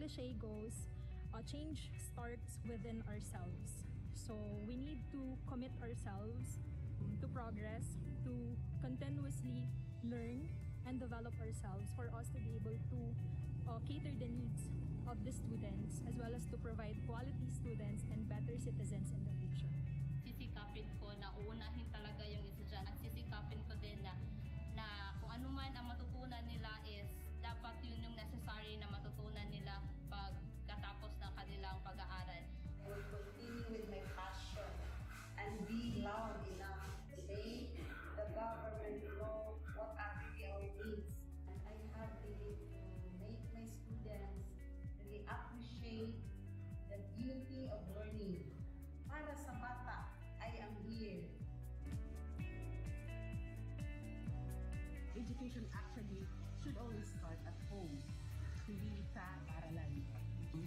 cliche goes, change starts within ourselves. So we need to commit ourselves to progress, to continuously learn and develop ourselves for us to be able to cater the needs of the students as well as to provide quality students and better citizens in the future. Sisikapin ko na uunahin talaga yung estudyante. Sisikapin ko din na kung ano man ang matutunan nila is dapat yun yung necessary na matutunan nila pagkatapos ng kanilang pag-aaral. I will continue with my passion and be loud enough to make the government know what actually our needs. I have really to make my students really appreciate the beauty of learning. Para sa bata, I am here. Education actually should always start at home, hindi sa paaralan.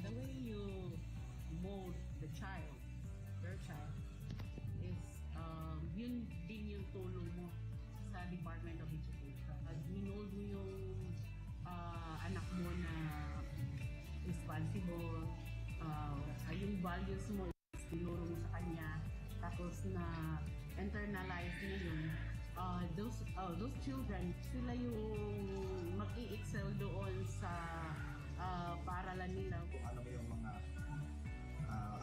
The way you mold the child, your child, is yun din yung tulong mo sa Department of Education. Minold mo yung anak mo na responsible, yung values mo, tinuro mo sa kanya, tapos na internalize niya yun. Those children, sila yung mag-i-excel doon sa paaralan nila. Kung ano yung mga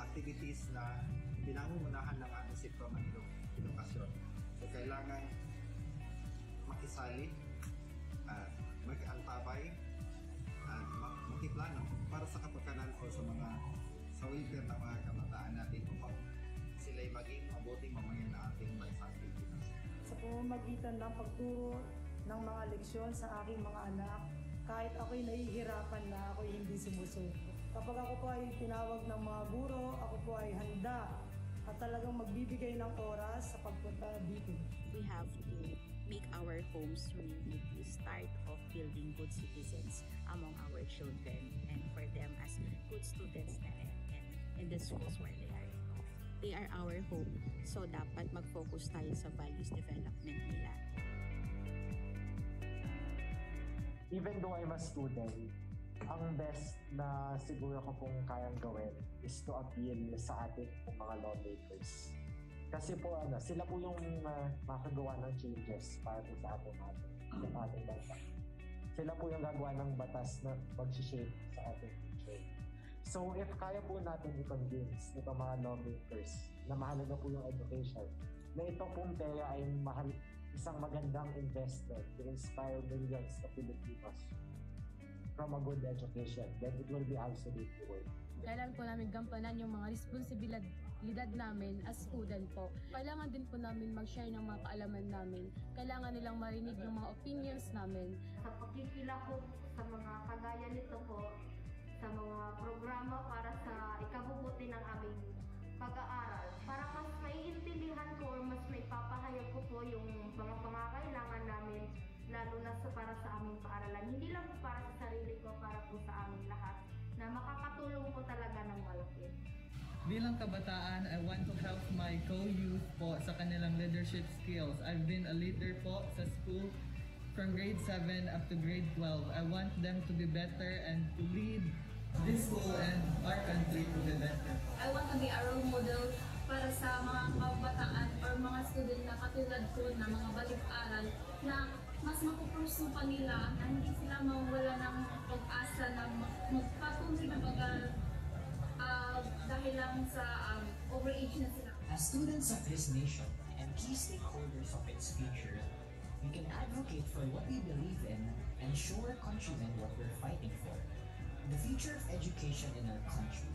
activities na pinangungunahan ng ating sektor ng edukasyon. So kailangan makisali, mag-antabay, at makiplano para sa kapakanan o sa welfare ng mga kabataan natin upang sila'y maging mabuting mamayan na ating bansang Pilipinas. Sa pamamagitan ng pagturo ng mga leksyon sa aking mga anak, kahit ako'y nahihirapan na ako'y hindi sumusuko. Kapag ako po ay tinawag ng mga guro, ako po ay handa at talagang magbibigay ng oras sa pagpunta dito. We have to make our homes really the start of building good citizens among our children and for them as good students na rin and in the schools where they are. They are our home, so dapat mag-focus tayo sa values development nila. Even though I'm a student, ang best na siguro ko pong kayang gawin is to appeal sa ating mga lawmakers. Kasi po sila po yung makagawa ng changes para po sa ating bansa. Sila po yung gagawa ng batas na mag-shape sa ating future. So if kaya po natin i-convince itong mga lawmakers na mahalaga po yung education, na ito pong pera ay isang magandang investment to inspire millions of Filipinos from a good education, then it will be absolutely worth it. Kailangan po namin gampanan yung mga responsibilidad namin as student po. Kailangan din po namin mag-share ng mga kaalaman namin. Kailangan nilang marinig yung mga opinions namin. Sa pagkikilahok sa mga kagaya nito po, sa mga programa para sa ikabubuti ng aming pag-aaral. Para mas maiintindihan ko or mas maipapahayag ko po yung mga pangangailangan namin, lalo na para sa aming paaralan. Hindi lang po para sa sarili ko, para po sa aming lahat, na makakatulong po talaga ng malaki. Bilang kabataan, I want to help my co-youth po sa kanilang leadership skills. I've been a leader po sa school from grade 7 up to grade 12. I want them to be better and to lead this school and our country to be better. I want to be a role model para sa mga kabataan or mga student na katulad ko na mga balik-aral na mas mapupursue pa nila na hindi sila mawala ng pag-asa na magpatuloy na pag-aaral dahil lang sa overage na sila. As students of this nation and key stakeholders of its future, we can advocate for what we believe in and show our countrymen what we're fighting for. The future of education in our country.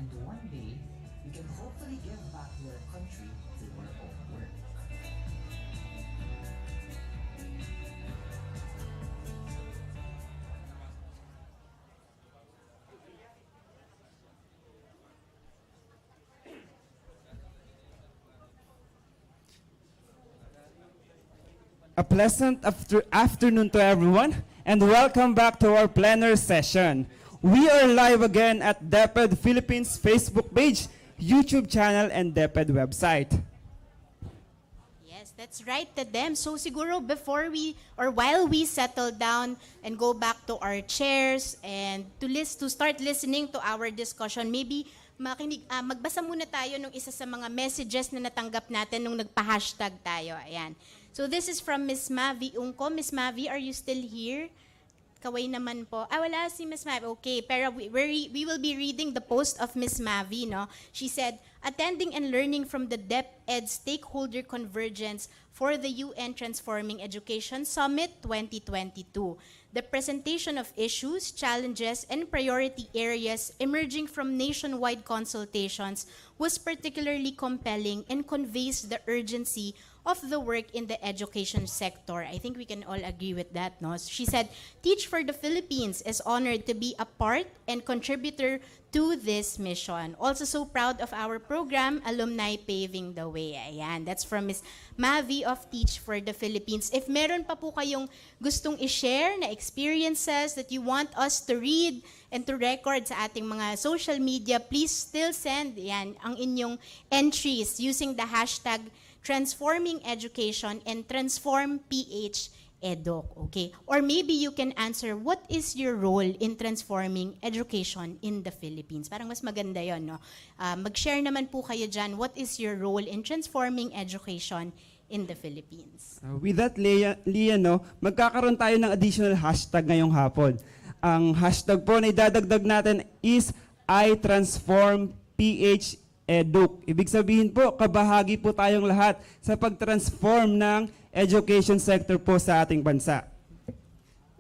And one day, we can hopefully give back to our country through our own work. A pleasant afternoon to everyone, and welcome back to our plenary session. We are live again at DepEd Philippines Facebook page, YouTube channel, and DepEd website. Yes, Let's write to them. So siguro before we or while we settle down and go back to our chairs and to start listening to our discussion, maybe magbasa muna tayo ng isa sa mga messages na natanggap natin nung nagpa-hashtag tayo. Ayan. So this is from Miss Mavi Ungko. Miss Mavi, are you still here? Kaway naman po. Wala si Miss Mavi. Okay, pero we will be reading the post of Miss Mavi, no? She said, attending and learning from the DepEd Stakeholder Convergence for the UN Transforming Education Summit 2022. The presentation of issues, challenges, and priority areas emerging from nationwide consultations was particularly compelling and conveys the urgency of the work in the education sector. I think we can all agree with that, no? She said, Teach for the Philippines is honored to be a part and contributor to this mission. Also so proud of our program, Alumni Paving the Way. Ayan, that's from Ms. Mavi of Teach for the Philippines. If meron pa po kayong gustong i-share na experiences that you want us to read and to record sa ating mga social media, please still send yan ang inyong entries using the hashtag Transforming Education and Transform PH Edoc, okay? Or maybe you can answer, what is your role in transforming education in the Philippines? Parang mas maganda yon, no? Mag-share naman po kayo dyan, what is your role in transforming education in the Philippines? With that, Leah, no, magkakaroon tayo ng additional hashtag ngayong hapon. Ang hashtag po na idadagdag natin is I Transform PH Educ. Ibig sabihin po, kabahagi po tayong lahat sa pag-transform ng education sector po sa ating bansa.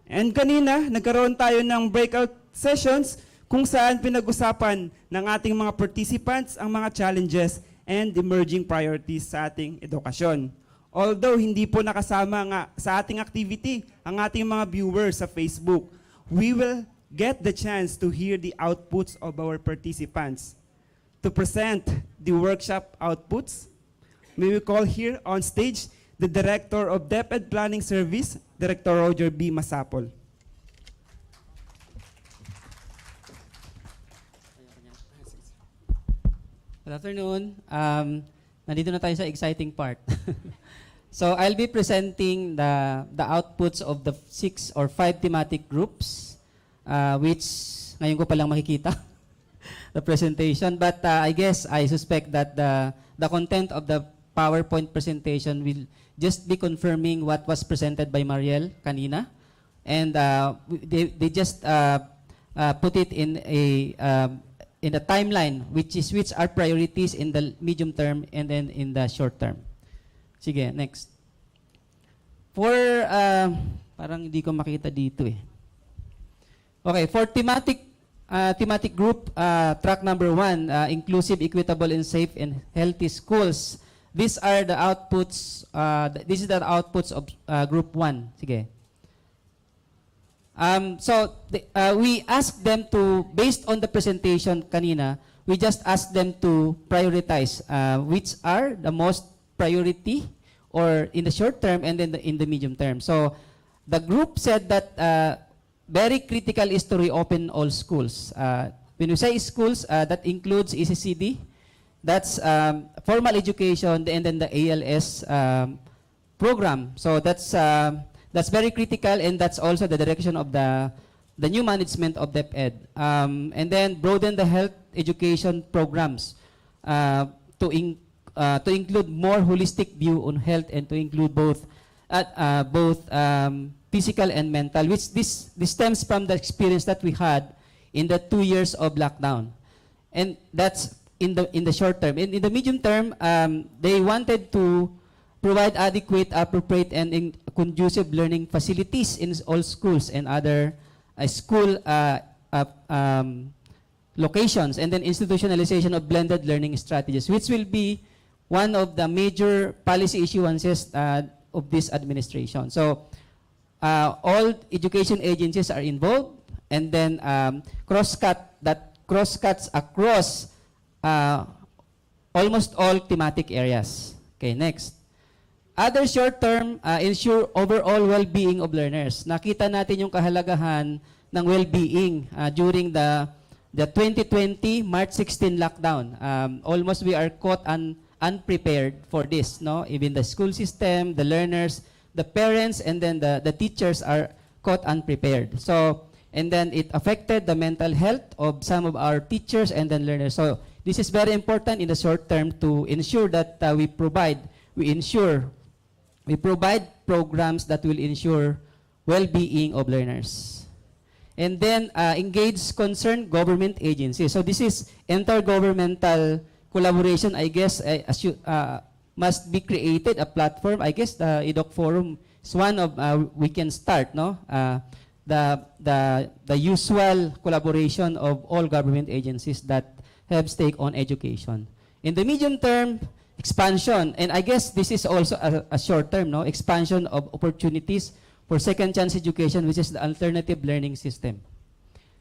And kanina, nagkaroon tayo ng breakout sessions kung saan pinag-usapan ng ating mga participants ang mga challenges and emerging priorities sa ating edukasyon. Although hindi po nakasama nga sa ating activity ang ating mga viewers sa Facebook, we will get the chance to hear the outputs of our participants. To present the workshop outputs, may we call here on stage the Director of DepEd Planning Service, Director Roger B. Masapol. Good afternoon. Nandito na tayo sa exciting part. So I'll be presenting the outputs of the 6 or 5 thematic groups, which ngayon ko palang makikita. The presentation, but I guess I suspect that the content of the PowerPoint presentation will just be confirming what was presented by Mariel kanina, and they just put it in a timeline which are priorities in the medium term and then in the short term. Sige, next. For parang hindi ko makita dito eh. Okay, for thematic group, track number 1, inclusive, equitable, and safe and healthy schools. These are the outputs. This is the outputs of group 1. Sige. We asked them to, based on the presentation kanina, we just asked them to prioritize which are the most priority or in the short term and then in the medium term. So the group said that very critical is to reopen all schools. When we say schools, that includes ECCD, that's formal education, and then the ALS program. So that's very critical, and that's also the direction of the new management of DepEd. And then broaden the health education programs to include more holistic view on health and to include both physical and mental, which this stems from the experience that we had in the 2 years of lockdown, and that's in the short term. In the medium term, they wanted to provide adequate, appropriate, and conducive learning facilities in all schools and other school locations, and then institutionalization of blended learning strategies, which will be one of the major policy issuances of this administration. So all education agencies are involved, and then crosscuts across almost all thematic areas. Okay, next. Other short-term, ensure overall well-being of learners. Nakita natin yung kahalagahan ng well-being during the 2020 March 16 lockdown. Almost we are caught unprepared for this, no? Even the school system, the learners, the parents, and then the teachers are caught unprepared. So, and then it affected the mental health of some of our teachers and then learners. So, this is very important in the short term to ensure that we provide programs that will ensure well-being of learners. And then engage concerned government agencies. So this is intergovernmental collaboration, I guess, must be created, a platform. I guess the EDOC Forum is one of, we can start, no? The usual collaboration of all government agencies that have stake on education. In the medium term, expansion, and I guess this is also a short term, no? Expansion of opportunities for second chance education, which is the alternative learning system.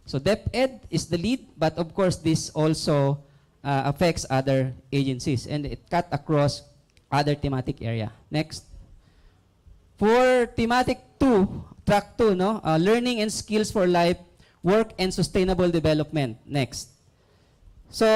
So DepEd is the lead, but of course this also affects other agencies, and it cut across other thematic area. Next. For thematic 2, track 2, no? Learning and skills for life, work and sustainable development. Next. So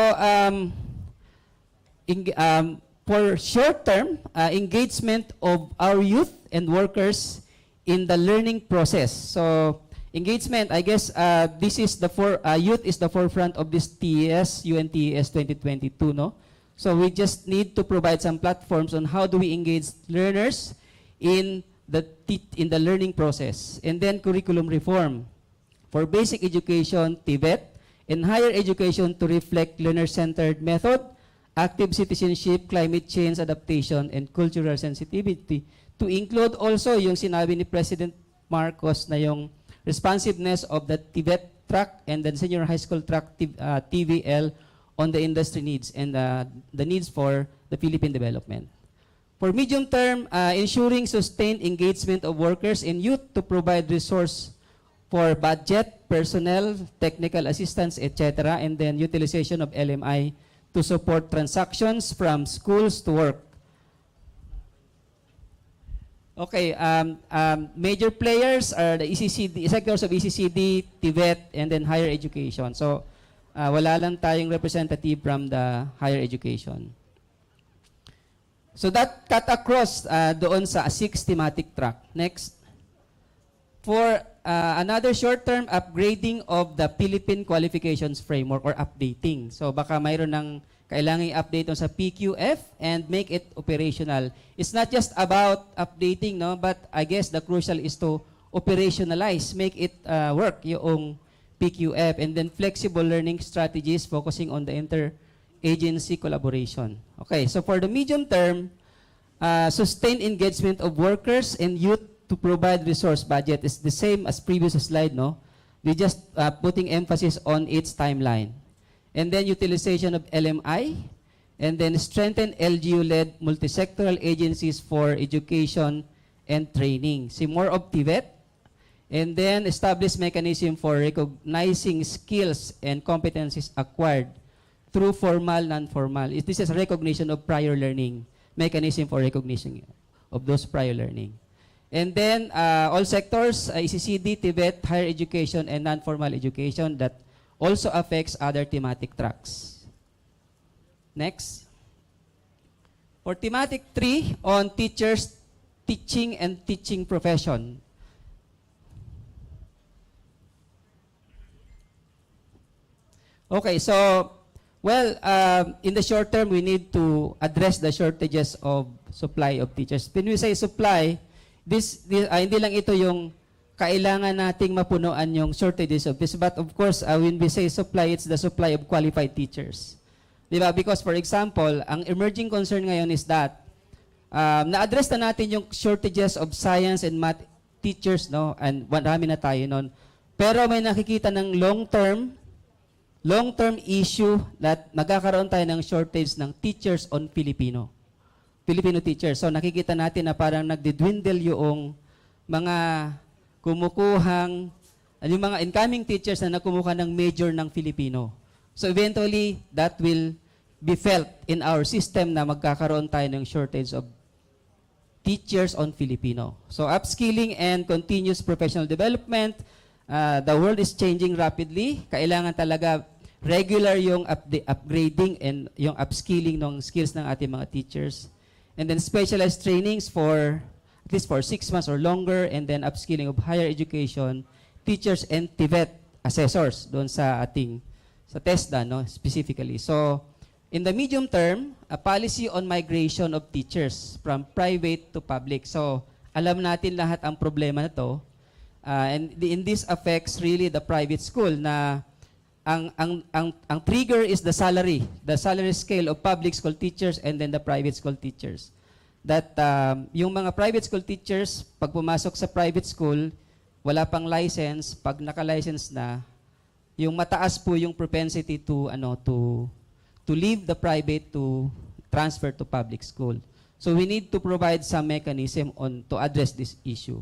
for short term, engagement of our youth and workers in the learning process. So engagement, I guess this is the youth is the forefront of this TES, UNTES 2022, no? So we just need to provide some platforms on how do we engage learners in the learning process. And then curriculum reform. For basic education, TVET, and higher education to reflect learner-centered method, active citizenship, climate change adaptation, and cultural sensitivity. To include also yung sinabi ni President Marcos na yung responsiveness of the TVET track and the senior high school track TVL on the industry needs and the needs for the Philippine development. For medium term, ensuring sustained engagement of workers and youth to provide resource for budget, personnel, technical assistance, etc., and then utilization of LMI to support transactions from schools to work. Okay, major players are the ECCD, sectors of ECCD, TVET, and then higher education. So, wala lang tayong representative from the higher education. So that cut across doon sa 6 thematic track. Next. For another short-term upgrading of the Philippine Qualifications Framework or updating. So baka mayroon ng kailangan i-update sa PQF and make it operational. It's not just about updating, no, but I guess the crucial is to operationalize, make it work yung PQF, and then flexible learning strategies focusing on the inter-agency collaboration. Okay, so for the medium term, sustained engagement of workers and youth to provide resource budget is the same as previous slide, no? We just putting emphasis on its timeline. And then utilization of LMI, and then strengthen LGU-led multisectoral agencies for education and training. See more of TVET, and then establish mechanism for recognizing skills and competencies acquired through formal, non-formal. This is a recognition of prior learning, mechanism for recognition of those prior learning. And then all sectors, ECCD, TVET, higher education, and non-formal education that also affects other thematic tracks. Next. For thematic 3 on teachers, teaching and teaching profession. Okay, so, well, in the short term, we need to address the shortages of supply of teachers. When we say supply, hindi lang ito yung kailangan nating mapunuan yung shortages of this. But of course, when we say supply, it's the supply of qualified teachers. Diba? Because for example, ang emerging concern ngayon is that na-address na natin yung shortages of science and math teachers, no? And marami na tayo nun. Pero may nakikita ng long-term issue that magkakaroon tayo ng shortage ng teachers on Filipino teachers. So nakikita natin na parang nagdidwindle yung mga kumukuhang, yung mga incoming teachers na nakumuha ng major ng Filipino. So eventually, that will be felt in our system na magkakaroon tayo ng shortage of teachers on Filipino. So upskilling and continuous professional development, the world is changing rapidly. Kailangan talaga regular yung upgrading and yung upskilling ng skills ng ating mga teachers. And then specialized trainings for at least for 6 months or longer, and then upskilling of higher education teachers and TVET assessors doon sa ating sa TESDA, no, specifically. So, in the medium term, a policy on migration of teachers from private to public. So, alam natin lahat ang problema na to. In this affects really the private school na ang trigger is the salary scale of public school teachers and then the private school teachers. That yung mga private school teachers, pag pumasok sa private school, wala pang license, pag naka-license na, yung mataas po yung propensity to leave the private to transfer to public school. So we need to provide some mechanism to address this issue.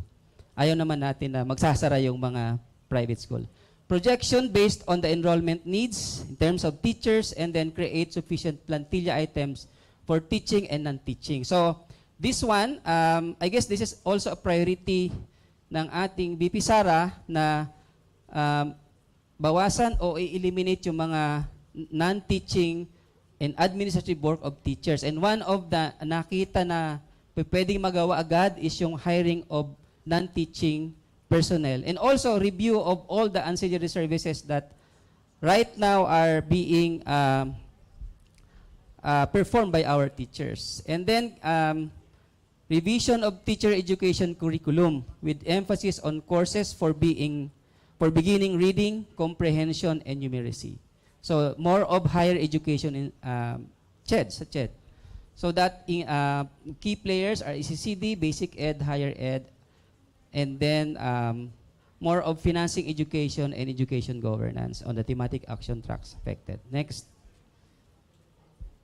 Ayaw naman natin na magsasara yung mga private school. Projection based on the enrollment needs in terms of teachers, and then create sufficient plantilla items for teaching and non-teaching. So this one, I guess this is also a priority ng ating VP Sara na bawasan o i-eliminate yung mga non-teaching and administrative work of teachers. And one of the nakita na pwedeng magawa agad is yung hiring of non-teaching personnel. And also review of all the ancillary services that right now are being performed by our teachers. And then revision of teacher education curriculum with emphasis on courses for beginning reading, comprehension, and numeracy. So more of higher education in CHED. So that key players are ECCD, basic ed, higher ed, and then more of financing education and education governance on the thematic action tracks affected. Next.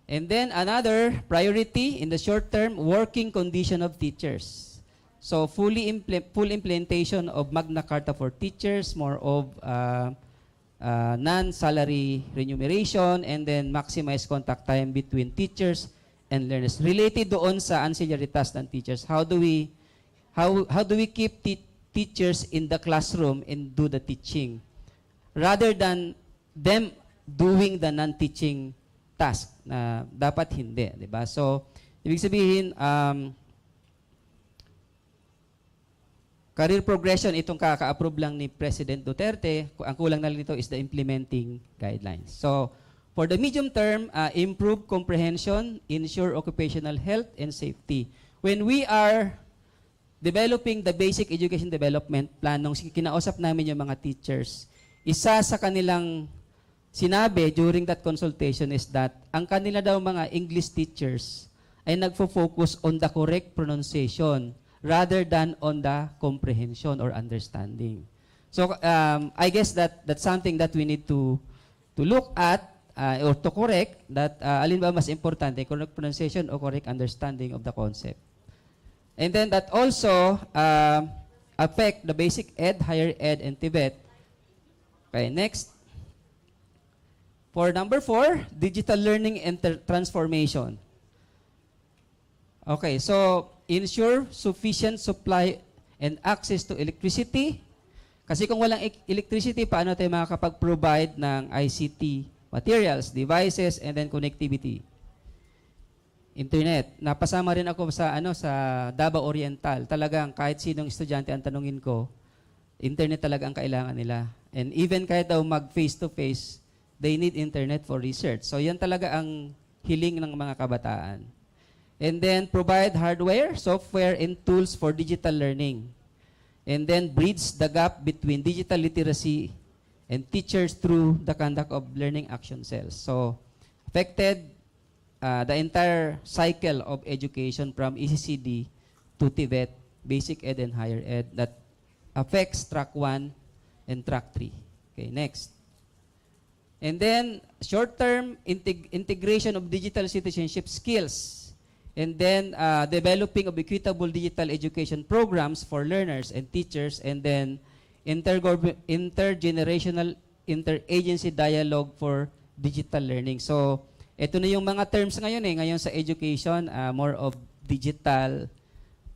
And then another priority in the short term, working condition of teachers. So full implementation of Magna Carta for teachers, more of non-salary remuneration, and then maximize contact time between teachers and learners. Related doon sa ancillary tasks ng teachers, how do we keep teachers in the classroom and do the teaching rather than them doing the non-teaching task na dapat hindi, di ba? So, ibig sabihin, career progression, itong kaka-approve lang ni President Duterte, ang kulang na lang nito is the implementing guidelines. So, for the medium term, improve comprehension, ensure occupational health and safety. When we are developing the basic education development plan, nung kinausap namin yung mga teachers, isa sa kanilang sinabi during that consultation is that ang kanila daw mga English teachers ay nagfo-focus on the correct pronunciation rather than on the comprehension or understanding. So I guess that's something that we need to look at or to correct, that alin ba mas importante, correct pronunciation or correct understanding of the concept. And then that also affect the basic ed, higher ed, and TVET. Okay, next. For number 4, digital learning and transformation. Okay, so ensure sufficient supply and access to electricity. Kasi kung walang electricity, paano tayo makakapag-provide ng ICT materials, devices, and then connectivity? Internet. Napasama rin ako sa Davao Oriental. Talagang kahit sinong estudyante ang tanungin ko, internet talaga ang kailangan nila. And even kahit daw mag face-to-face, they need internet for research. So yan talaga ang hiling ng mga kabataan. And then provide hardware, software, and tools for digital learning. And then bridge the gap between digital literacy and teachers through the conduct of learning action cells. So affected the entire cycle of education from ECCD to TVET, basic ed and higher ed, that affects track 1 and track 3. Okay, next. And then, short-term integration of digital citizenship skills. And then, developing of equitable digital education programs for learners and teachers. And then, intergenerational, interagency dialogue for digital learning. So, ito na yung mga terms ngayon Ngayon sa education, more of digital,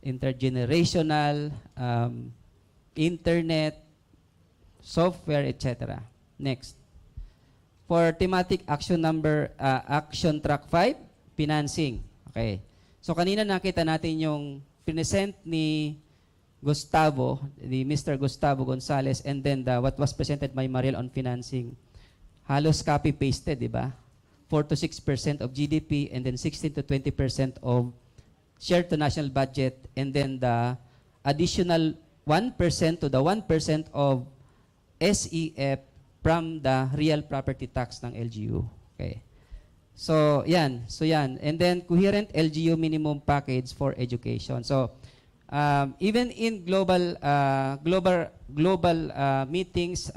intergenerational, internet, software, etc. Next. For thematic action track 5, financing. Okay. So kanina nakita natin yung present ni Gustavo, the Mr. Gustavo Gonzalez, and then what was presented by Mariel on financing. Halos copy-pasted, di ba? 4 to 6% of GDP, and then 16 to 20% of share to national budget, and then the additional 1% to the 1% of SEF from the real property tax ng LGU. Okay. So, yan. And then, coherent LGU minimum package for education. So, even in global meetings,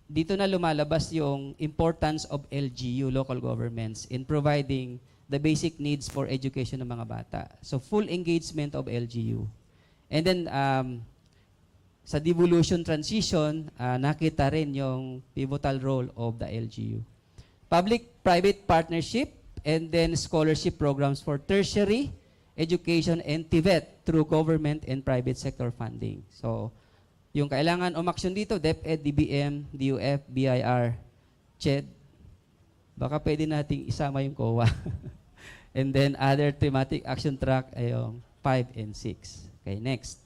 dito na lumalabas yung importance of LGU, local governments, in providing the basic needs for education ng mga bata. So, full engagement of LGU. And then, sa devolution transition, nakita rin yung pivotal role of the LGU. Public-private partnership, and then scholarship programs for tertiary education and TVET through government and private sector funding. So, yung kailangan umaksyon dito, DepEd, DBM, DUF, BIR, CHED, baka pwede nating isama yung COA. And then other thematic action track ay yung 5 and 6. Okay, next.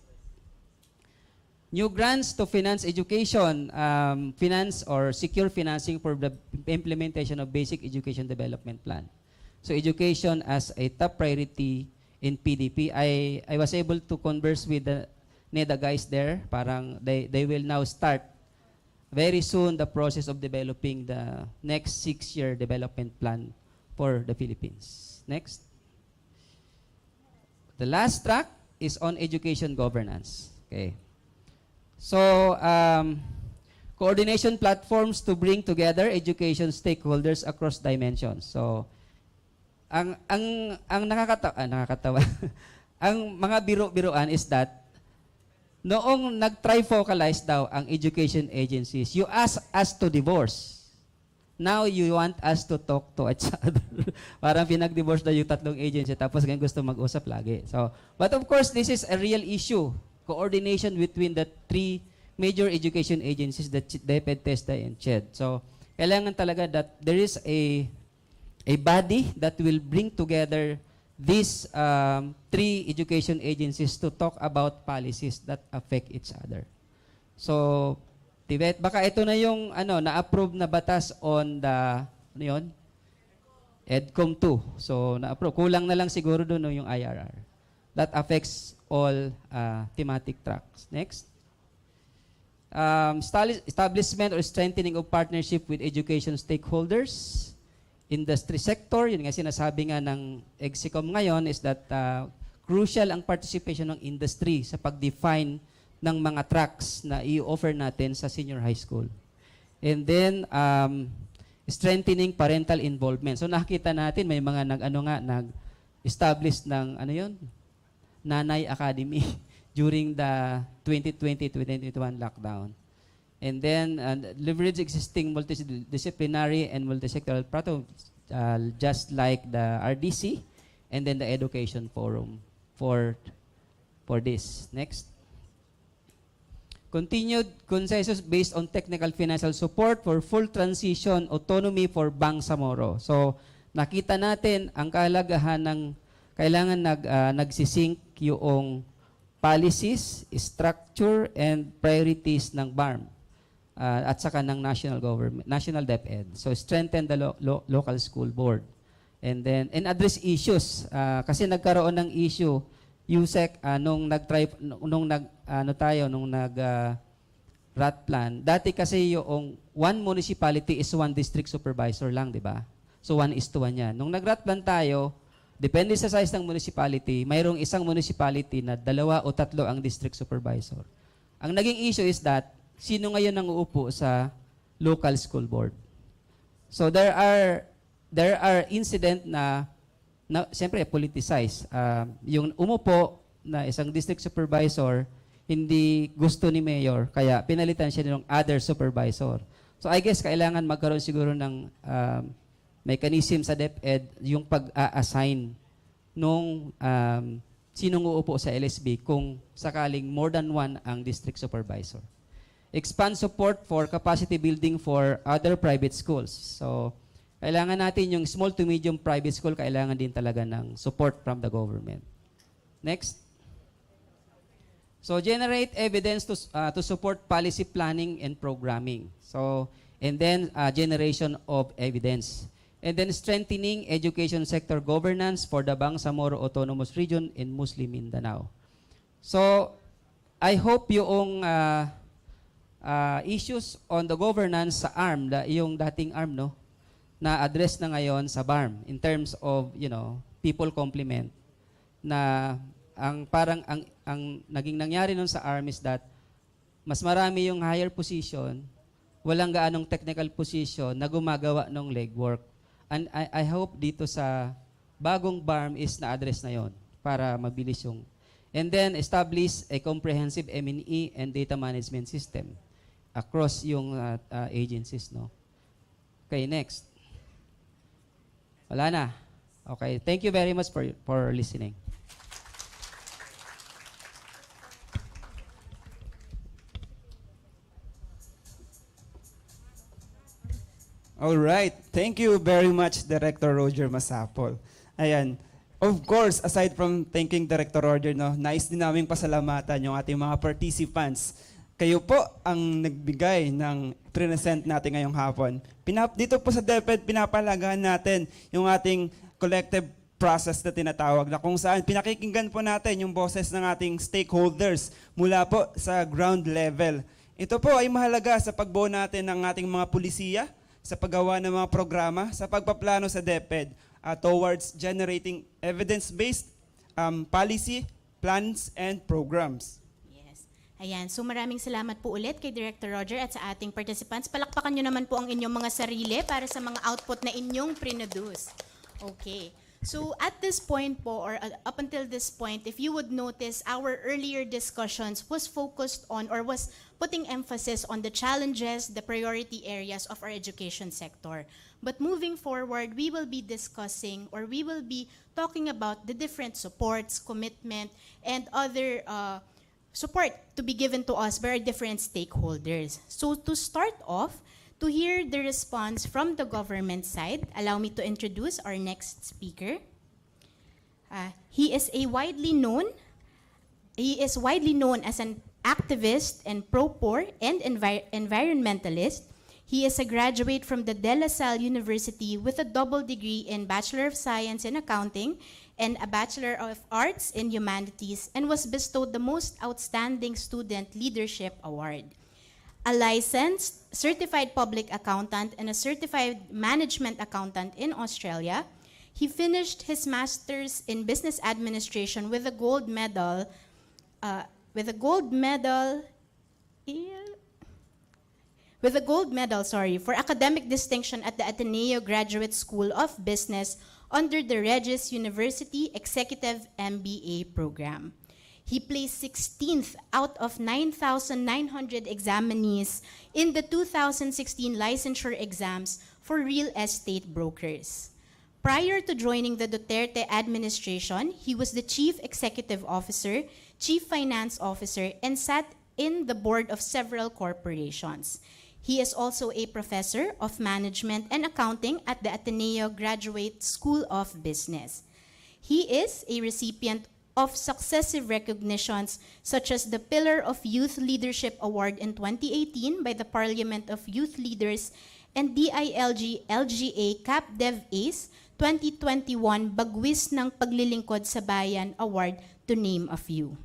New grants to finance education, finance or secure financing for the implementation of basic education development plan. So education as a top priority in PDP. I was able to converse with the NEDA guys there. Parang they will now start very soon the process of developing the next 6-year development plan for the Philippines. Next. The last track is on education governance. Okay. So, coordination platforms to bring together education stakeholders across dimensions. So, ang nakakatawa, ang mga biro-biroan is that noong nag-trifocalize daw ang education agencies, you ask us to divorce. Now, you want us to talk to each other. Parang pinag-divorce na yung tatlong agency, tapos ngayon gusto mag-usap lagi. So, but of course, this is a real issue. Coordination between the 3 major education agencies, the DepEd, TESDA, and CHED. So, kailangan talaga that there is a body that will bring together these 3 education agencies to talk about policies that affect each other. So, Tibet, baka ito na yung na-approve na batas on the EDCOM 2. So, na-approve. Kulang na lang siguro doon yung IRR. That affects all thematic tracks. Next. Establishment or strengthening of partnership with education stakeholders. Industry sector, yun nga sinasabi nga ng EGSICOM ngayon is that crucial ang participation ng industry sa pag-define ng mga tracks na i-offer natin sa senior high school. And then, strengthening parental involvement. So nakita natin may mga nag-establish ng Nanay Academy during the 2020-2021 lockdown. And then, leverage existing multidisciplinary and multisectoral platforms, just like the RDC, and then the education forum for this. Next. Continued consensus based on technical financial support for full transition autonomy for Bangsamoro. So, nakita natin ang kahalagahan ng kailangan nagsisync yung policies, structure, and priorities ng BARM at saka ng national government, national DepEd. So, strengthen the local school board. And then, address issues. Kasi nagkaroon ng issue, USEC, nung nag-rat plan. Dati kasi yung one municipality is one district supervisor lang, di ba? So, 1:1 yan. Nung nag-rat plan tayo, depende sa size ng municipality, mayroong isang municipality na 2 o 3 ang district supervisor. Ang naging issue is that, sino ngayon ang uupo sa local school board? So there are incident na siyempre politicized. Yung umupo na isang district supervisor, hindi gusto ni mayor, kaya pinalitan siya ng other supervisor. So I guess kailangan magkaroon siguro ng mechanism sa DepEd yung pag-a-assign nung sinong uupo sa LSB kung sakaling more than one ang district supervisor. expand support for capacity building for other private schools. So, kailangan natin yung small to medium private school, kailangan din talaga ng support from the government. Next. So, generate evidence to support policy planning and programming. So, and then generation of evidence. And then strengthening education sector governance for the Bangsamoro Autonomous Region in Muslim Mindanao. So, I hope yung issues on the governance sa ARM, yung dating ARM, no, na address na ngayon sa BARM in terms of, people complement, na ang parang ang naging nangyari nun sa ARM is that mas marami yung higher position, walang gaanong technical position na gumagawa ng legwork. And I hope dito sa bagong BARM is na-address na yon para mabilis yung. And then establish a comprehensive M&E and data management system across yung agencies, no. Okay, next. Wala na. Okay, thank you very much for listening. All right. Thank you very much, Director Roger Masapol. Ayan. Of course, aside from thanking Director Roger, no, nais din namin pasalamatan yung ating mga participants. Kayo po ang nagbigay ng present natin ngayong hapon. Dito po sa DepEd, pinapalagahan natin yung ating collective process na tinatawag na kung saan pinakikinggan po natin yung boses ng ating stakeholders mula po sa ground level. Ito po ay mahalaga sa pagbuo natin ng ating mga pulisiya, sa paggawa ng mga programa, sa pagpaplano sa DepEd towards generating evidence-based policy, plans, and programs. Ayan, so maraming salamat po ulit kay Director Roger at sa ating participants. Palakpakan nyo naman po ang inyong mga sarili para sa mga output na inyong produce. Okay. So at this point po, or up until this point, if you would notice, our earlier discussions was focused on or was putting emphasis on the challenges, the priority areas of our education sector. But moving forward, we will be discussing or we will be talking about the different supports, commitment, and other support to be given to us by our different stakeholders. So to start off, to hear the response from the government side, allow me to introduce our next speaker. He is widely known as an activist and pro-poor and environmentalist. He is a graduate from the De La Salle University with a double degree in Bachelor of Science in Accounting and a Bachelor of Arts in Humanities, and was bestowed the Most Outstanding Student Leadership Award. A licensed certified public accountant and a certified management accountant in Australia, he finished his master's in business administration with a gold medal for academic distinction at the Ateneo Graduate School of Business under the Regis University Executive MBA program. He placed 16th out of 9,900 examinees in the 2016 licensure exams for real estate brokers. Prior to joining the Duterte administration, he was the Chief Executive Officer, Chief Finance Officer, and sat in the board of several corporations. He is also a professor of management and accounting at the Ateneo Graduate School of Business. He is a recipient of successive recognitions such as the Pillar of Youth Leadership Award in 2018 by the Parliament of Youth Leaders and DILG LGA CapDev Ace 2021 Bagwis ng Paglilingkod sa Bayan Award, to name a few.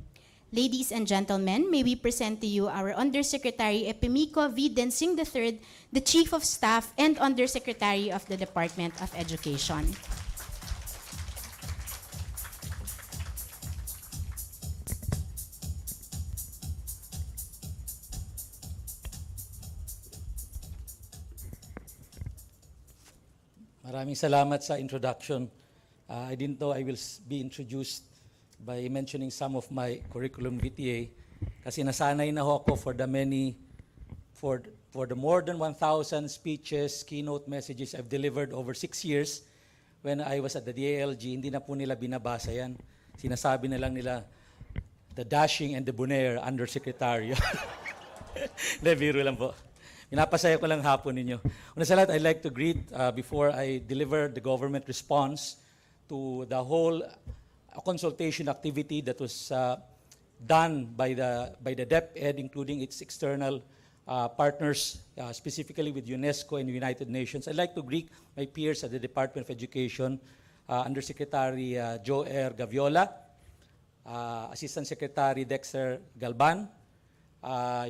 Ladies and gentlemen, may we present to you our Undersecretary Epimico V. Densing III, the Chief of Staff and Undersecretary of the Department of Education. Maraming salamat sa introduction. I didn't know I will be introduced by mentioning some of my curriculum vitae kasi nasanay na ako for the more than 1,000 speeches, keynote messages I've delivered over 6 years. When I was at the DILG, hindi na po nila binabasa yan. Sinasabi na lang nila, the dashing and the debonair undersecretary. Hindi, biro lang po. Pinapasaya ko lang hapon ninyo. Una sa lahat, I'd like to greet, before I deliver the government response to the whole consultation activity that was done by the DepEd, including its external partners, specifically with UNESCO and United Nations. I'd like to greet my peers at the Department of Education, Undersecretary Joe Gaviola, Assistant Secretary Dexter Galban,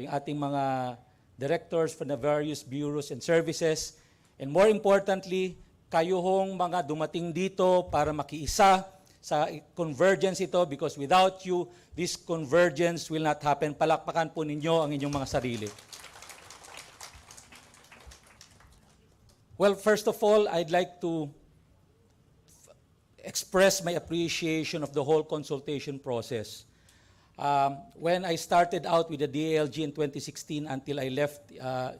yung ating mga directors from the various bureaus and services, and more importantly, kayo hong mga dumating dito para makiisa sa convergence ito, because without you, this convergence will not happen. Palakpakan po ninyo ang inyong mga sarili. Well, first of all, I'd like to express my appreciation of the whole consultation process. When I started out with the DALG in 2016 until I left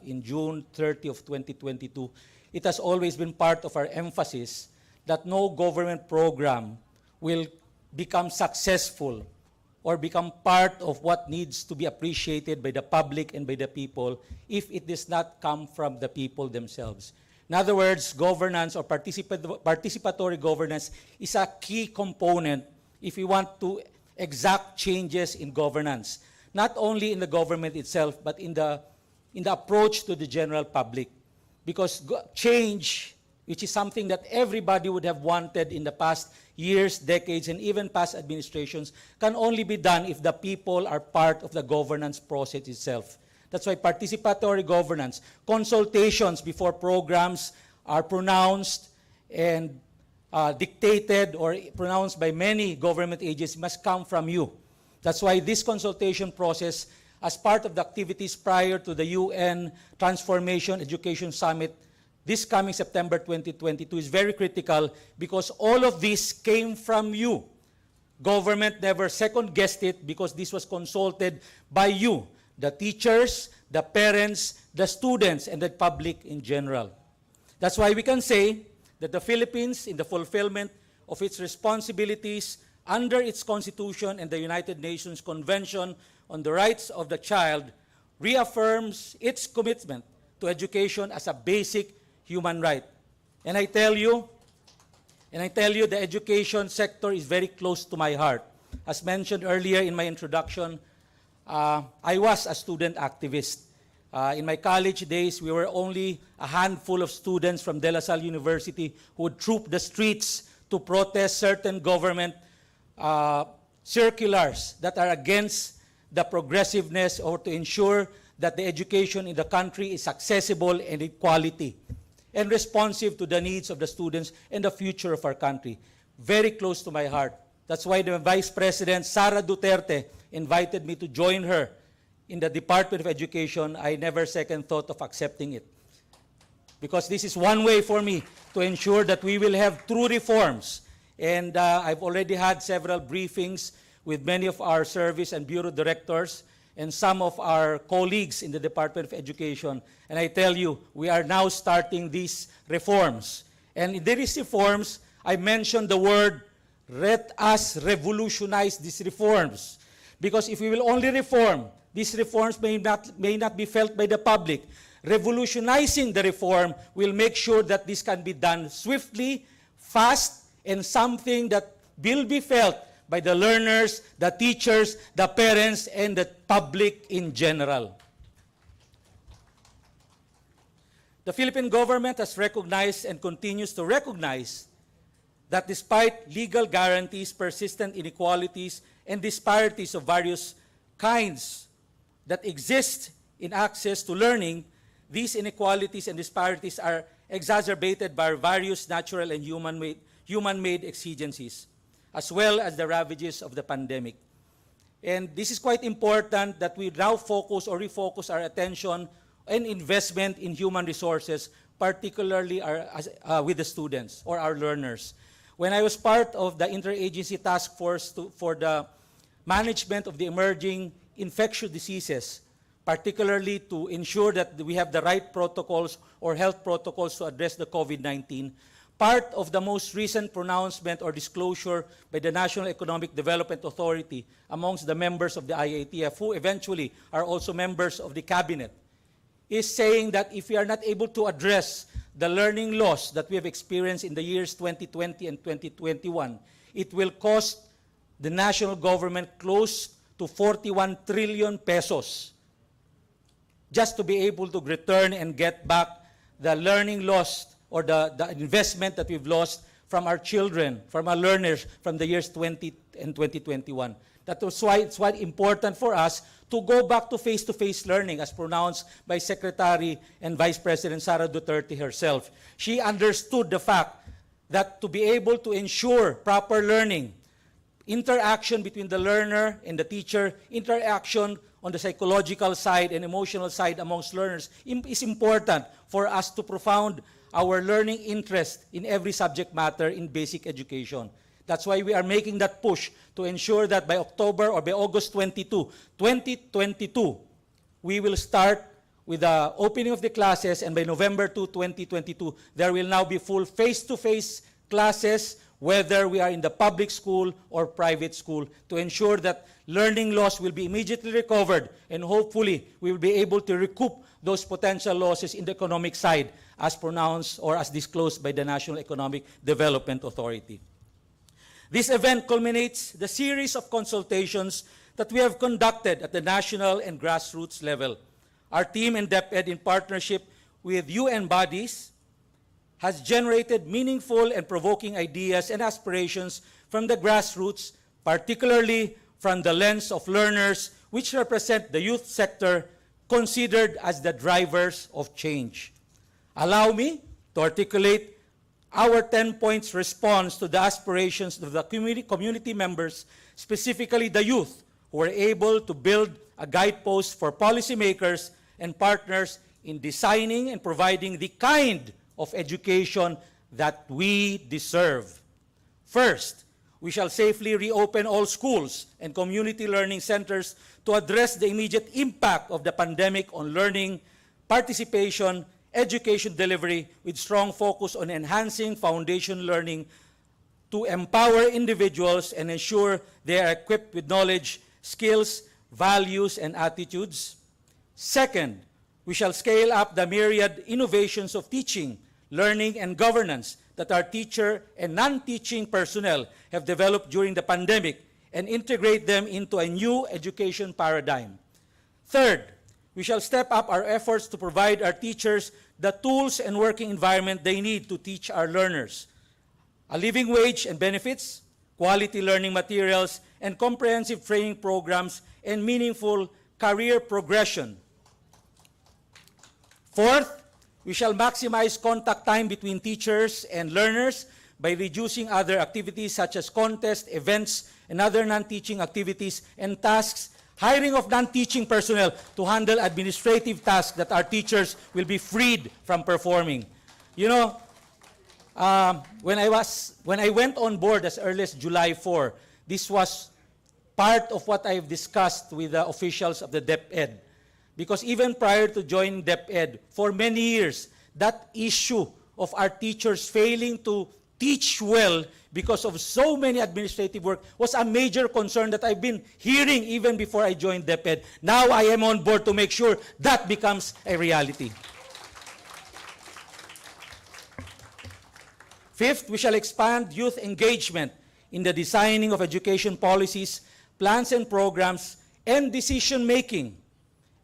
in June 30 of 2022, it has always been part of our emphasis that no government program will become successful or become part of what needs to be appreciated by the public and by the people if it does not come from the people themselves. In other words, governance or participatory governance is a key component if we want to exact changes in governance, not only in the government itself, but in the approach to the general public. Because change, which is something that everybody would have wanted in the past years, decades, and even past administrations, can only be done if the people are part of the governance process itself. That's why participatory governance, consultations before programs are pronounced and dictated or pronounced by many government agencies must come from you. That's why this consultation process, as part of the activities prior to the UN Transformation Education Summit this coming September 2022, is very critical because all of this came from you. Government never second-guessed it because this was consulted by you, the teachers, the parents, the students, and the public in general. That's why we can say that the Philippines, in the fulfillment of its responsibilities under its Constitution and the United Nations Convention on the Rights of the Child, reaffirms its commitment to education as a basic human right. And I tell you, the education sector is very close to my heart. As mentioned earlier in my introduction, I was a student activist. In my college days, we were only a handful of students from De La Salle University who would troop the streets to protest certain government circulars that are against the progressiveness or to ensure that the education in the country is accessible and equality and responsive to the needs of the students and the future of our country. Very close to my heart. That's why the Vice President, Sara Duterte, invited me to join her in the Department of Education. I never second thought of accepting it. Because this is one way for me to ensure that we will have true reforms. And I've already had several briefings with many of our service and bureau directors and some of our colleagues in the Department of Education. And I tell you, we are now starting these reforms. And in these reforms, I mentioned the word, let us revolutionize these reforms. Because if we will only reform, these reforms may not be felt by the public. Revolutionizing the reform will make sure that this can be done swiftly, fast, and something that will be felt by the learners, the teachers, the parents, and the public in general. The Philippine government has recognized and continues to recognize that despite legal guarantees, persistent inequalities, and disparities of various kinds that exist in access to learning, these inequalities and disparities are exacerbated by various natural and human-made exigencies, as well as the ravages of the pandemic. And this is quite important that we now focus or refocus our attention and investment in human resources, particularly with the students or our learners. When I was part of the interagency task force for the management of the emerging infectious diseases, particularly to ensure that we have the right protocols or health protocols to address the COVID-19, part of the most recent pronouncement or disclosure by the National Economic Development Authority amongst the members of the IATF, who eventually are also members of the cabinet, is saying that if we are not able to address the learning loss that we have experienced in the years 2020 and 2021, it will cost the national government close to 41 trillion pesos just to be able to return and get back the learning lost or the investment that we've lost from our children, from our learners from the years 20 and 2021. That's why it's quite important for us to go back to face-to-face learning, as pronounced by Secretary and Vice President Sara Duterte herself. She understood the fact that to be able to ensure proper learning, interaction between the learner and the teacher, interaction on the psychological side and emotional side amongst learners is important for us to profound our learning interest in every subject matter in basic education. That's why we are making that push to ensure that by October or by August 2022, we will start with the opening of the classes, and by November 2, 2022, there will now be full face-to-face classes, whether we are in the public school or private school, to ensure that learning loss will be immediately recovered, and hopefully we will be able to recoup those potential losses in the economic side as pronounced or as disclosed by the National Economic Development Authority. This event culminates the series of consultations that we have conducted at the national and grassroots level. Our team in DepEd, in partnership with UN bodies, has generated meaningful and provoking ideas and aspirations from the grassroots, particularly from the lens of learners, which represent the youth sector, considered as the drivers of change. Allow me to articulate our 10 points response to the aspirations of the community members, specifically the youth, who were able to build a guidepost for policymakers and partners in designing and providing the kind of education that we deserve. First, we shall safely reopen all schools and community learning centers to address the immediate impact of the pandemic on learning, participation, education delivery, with strong focus on enhancing foundation learning to empower individuals and ensure they are equipped with knowledge, skills, values, and attitudes. Second, we shall scale up the myriad innovations of teaching, learning, and governance that our teacher and non-teaching personnel have developed during the pandemic and integrate them into a new education paradigm. Third, we shall step up our efforts to provide our teachers the tools and working environment they need to teach our learners. A living wage and benefits, quality learning materials, and comprehensive training programs, and meaningful career progression. Fourth, we shall maximize contact time between teachers and learners by reducing other activities such as contests, events, and other non-teaching activities and tasks, hiring of non-teaching personnel to handle administrative tasks that our teachers will be freed from performing. You know, when I went on board as early as July 4, this was part of what I've discussed with the officials of the DepEd. Because even prior to joining DepEd, for many years, that issue of our teachers failing to teach well because of so many administrative work was a major concern that I've been hearing even before I joined DepEd. Now I am on board to make sure that becomes a reality. Fifth, we shall expand youth engagement in the designing of education policies, plans and programs, and decision-making.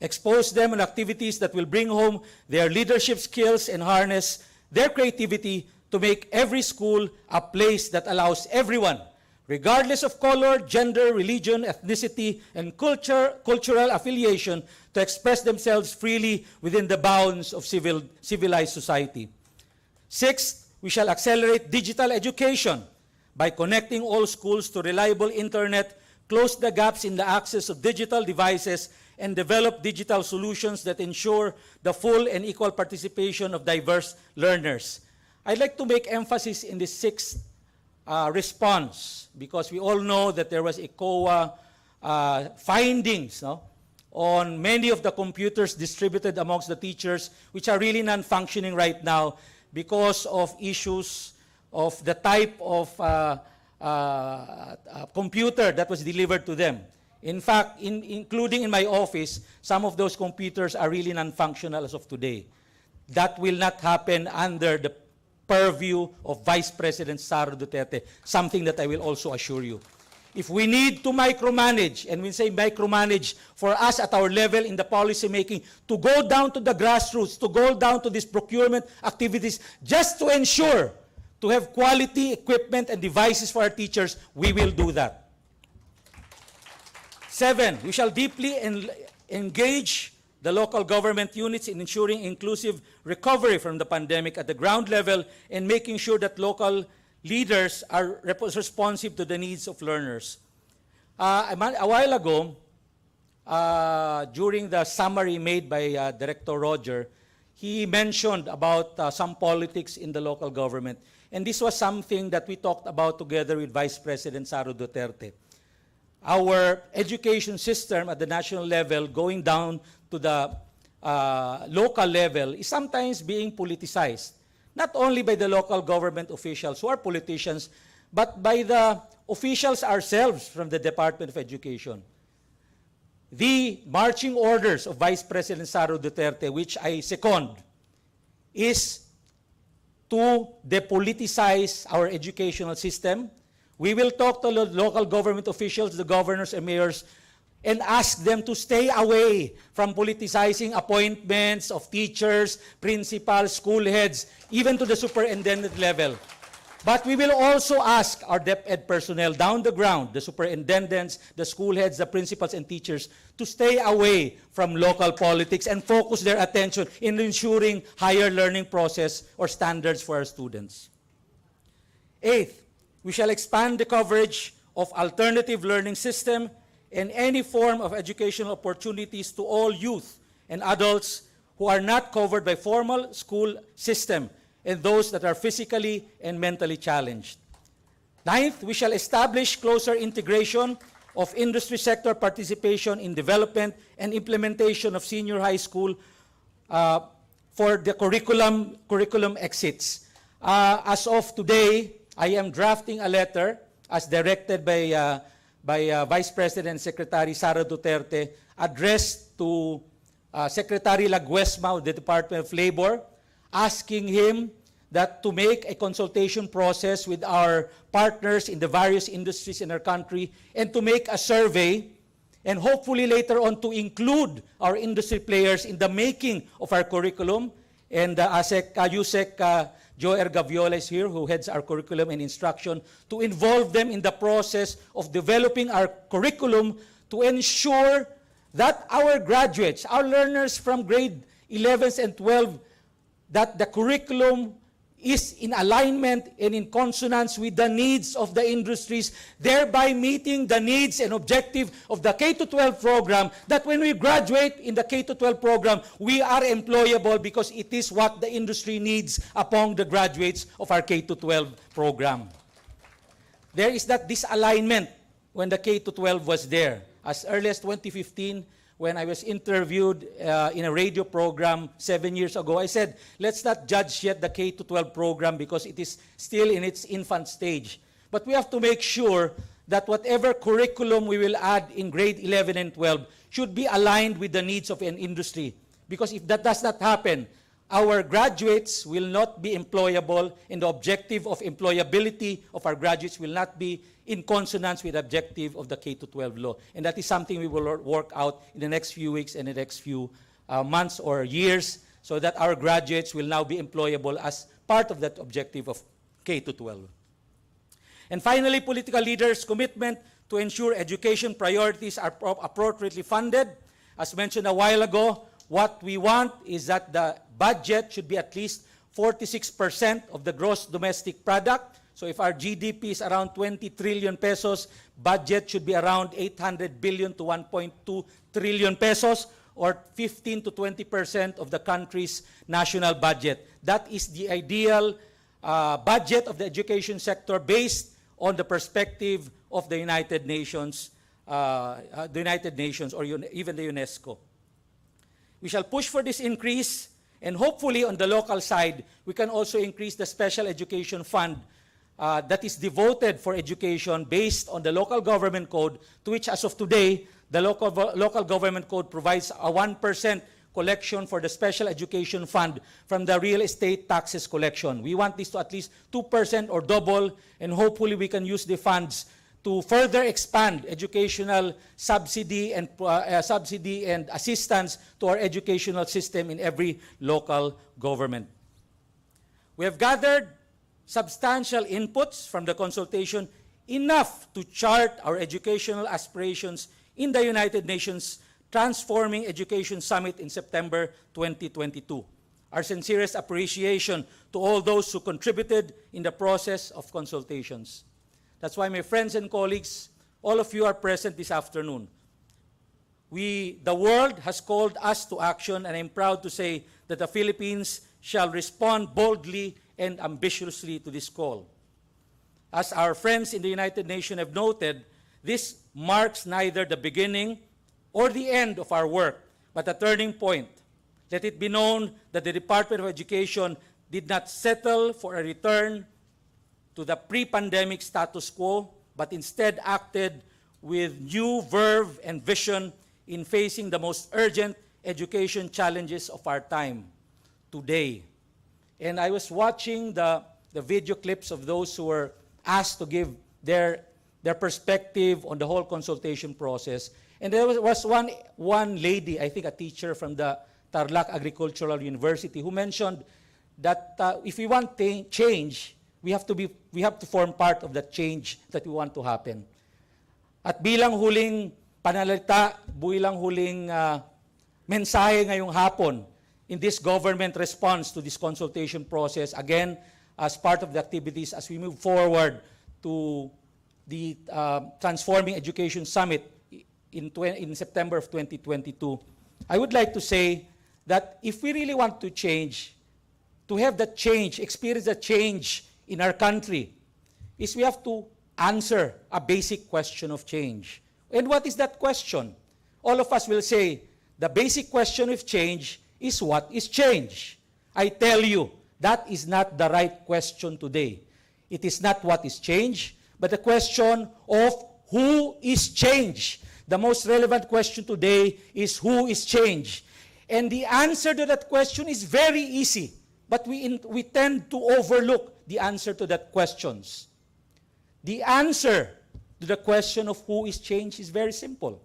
Expose them on activities that will bring home their leadership skills and harness their creativity to make every school a place that allows everyone, regardless of color, gender, religion, ethnicity, and cultural affiliation, to express themselves freely within the bounds of civilized society. Sixth, we shall accelerate digital education by connecting all schools to reliable internet, close the gaps in the access of digital devices, and develop digital solutions that ensure the full and equal participation of diverse learners. I'd like to make emphasis in the sixth response, because we all know that there was ECOA findings on many of the computers distributed amongst the teachers, which are really non-functioning right now because of issues of the type of computer that was delivered to them. In fact, including in my office, some of those computers are really non-functional as of today. That will not happen under the purview of Vice President Sara Duterte, something that I will also assure you. If we need to micromanage, and we say micromanage for us at our level in the policy making, to go down to the grassroots, to go down to these procurement activities, just to ensure to have quality equipment and devices for our teachers, we will do that. 7, we shall deeply engage the local government units in ensuring inclusive recovery from the pandemic at the ground level and making sure that local leaders are responsive to the needs of learners. A while ago, during the summary made by Director Roger, he mentioned about some politics in the local government. And this was something that we talked about together with Vice President Sara Duterte. Our education system at the national level going down to the local level is sometimes being politicized. Not only by the local government officials who are politicians, but by the officials ourselves from the Department of Education. The marching orders of Vice President Sara Duterte, which I second, is to depoliticize our educational system. We will talk to local government officials, the governors and mayors, and ask them to stay away from politicizing appointments of teachers, principals, school heads, even to the superintendent level. But we will also ask our DepEd personnel down the ground, the superintendents, the school heads, the principals and teachers, to stay away from local politics and focus their attention in ensuring higher learning process or standards for our students. 8th, we shall expand the coverage of alternative learning system and any form of educational opportunities to all youth and adults who are not covered by formal school system and those that are physically and mentally challenged. 9th, we shall establish closer integration of industry sector participation in development and implementation of senior high school for the curriculum exits. As of today, I am drafting a letter as directed by Vice President Secretary Sara Duterte, addressed to Secretary Laguesma of the Department of Labor, asking him that to make a consultation process with our partners in the various industries in our country and to make a survey and hopefully later on to include our industry players in the making of our curriculum. And USEC Joe Ergaviola is here, who heads our curriculum and instruction, to involve them in the process of developing our curriculum to ensure that our graduates, our learners from grade 11 and 12, that the curriculum is in alignment and in consonance with the needs of the industries, thereby meeting the needs and objective of the K-12 program, that when we graduate in the K-12 program, we are employable because it is what the industry needs upon the graduates of our K-12 program. There is that disalignment when the K-12 was there. As early as 2015, when I was interviewed in a radio program 7 years ago, I said, let's not judge yet the K-12 program because it is still in its infant stage. But we have to make sure that whatever curriculum we will add in grade 11 and 12 should be aligned with the needs of an industry. Because if that does not happen, our graduates will not be employable, and the objective of employability of our graduates will not be in consonance with the objective of the K-12 law. And that is something we will work out in the next few weeks and the next few months or years, so that our graduates will now be employable as part of that objective of K-12. And finally, political leaders' commitment to ensure education priorities are appropriately funded. As mentioned a while ago, what we want is that the budget should be at least 46% of the gross domestic product. So if our GDP is around 20 trillion pesos, budget should be around 800 billion to 1.2 trillion pesos, or 15 to 20% of the country's national budget. That is the ideal budget of the education sector based on the perspective of the United Nations, or even the UNESCO. We shall push for this increase, and hopefully on the local side, we can also increase the special education fund that is devoted for education based on the local government code, to which as of today, the local government code provides a 1% collection for the special education fund from the real estate taxes collection. We want this to at least 2% or double, and hopefully we can use the funds to further expand educational subsidy and assistance to our educational system in every local government. We have gathered substantial inputs from the consultation, enough to chart our educational aspirations in the United Nations Transforming Education Summit in September 2022. Our sincerest appreciation to all those who contributed in the process of consultations. That's why, my friends and colleagues, all of you are present this afternoon. The world has called us to action, and I'm proud to say that the Philippines shall respond boldly and ambitiously to this call. As our friends in the United Nations have noted, this marks neither the beginning or the end of our work, but a turning point. Let it be known that the Department of Education did not settle for a return to the pre-pandemic status quo, but instead acted with new verve and vision in facing the most urgent education challenges of our time, today. And I was watching the video clips of those who were asked to give their perspective on the whole consultation process. And there was one lady, I think a teacher from the Tarlac Agricultural University, who mentioned that if we want change, we have to form part of the change that we want to happen. At bilang huling panalita, bilang huling mensahe ngayong hapon in this government response to this consultation process, again, as part of the activities as we move forward to the Transforming Education Summit in September of 2022, I would like to say that if we really want to change, to have that change, experience that change in our country, is we have to answer a basic question of change. And what is that question? All of us will say, the basic question of change is what is change? I tell you, that is not the right question today. It is not what is change, but the question of who is change. The most relevant question today is who is change. And the answer to that question is very easy, but we tend to overlook the answer to that questions. The answer to the question of who is change is very simple.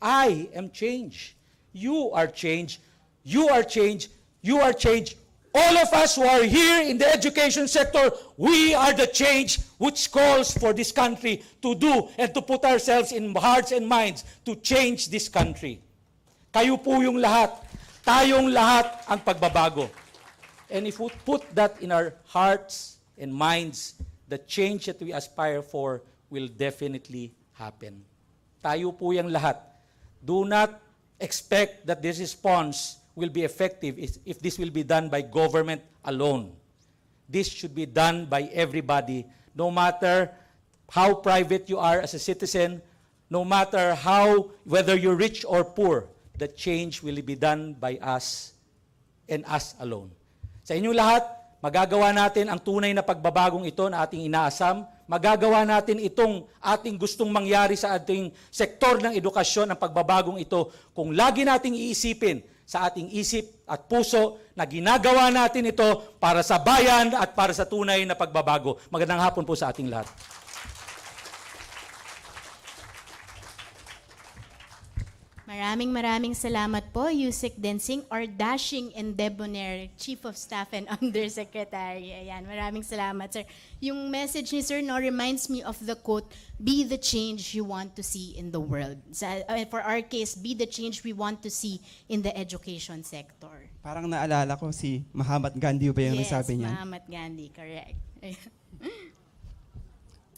I am change. You are change. You are change. You are change. All of us who are here in the education sector, we are the change which calls for this country to do and to put ourselves in hearts and minds to change this country. Kayo po yung lahat. Tayong lahat ang pagbabago. And if we put that in our hearts and minds, the change that we aspire for will definitely happen. Tayo po yung lahat. Do not expect that this response will be effective if this will be done by government alone. This should be done by everybody, no matter how private you are as a citizen, no matter whether you're rich or poor, the change will be done by us and us alone. Sa inyong lahat, magagawa natin ang tunay na pagbabagong ito na ating inaasam. Magagawa natin itong ating gustong mangyari sa ating sektor ng edukasyon, ang pagbabagong ito, kung lagi nating iisipin sa ating isip at puso na ginagawa natin ito para sa bayan at para sa tunay na pagbabago. Magandang hapon po sa ating lahat. Maraming salamat po, Yusek Densing, our dashing and debonair Chief of Staff and Undersecretary. Ayan, maraming salamat, sir. Yung message ni sir reminds me of the quote, "Be the change you want to see in the world." For our case, be the change we want to see in the education sector. Parang naalala ko si Mahatma Gandhi ba yung nasabi niya? Yes, Mahatma Gandhi, correct.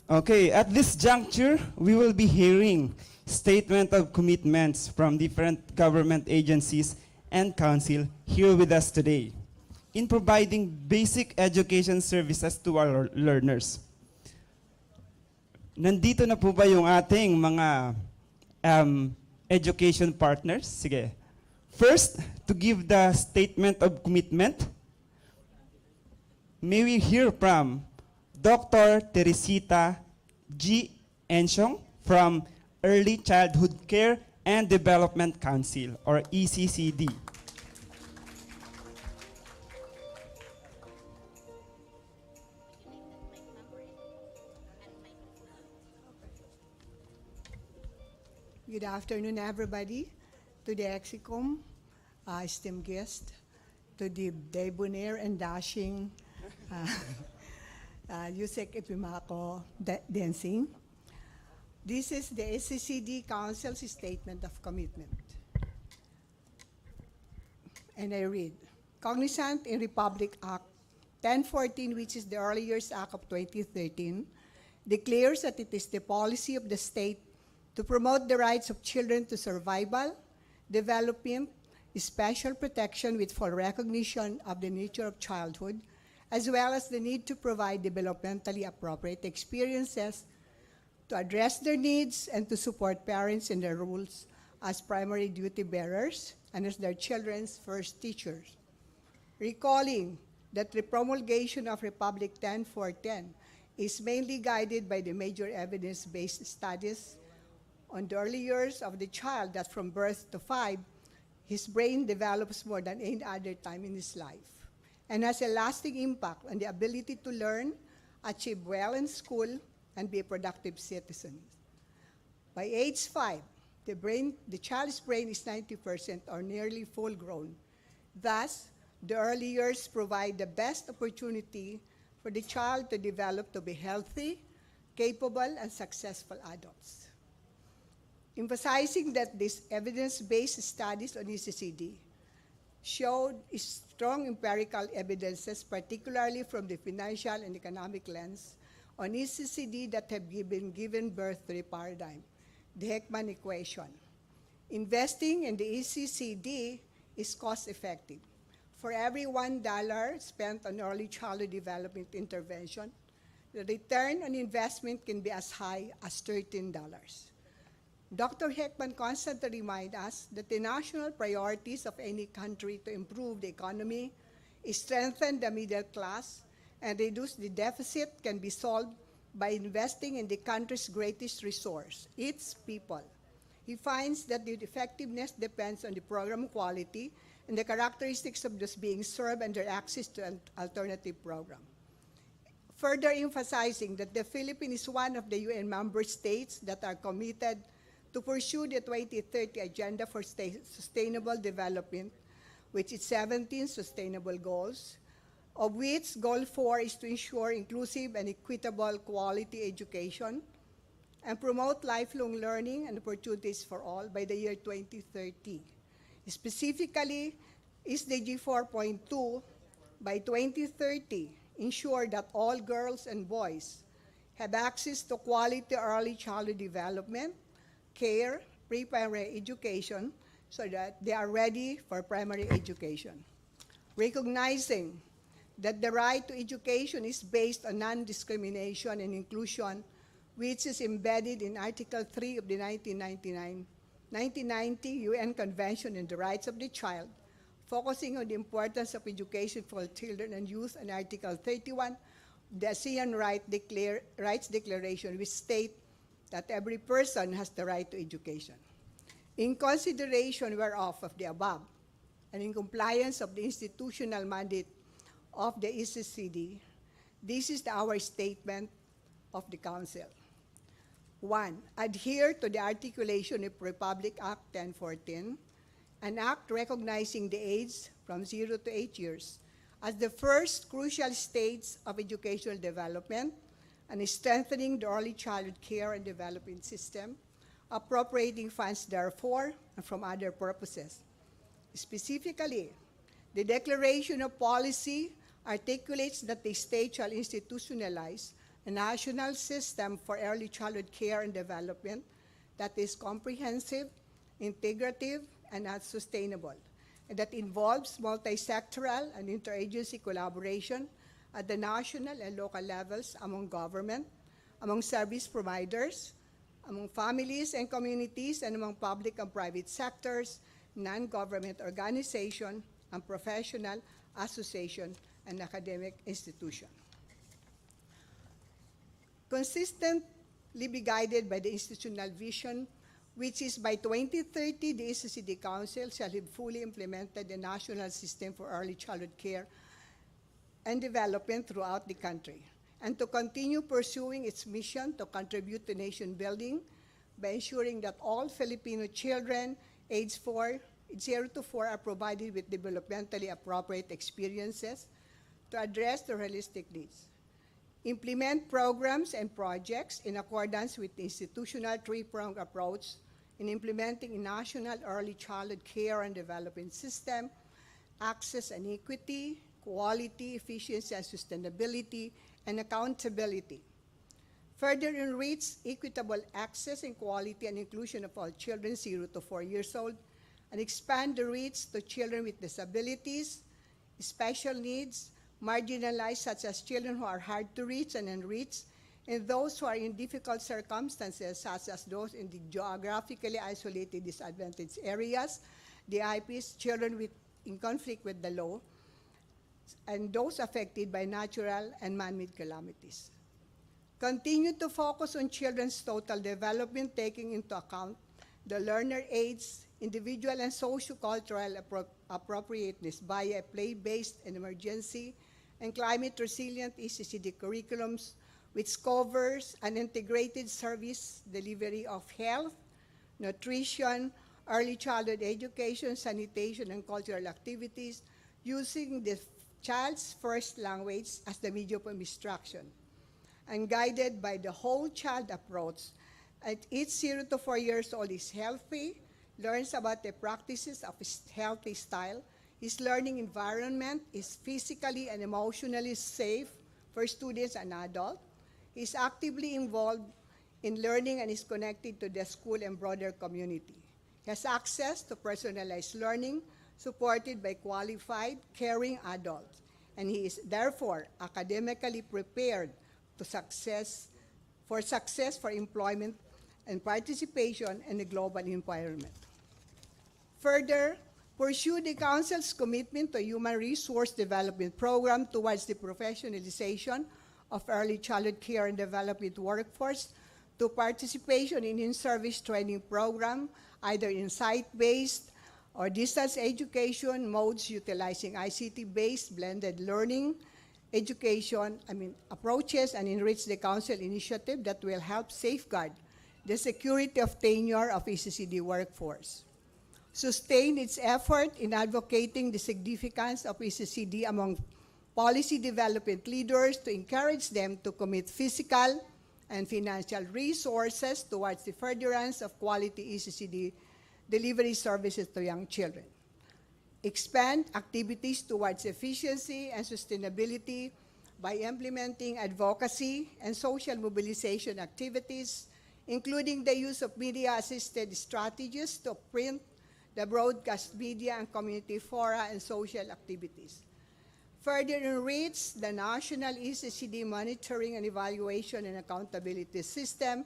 Okay, at this juncture, we will be hearing statement of commitments from different government agencies and council here with us today in providing basic education services to our learners. Nandito na po ba yung ating mga education partners? Sige. First, to give the statement of commitment, may we hear from Dr. Teresita G. Enchong from Early Childhood Care and Development Council, or ECCD. Good afternoon, everybody. To the Exicom, esteemed guest, to the debonair and dashing Yusek Ipimako Dancing. This is the SCCD Council's Statement of Commitment. And I read, cognizant in Republic Act 1014, which is the Early Years Act of 2013, declares that it is the policy of the state to promote the rights of children to survival, development, special protection with full recognition of the nature of childhood, as well as the need to provide developmentally appropriate experiences to address their needs and to support parents in their roles as primary duty bearers and as their children's first teachers. Recalling that the promulgation of Republic 10.410 is mainly guided by the major evidence-based studies on the early years of the child, that from birth to 5, his brain develops more than any other time in his life and has a lasting impact on the ability to learn, achieve well in school, and be a productive citizen. By age 5, the child's brain is 90% or nearly full grown. Thus, the early years provide the best opportunity for the child to develop to be healthy, capable, and successful adults. Emphasizing that these evidence-based studies on ECCD showed strong empirical evidences, particularly from the financial and economic lens, on ECCD that have given birth to the paradigm, the Heckman equation. Investing in the ECCD is cost-effective. For every $1 spent on early childhood development intervention, the return on investment can be as high as $13. Dr. Heckman constantly reminds us that the national priorities of any country to improve the economy, strengthen the middle class, and reduce the deficit can be solved by investing in the country's greatest resource, its people. He finds that the effectiveness depends on the program quality and the characteristics of those being served and their access to an alternative program. Further emphasizing that the Philippines is one of the UN member states that are committed to pursue the 2030 Agenda for Sustainable Development, which is 17 sustainable goals, of which Goal 4 is to ensure inclusive and equitable quality education and promote lifelong learning and opportunities for all by the year 2030. Specifically, SDG 4.2, by 2030, ensure that all girls and boys have access to quality early childhood development, care, pre-primary education, so that they are ready for primary education. Recognizing that the right to education is based on non-discrimination and inclusion, which is embedded in Article 3 of the 1990 UN Convention on the Rights of the Child, focusing on the importance of education for children and youth, and Article 31 of the ASEAN Rights Declaration, which state that every person has the right to education. In consideration whereof of the above, and in compliance of the institutional mandate of the ECCD, this is our statement of the Council. 1. Adhere to the articulation of Republic Act 1014, an act recognizing the age from 0 to 8 years as the first crucial stage of educational development, and strengthening the early childhood care and development system, appropriating funds therefore and from other purposes. Specifically, the Declaration of Policy articulates that the state shall institutionalize a national system for early childhood care and development that is comprehensive, integrative, and sustainable, and that involves multi-sectoral and interagency collaboration at the national and local levels among government, among service providers, among families and communities, and among public and private sectors, non-government organizations, and professional associations and academic institutions. consistently be guided by the institutional vision, which is by 2030, the ECCD Council shall have fully implemented the national system for early childhood care and development throughout the country, and to continue pursuing its mission to contribute to nation building by ensuring that all Filipino children aged 0 to 4 are provided with developmentally appropriate experiences to address their holistic needs. Implement programs and projects in accordance with the institutional three-pronged approach in implementing a national early childhood care and development system, access and equity, quality, efficiency and sustainability, and accountability. Further enrich equitable access and quality and inclusion of all children 0 to 4 years old, and expand the reach to children with disabilities, special needs, marginalized such as children who are hard to reach and unreached, and those who are in difficult circumstances such as those in the geographically isolated disadvantaged areas, the IPs, children in conflict with the law, and those affected by natural and man-made calamities. Continue to focus on children's total development, taking into account the learner age, individual and socio-cultural appropriateness via a play-based and emergency and climate-resilient ECCD curriculums, which covers an integrated service delivery of health, nutrition, early childhood education, sanitation, and cultural activities, using the child's first language as the medium of instruction, and guided by the whole child approach. At each 0 to 4 years old is healthy, learns about the practices of his healthy style, his learning environment is physically and emotionally safe for students and adults, he is actively involved in learning and is connected to the school and broader community. He has access to personalized learning supported by qualified, caring adults, and he is therefore academically prepared to success for employment and participation in the global environment. Further, pursue the Council's commitment to human resource development program towards the professionalization of early childhood care and development workforce, to participation in in-service training program, either in site-based or distance education modes utilizing ICT-based blended learning, approaches, and enrich the Council initiative that will help safeguard the security of tenure of ECCD workforce. Sustain its effort in advocating the significance of ECCD among policy development leaders to encourage them to commit physical and financial resources towards the furtherance of quality ECCD delivery services to young children. Expand activities towards efficiency and sustainability by implementing advocacy and social mobilization activities, including the use of media-assisted strategies to print, the broadcast media, and community fora and social activities. Further enrich the national ECCD monitoring and evaluation and accountability system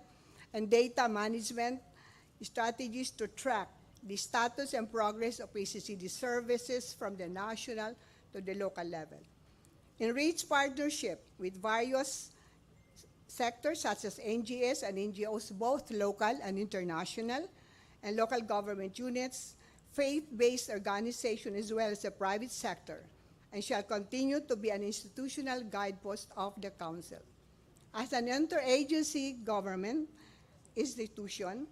and data management strategies to track the status and progress of ECCD services from the national to the local level. Enrich partnership with various sectors such as NGOs and NGOs, both local and international, and local government units, faith-based organizations, as well as the private sector, and shall continue to be an institutional guidepost of the Council. As an interagency government institution,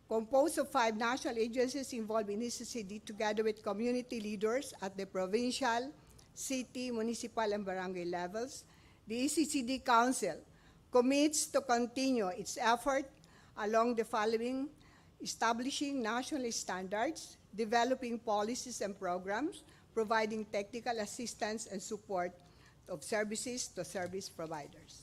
composed of 5 national agencies involved in ECCD, together with community leaders at the provincial, city, municipal, and barangay levels, the ECCD Council commits to continue its effort along the following: establishing national standards, developing policies and programs, providing technical assistance and support of services to service providers.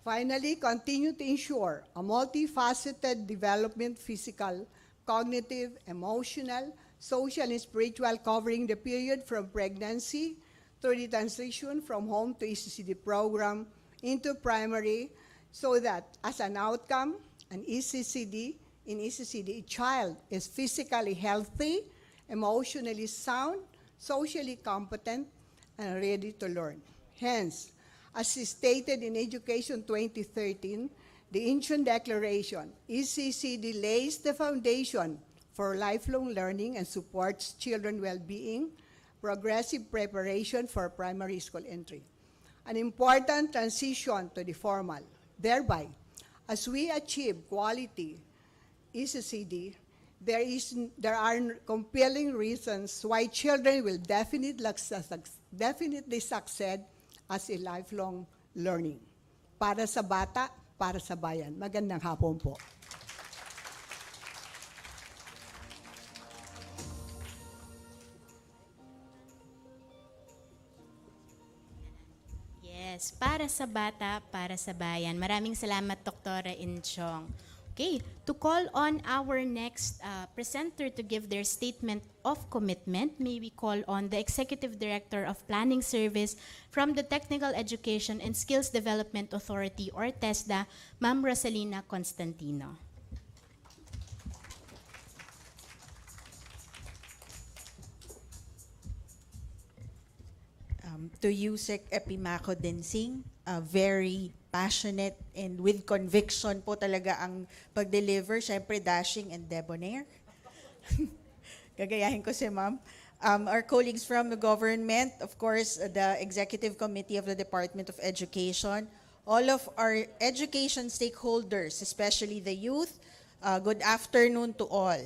Finally, continue to ensure a multifaceted development, physical, cognitive, emotional, social, and spiritual, covering the period from pregnancy through the transition from home to ECCD program into primary, so that as an outcome, in ECCD, a child is physically healthy, emotionally sound, socially competent, and ready to learn. Hence, As stated in Education 2013, the Incheon Declaration, ECCD lays the foundation for lifelong learning and supports children well-being, progressive preparation for primary school entry. An important transition to the formal. Thereby, as we achieve quality ECCD, there are compelling reasons why children will definitely succeed as a lifelong learning. Para sa bata, para sa bayan. Magandang hapon po. Yes, para sa bata, para sa bayan. Maraming salamat, Dr. Inchong. Okay, to call on our next presenter to give their statement of commitment, may we call on the Executive Director of Planning Service from the Technical Education and Skills Development Authority or TESDA, Ma'am Rosalina Constantino. To Yusek Epimaco Densing, very passionate and with conviction po talaga ang pag-deliver, syempre dashing and debonair. Gagayahin ko si ma'am. Our colleagues from the government, of course, the Executive Committee of the Department of Education, all of our education stakeholders, especially the youth, good afternoon to all.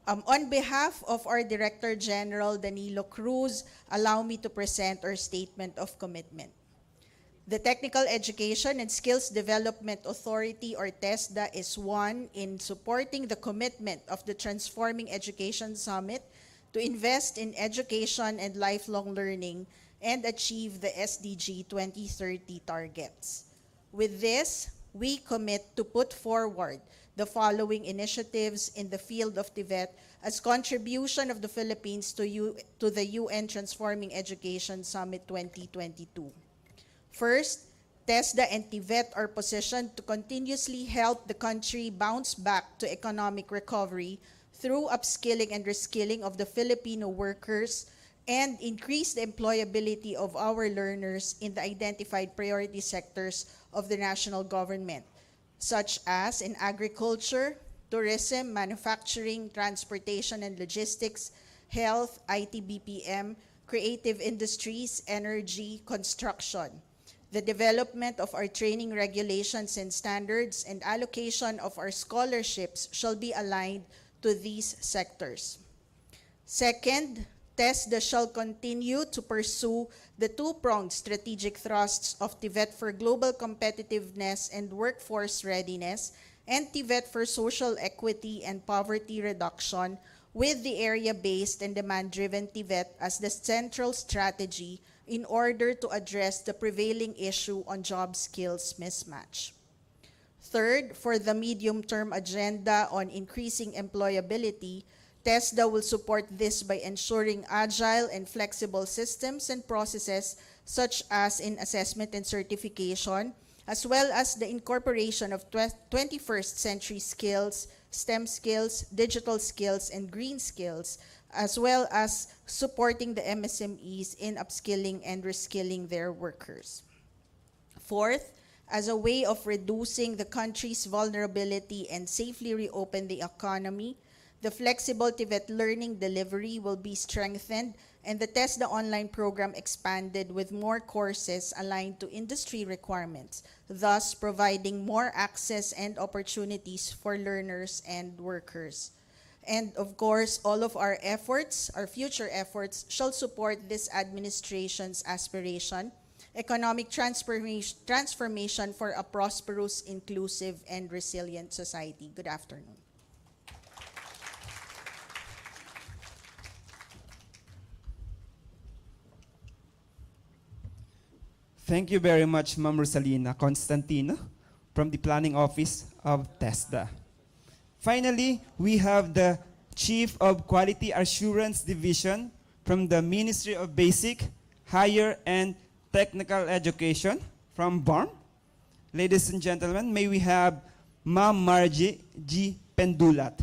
On behalf of our Director General, Danilo Cruz, allow me to present our statement of commitment. The Technical Education and Skills Development Authority, or TESDA, is one in supporting the commitment of the Transforming Education Summit to invest in education and lifelong learning and achieve the SDG 2030 targets. With this, we commit to put forward the following initiatives in the field of TVET as contribution of the Philippines to the UN Transforming Education Summit 2022. First, TESDA and TVET are positioned to continuously help the country bounce back to economic recovery through upskilling and reskilling of the Filipino workers and increase the employability of our learners in the identified priority sectors of the national government, such as in agriculture, tourism, manufacturing, transportation and logistics, health, IT BPM, creative industries, energy, construction. The development of our training regulations and standards and allocation of our scholarships shall be aligned to these sectors. Second, TESDA shall continue to pursue the two-pronged strategic thrusts of TVET for global competitiveness and workforce readiness and TVET for social equity and poverty reduction, with the area-based and demand-driven TVET as the central strategy in order to address the prevailing issue on job skills mismatch. Third, for the medium-term agenda on increasing employability, TESDA will support this by ensuring agile and flexible systems and processes such as in assessment and certification, as well as the incorporation of 21st century skills, STEM skills, digital skills, and green skills, as well as supporting the MSMEs in upskilling and reskilling their workers. Fourth, as a way of reducing the country's vulnerability and safely reopen the economy, the flexible TVET learning delivery will be strengthened and the TESDA online program expanded with more courses aligned to industry requirements, thus providing more access and opportunities for learners and workers. And of course, all of our efforts, our future efforts, shall support this administration's aspiration, economic transformation for a prosperous, inclusive, and resilient society. Good afternoon. Thank you very much, Ma'am Rosalina Constantino from the Planning Office of TESDA. Finally, we have the Chief of Quality Assurance Division from the Ministry of Basic, Higher, and Technical Education from BARM. Ladies and gentlemen, may we have Ma'am Margie G. Pendulat.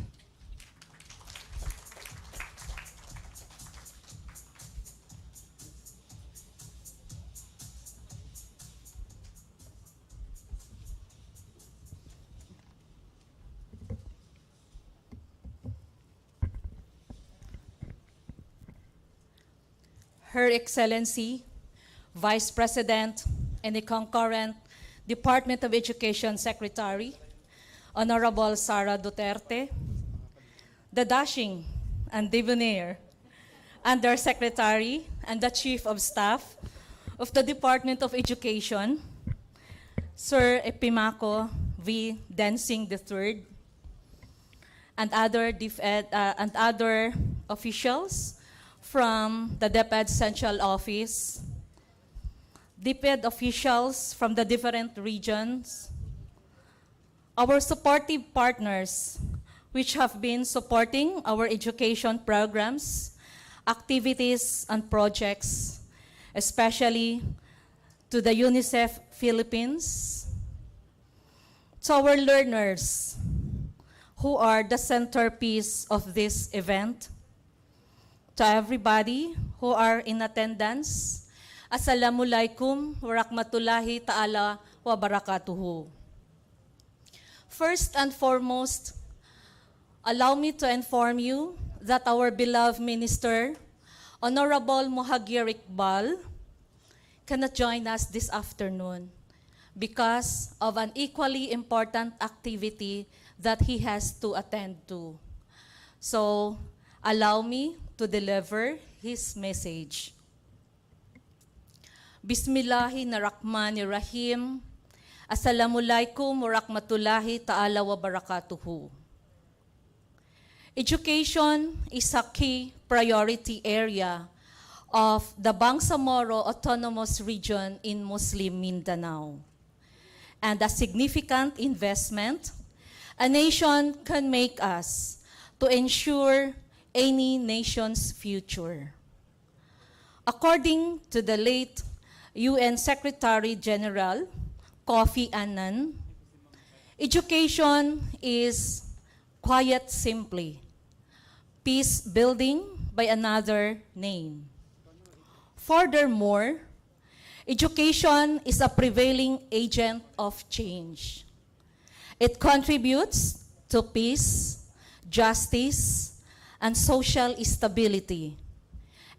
Her Excellency, Vice President, and the concurrent Department of Education Secretary, Honorable Sara Duterte, the dashing and debonair Undersecretary and the Chief of Staff of the Department of Education, Sir Epimaco V. Densing III, and other officials from the DepEd Central Office, DepEd officials from the different regions, our supportive partners which have been supporting our education programs, activities, and projects, especially to the UNICEF Philippines, to our learners who are the centerpiece of this event, to everybody who are in attendance, Assalamualaikum warahmatullahi ta'ala wa barakatuhu. First and foremost, allow me to inform you that our beloved Minister, Honorable Mohagir Iqbal, cannot join us this afternoon because of an equally important activity that he has to attend to. So, allow me to deliver his message. Bismillahirrahmanirrahim. Assalamualaikum warahmatullahi ta'ala wa barakatuhu. Education is a key priority area of the Bangsamoro Autonomous Region in Muslim Mindanao, and a significant investment a nation can make us to ensure any nation's future. According to the late UN Secretary General Kofi Annan, education is, quiet simply, peace building by another name. Furthermore, education is a prevailing agent of change. It contributes to peace, justice, and social stability,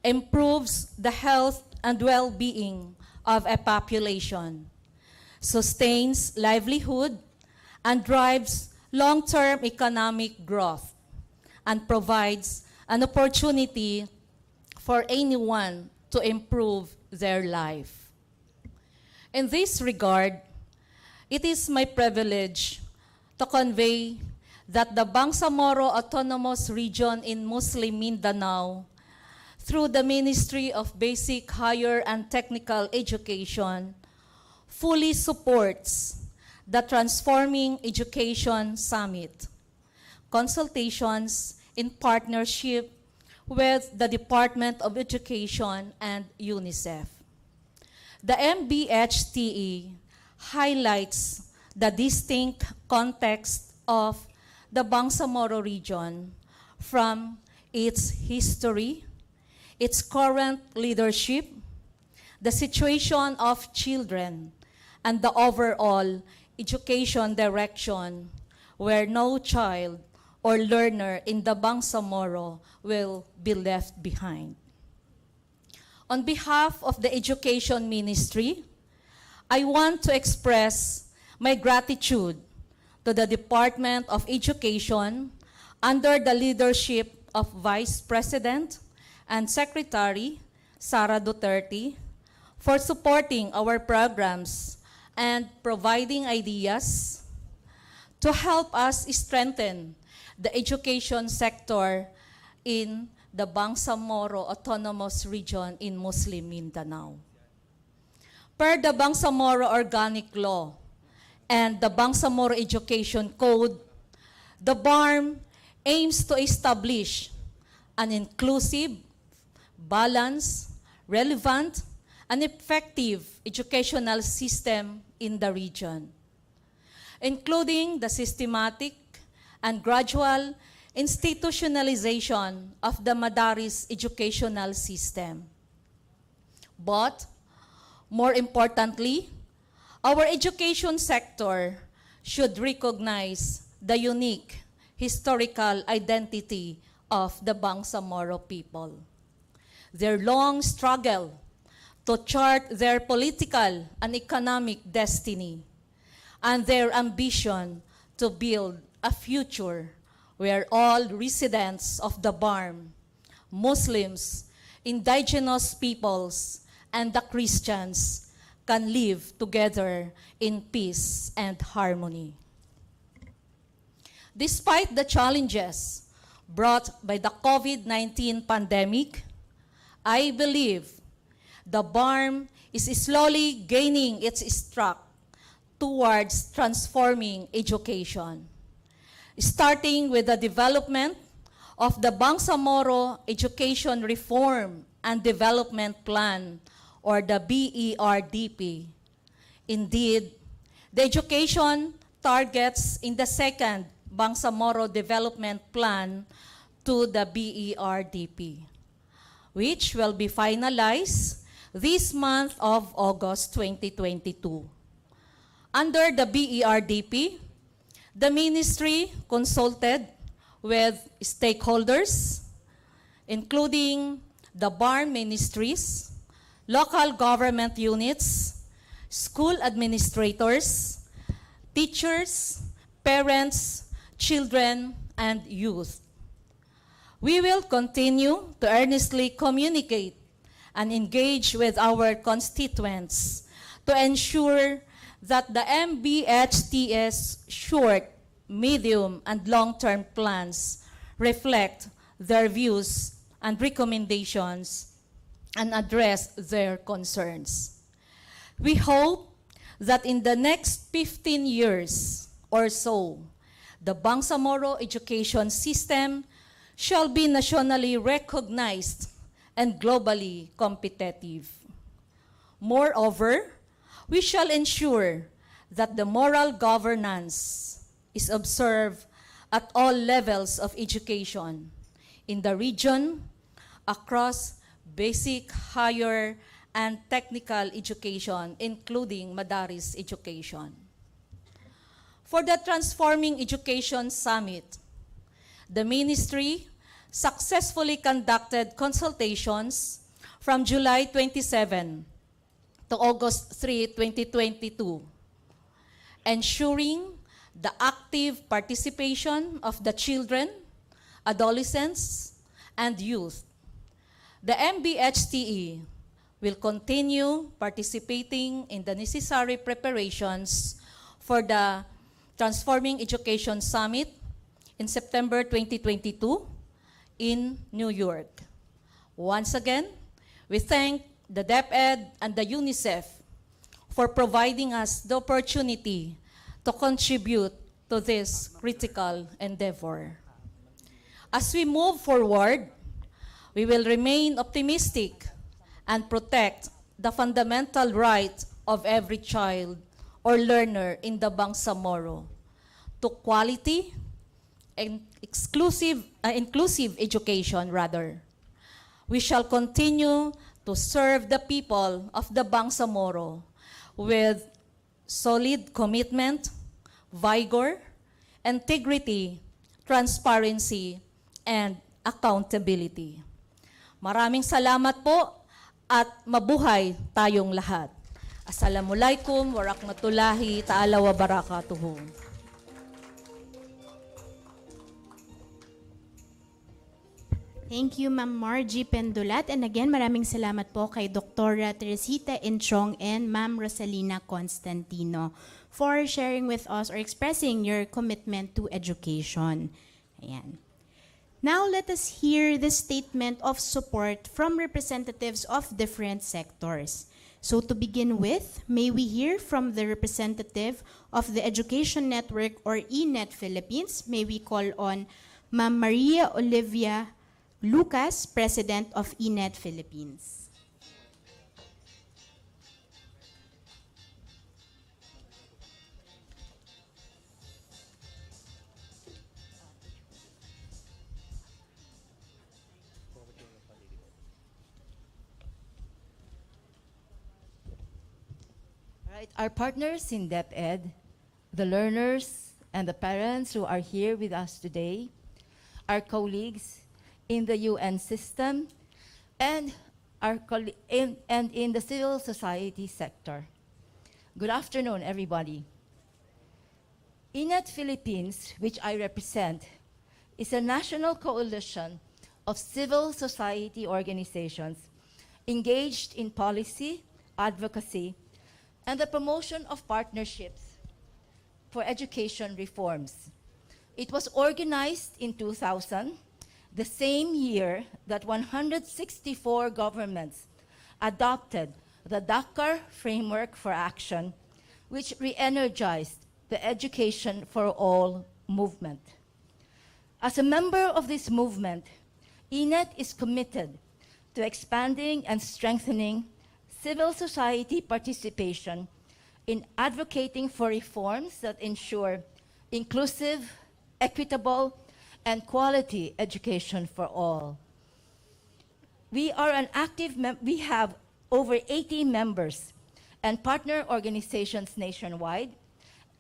improves the health and well-being of a population, sustains livelihood, and drives long-term economic growth, and provides an opportunity for anyone to improve their life. In this regard, it is my privilege to convey that the Bangsamoro Autonomous Region in Muslim Mindanao, through the Ministry of Basic, Higher, and Technical Education, fully supports the Transforming Education Summit consultations in partnership with the Department of Education and UNICEF. The MBHTE highlights the distinct context of the Bangsamoro region from its history, its current leadership, the situation of children, and the overall education direction where no child or learner in the Bangsamoro will be left behind. On behalf of the Education Ministry, I want to express my gratitude to the Department of Education under the leadership of Vice President and Secretary Sara Duterte for supporting our programs and providing ideas to help us strengthen the education sector in the Bangsamoro Autonomous Region in Muslim Mindanao. Per the Bangsamoro Organic Law and the Bangsamoro Education Code, the BARM aims to establish an inclusive, balanced, relevant, and effective educational system in the region, including the systematic and gradual institutionalization of the Madaris educational system. But, more importantly, our education sector should recognize the unique historical identity of the Bangsamoro people. their long struggle to chart their political and economic destiny, and their ambition to build a future where all residents of the BARM, Muslims, indigenous peoples, and the Christians can live together in peace and harmony. Despite the challenges brought by the COVID-19 pandemic, I believe the BARM is slowly gaining its track towards transforming education, starting with the development of the Bangsamoro Education Reform and Development Plan, or the BERDP. Indeed, the education targets in the second Bangsamoro Development Plan to the BERDP, which will be finalized this month of August 2022. Under the BERDP, the ministry consulted with stakeholders, including the BARM ministries, local government units, school administrators, teachers, parents, children, and youth. We will continue to earnestly communicate and engage with our constituents to ensure that the MBHTS short, medium, and long-term plans reflect their views and recommendations and address their concerns. We hope that in the next 15 years or so, the Bangsamoro education system shall be nationally recognized and globally competitive. Moreover, we shall ensure that the moral governance is observed at all levels of education in the region, across basic, higher, and technical education, including Madaris education. For the Transforming Education Summit, the ministry successfully conducted consultations from July 27 to August 3, 2022, ensuring the active participation of the children, adolescents, and youth. The MBHTE will continue participating in the necessary preparations for the Transforming Education Summit in September 2022 in New York. Once again, we thank the DepEd and the UNICEF for providing us the opportunity to contribute to this critical endeavor. As we move forward, we will remain optimistic and protect the fundamental right of every child or learner in the Bangsamoro to quality and inclusive education rather. We shall continue to serve the people of the Bangsamoro with solid commitment, vigor, integrity, transparency, and accountability. Maraming salamat po at mabuhay tayong lahat. Assalamualaikum warahmatullahi ta'ala wa barakatuhu. Thank you, Ma'am Margie Pendulat. And again, maraming salamat po kay Dr. Teresita Enchong and Ma'am Rosalina Constantino for sharing with us or expressing your commitment to education. Ayan. Now, let us hear the statement of support from representatives of different sectors. So to begin with, may we hear from the representative of the Education Network or ENET Philippines. May we call on Ma'am Maria Olivia Lucas, President of ENET Philippines. Our partners in DepEd, the learners and the parents who are here with us today, our colleagues in the UN system, and, and in the civil society sector. Good afternoon, everybody. INET Philippines, which I represent, is a national coalition of civil society organizations engaged in policy, advocacy, and the promotion of partnerships for education reforms. It was organized in 2000, the same year that 164 governments adopted the Dakar Framework for Action, which re-energized the Education for All movement. As a member of this movement, INET is committed to expanding and strengthening civil society participation in advocating for reforms that ensure inclusive, equitable, and quality education for all. We have over 80 members and partner organizations nationwide.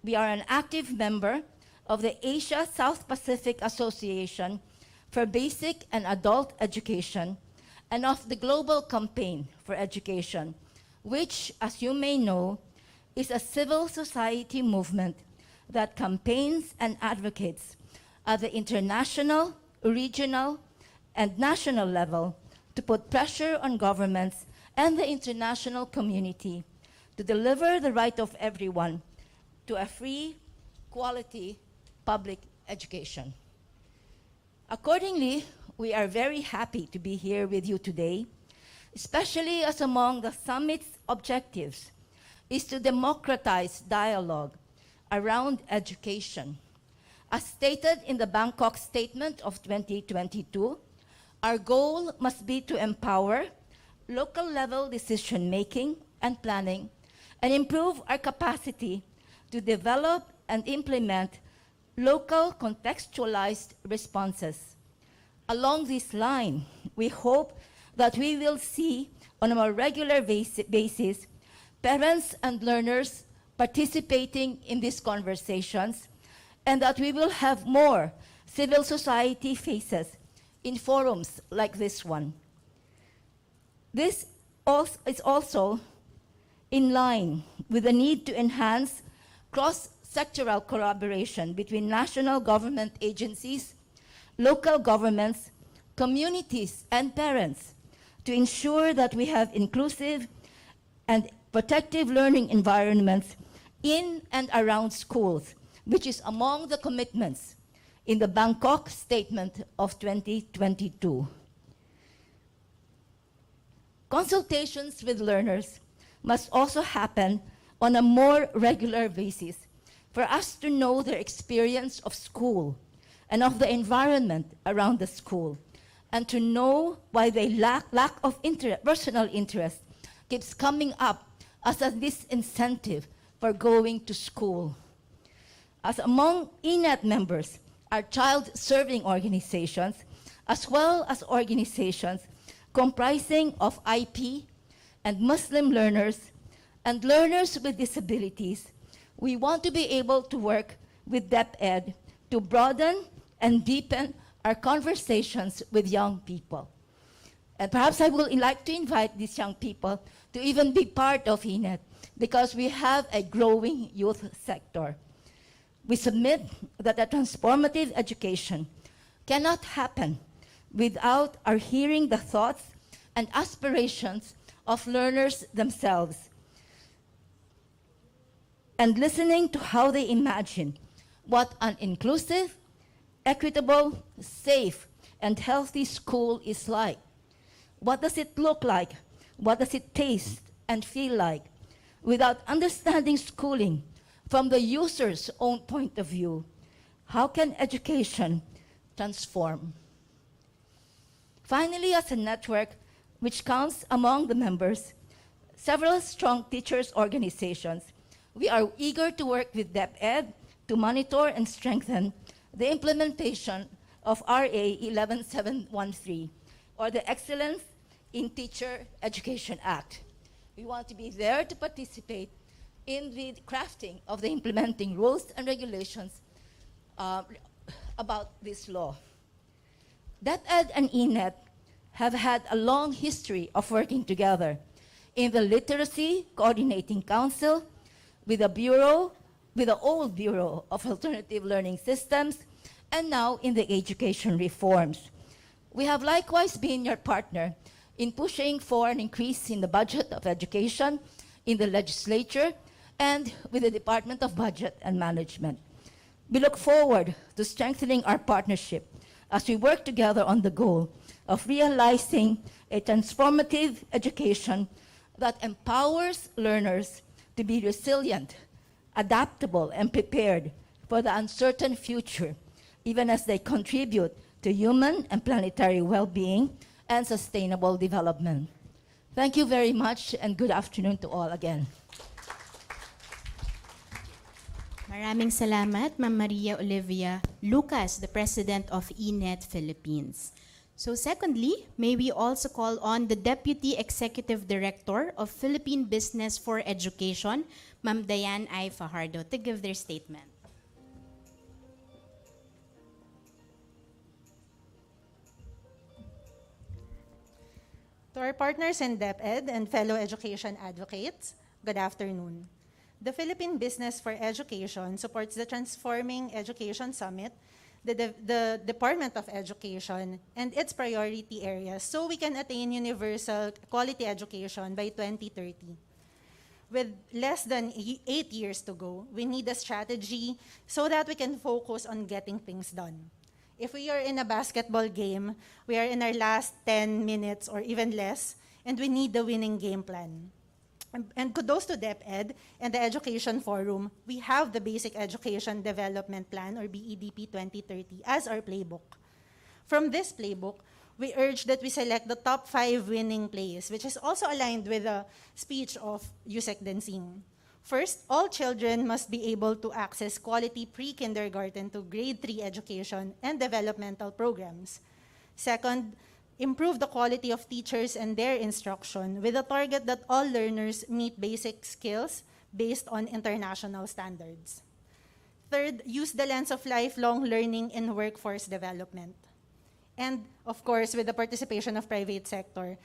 We are an active member of the Asia South Pacific Association for Basic and Adult Education and of the Global Campaign for Education, which, as you may know, is a civil society movement that campaigns and advocates at the international, regional, and national level to put pressure on governments and the international community to deliver the right of everyone to a free, quality public education. Accordingly, we are very happy to be here with you today, especially as among the summit's objectives is to democratize dialogue around education. As stated in the Bangkok Statement of 2022, our goal must be to empower local level decision-making and planning and improve our capacity to develop and implement local contextualized responses. Along this line, we hope that we will see on a more regular basis parents and learners participating in these conversations, and that we will have more civil society faces in forums like this one. This is also in line with the need to enhance cross-sectoral collaboration between national government agencies, local governments, communities, and parents to ensure that we have inclusive and protective learning environments in and around schools, which is among the commitments in the Bangkok Statement of 2022. Consultations with learners must also happen on a more regular basis for us to know their experience of school and of the environment around the school, and to know why they lack of personal interest keeps coming up as a disincentive for going to school. As among INET members are child-serving organizations, as well as organizations comprising of IP and Muslim learners and learners with disabilities, we want to be able to work with DepEd to broaden and deepen our conversations with young people. And perhaps I would like to invite these young people to even be part of INET, because we have a growing youth sector. We submit that a transformative education cannot happen without our hearing the thoughts and aspirations of learners themselves and listening to how they imagine what an inclusive, equitable, safe, and healthy school is like. What does it look like? What does it taste and feel like? Without understanding schooling from the user's own point of view, how can education transform? Finally, as a network which counts among the members several strong teachers' organizations, we are eager to work with DepEd to monitor and strengthen the implementation of RA 11713, or the Excellence in Teacher Education Act. We want to be there to participate in the crafting of the implementing rules and regulations about this law. DepEd and INET have had a long history of working together in the Literacy Coordinating Council, with the old Bureau of Alternative Learning Systems, and now in the education reforms. We have likewise been your partner in pushing for an increase in the budget of education in the legislature and with the Department of Budget and Management. We look forward to strengthening our partnership as we work together on the goal of realizing a transformative education that empowers learners to be resilient, adaptable, and prepared for the uncertain future, even as they contribute to human and planetary well-being and sustainable development. Thank you very much, and good afternoon to all again. Maraming salamat, Ma'am Maria Olivia Lucas, the President of ENET Philippines. So secondly, may we also call on the Deputy Executive Director of Philippine Business for Education, Ma'am Diane I. Fajardo, to give their statement. To our partners in DepEd and fellow education advocates, good afternoon. The Philippine Business for Education supports the Transforming Education Summit, the Department of Education, and its priority areas so we can attain universal quality education by 2030. With less than 8 years to go, we need a strategy so that we can focus on getting things done. If we are in a basketball game, we are in our last 10 minutes or even less, and we need the winning game plan. And kudos to DepEd and the Education Forum, we have the Basic Education Development Plan, or BEDP 2030, as our playbook. From this playbook, we urge that we select the top 5 winning plays, which is also aligned with the speech of Yusek Densing. First, all children must be able to access quality pre-kindergarten to grade 3 education and developmental programs. Second, improve the quality of teachers and their instruction with a target that all learners meet basic skills based on international standards. Third, use the lens of lifelong learning in workforce development. And of course, with the participation of private sector,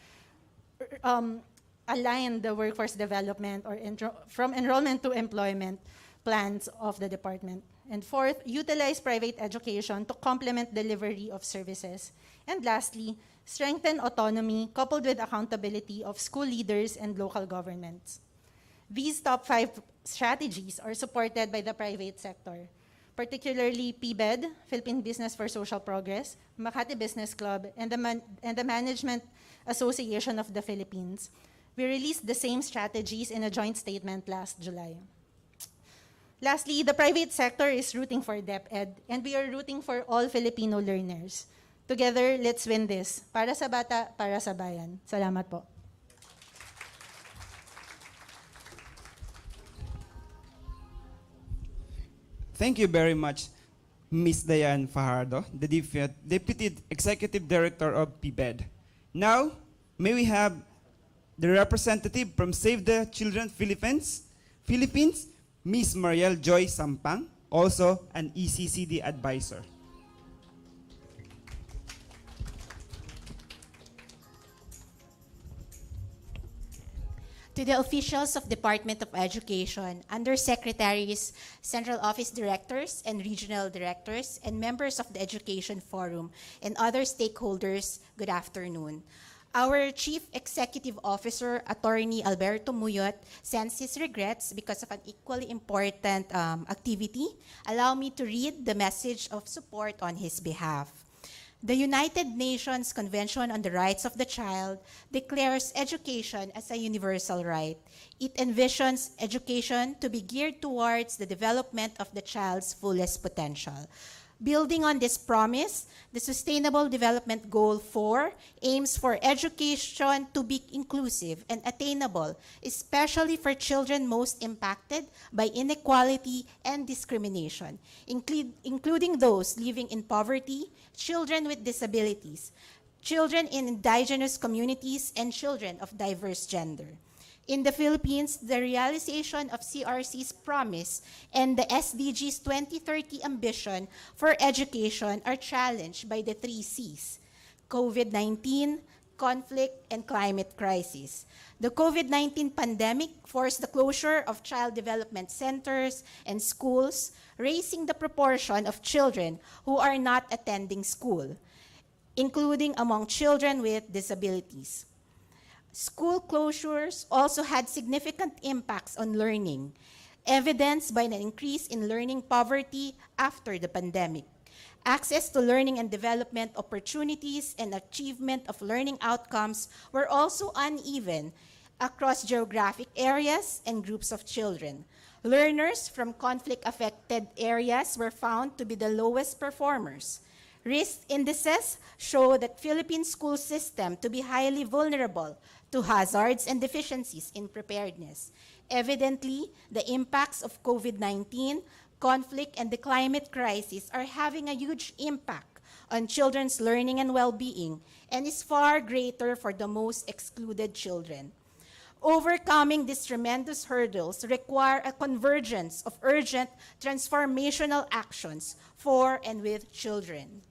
align the workforce development or from enrollment to employment plans of the department. And fourth, utilize private education to complement delivery of services. And lastly, strengthen autonomy coupled with accountability of school leaders and local governments. These top 5 strategies are supported by the private sector, particularly PBED, Philippine Business for Social Progress, Makati Business Club, and the Management Association of the Philippines. We released the same strategies in a joint statement last July. Lastly, the private sector is rooting for DepEd, and we are rooting for all Filipino learners. Together, let's win this. Para sa bata, para sa bayan. Salamat po. Thank you very much, Ms. Diane Fajardo, the Deputy Executive Director of PBED. Now, may we have the representative from Save the Children Philippines, Ms. Mariel Joy Sampang, also an ECCD advisor. To the officials of Department of Education, undersecretaries, central office directors, and regional directors, and members of the Education Forum, and other stakeholders, good afternoon. Our Chief Executive Officer, Attorney Alberto Muyot, sends his regrets because of an equally important activity. Allow me to read the message of support on his behalf. The United Nations Convention on the Rights of the Child declares education as a universal right. It envisions education to be geared towards the development of the child's fullest potential. Building on this promise, the Sustainable Development Goal 4 aims for education to be inclusive and attainable, especially for children most impacted by inequality and discrimination, including those living in poverty, children with disabilities, children in indigenous communities, and children of diverse gender. In the Philippines, the realization of CRC's promise and the SDG's 2030 ambition for education are challenged by the 3 C's: COVID-19, conflict, and climate crisis. The COVID-19 pandemic forced the closure of child development centers and schools, raising the proportion of children who are not attending school, including among children with disabilities. School closures also had significant impacts on learning, evidenced by an increase in learning poverty after the pandemic. Access to learning and development opportunities and achievement of learning outcomes were also uneven across geographic areas and groups of children. Learners from conflict-affected areas were found to be the lowest performers. Risk indices show that Philippine school system to be highly vulnerable to hazards and deficiencies in preparedness. Evidently, the impacts of COVID-19, conflict, and the climate crisis are having a huge impact on children's learning and well-being and is far greater for the most excluded children. Overcoming these tremendous hurdles require a convergence of urgent transformational actions for and with children.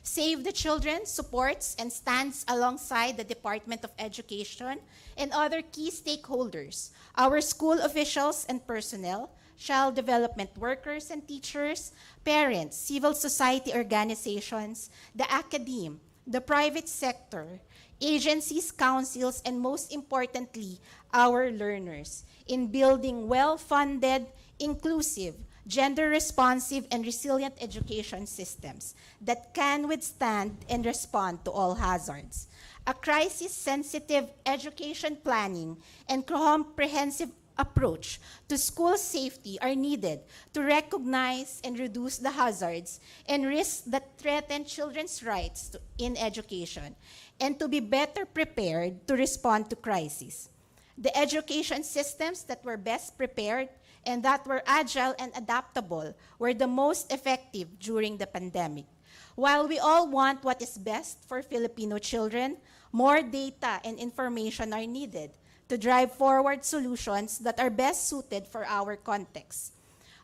Save the Children supports and stands alongside the Department of Education and other key stakeholders, our school officials and personnel, child development workers and teachers, parents, civil society organizations, the academe, the private sector, agencies, councils, and most importantly, our learners in building well-funded, inclusive, gender-responsive, and resilient education systems that can withstand and respond to all hazards. A crisis-sensitive education planning and comprehensive approach to school safety are needed to recognize and reduce the hazards and risks that threaten children's rights in education, and to be better prepared to respond to crises. The education systems that were best prepared and that were agile and adaptable were the most effective during the pandemic. While we all want what is best for Filipino children, more data and information are needed to drive forward solutions that are best suited for our context.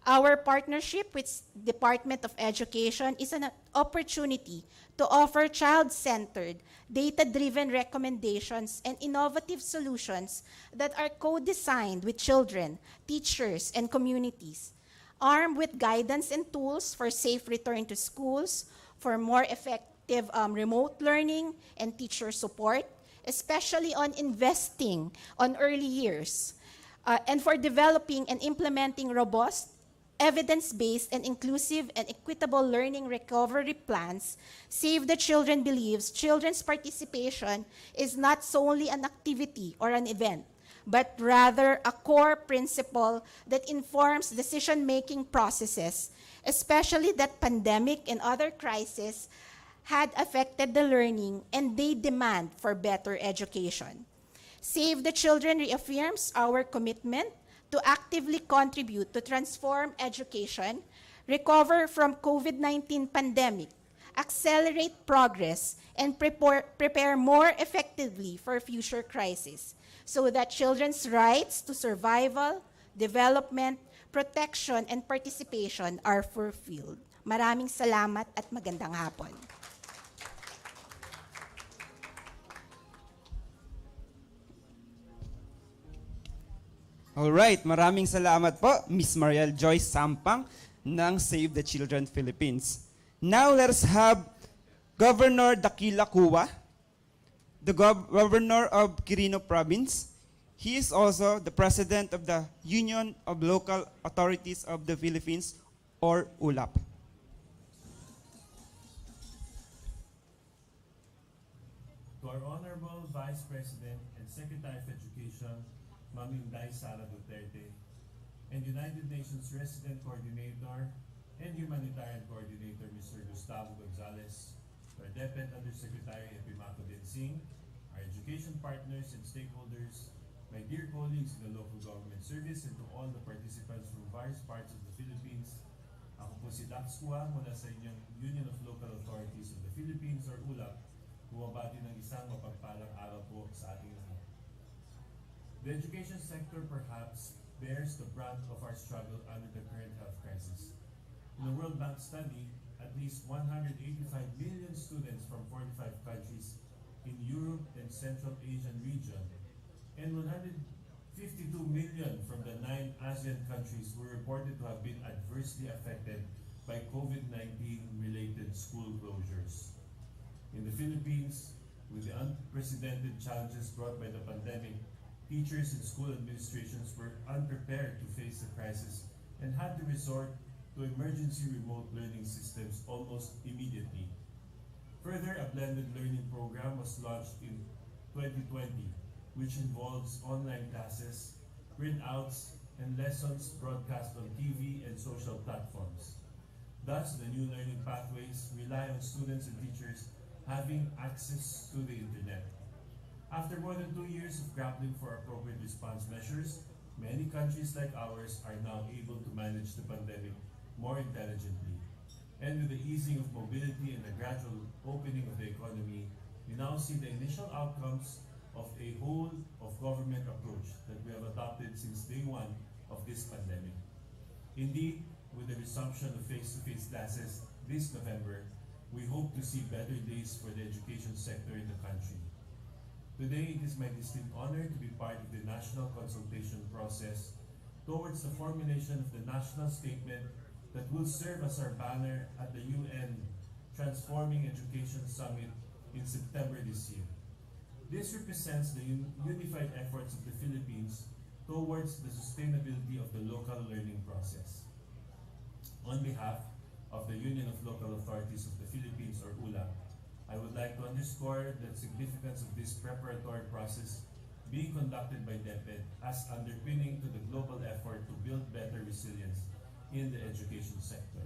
Our partnership with Department of Education is an opportunity to offer child-centered, data-driven recommendations and innovative solutions that are co-designed with children, teachers, and communities, armed with guidance and tools for safe return to schools, for more effective remote learning and teacher support, especially on investing on early years, and for developing and implementing robust, evidence-based, and inclusive and equitable learning recovery plans. Save the Children believes children's participation is not solely an activity or an event, but rather a core principle that informs decision-making processes, especially that pandemic and other crises had affected the learning and they demand for better education. Save the Children reaffirms our commitment to actively contribute to transform education, recover from COVID-19 pandemic, accelerate progress, and prepare more effectively for future crises so that children's rights to survival, development, protection, and participation are fulfilled. Maraming salamat at magandang hapon. Alright, maraming salamat po, Miss Mariel Joyce Sampang ng Save the Children Philippines. Now let us have Governor Dakila Kuwa, the Governor of Quirino Province. He is also the President of the Union of Local Authorities of the Philippines, or ULAP. To our Honorable Vice President and Secretary of Education, Ma'am Inday Sara Duterte, and United Nations Resident Coordinator and Humanitarian Coordinator, Mr. Gustavo Gonzalez, our DepEd Undersecretary Epimaco Densing, our education partners and stakeholders, my dear colleagues in the local government service, and to all the participants from various parts of the Philippines. Ako po si Dax Kua mula sa inyong Union of Local Authorities of the Philippines, or ULAP, bumabati ng isang mapagpalang araw po sa ating lahat. The education sector perhaps bears the brunt of our struggle under the current health crisis. In a World Bank study, at least 185 million students from 45 countries in Europe and Central Asian region, and 152 million from the 9 ASEAN countries were reported to have been adversely affected by COVID-19 related school closures. In the Philippines, with the unprecedented challenges brought by the pandemic, teachers and school administrations were unprepared to face the crisis and had to resort to emergency remote learning systems almost immediately. Further, a blended learning program was launched in 2020, which involves online classes, printouts, and lessons broadcast on TV and social platforms. Thus, the new learning pathways rely on students and teachers having access to the internet. After more than 2 years of grappling for appropriate response measures, many countries like ours are now able to manage the pandemic more intelligently. And with the easing of mobility and the gradual opening of the economy, we now see the initial outcomes of a whole of government approach that we have adopted since day one of this pandemic. Indeed, with the resumption of face-to-face classes this November, we hope to see better days for the education sector in the country. Today, it is my distinct honor to be part of the National Consultation Process towards the formulation of the national statement that will serve as our banner at the UN Transforming Education Summit in September this year. This represents the unified efforts of the Philippines towards the sustainability of the local learning process. On behalf of the Union of Local Authorities of the Philippines, or ULA, I would like to underscore the significance of this preparatory process being conducted by DepEd as underpinning to the global effort to build better resilience in the education sector.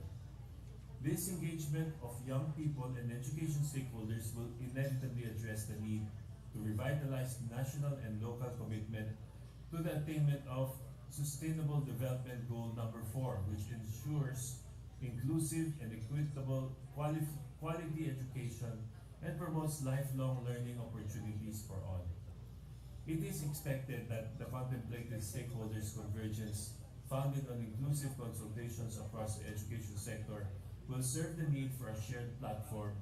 This engagement of young people and education stakeholders will inevitably address the need to revitalize national and local commitment to the attainment of Sustainable Development Goal number 4, which ensures inclusive and equitable quality education and promotes lifelong learning opportunities for all. It is expected that the contemplated Stakeholders Convergence, founded on inclusive consultations across the education sector, will serve the need for a shared platform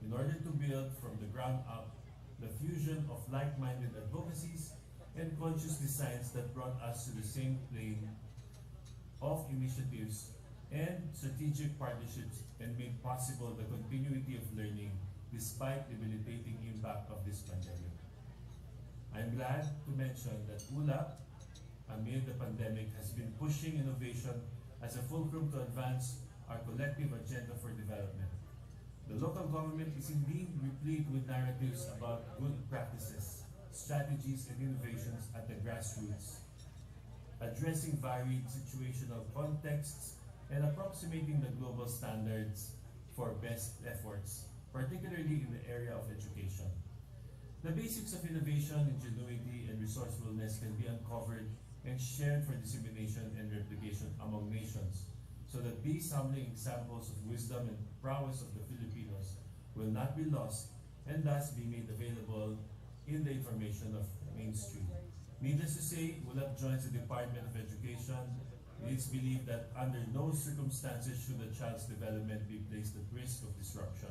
in order to build from the ground up the fusion of like-minded advocacies and conscious designs that brought us to the same plane of initiatives and strategic partnerships and made possible the continuity of learning despite the debilitating impact of this pandemic. I'm glad to mention that ULA, amid the pandemic, has been pushing innovation as a fulcrum to advance our collective agenda for development. The local government is indeed replete with narratives about good practices, strategies, and innovations at the grassroots, addressing varied situational contexts and approximating the global standards for best efforts, particularly in the area of education. The basics of innovation, ingenuity, and resourcefulness can be uncovered and shared for dissemination and replication among nations, so that these humbling examples of wisdom and prowess of the Filipinos will not be lost and thus be made available in the information of mainstream. Needless to say, ULAP joins the Department of Education. It is believed that under no circumstances should a child's development be placed at risk of disruption.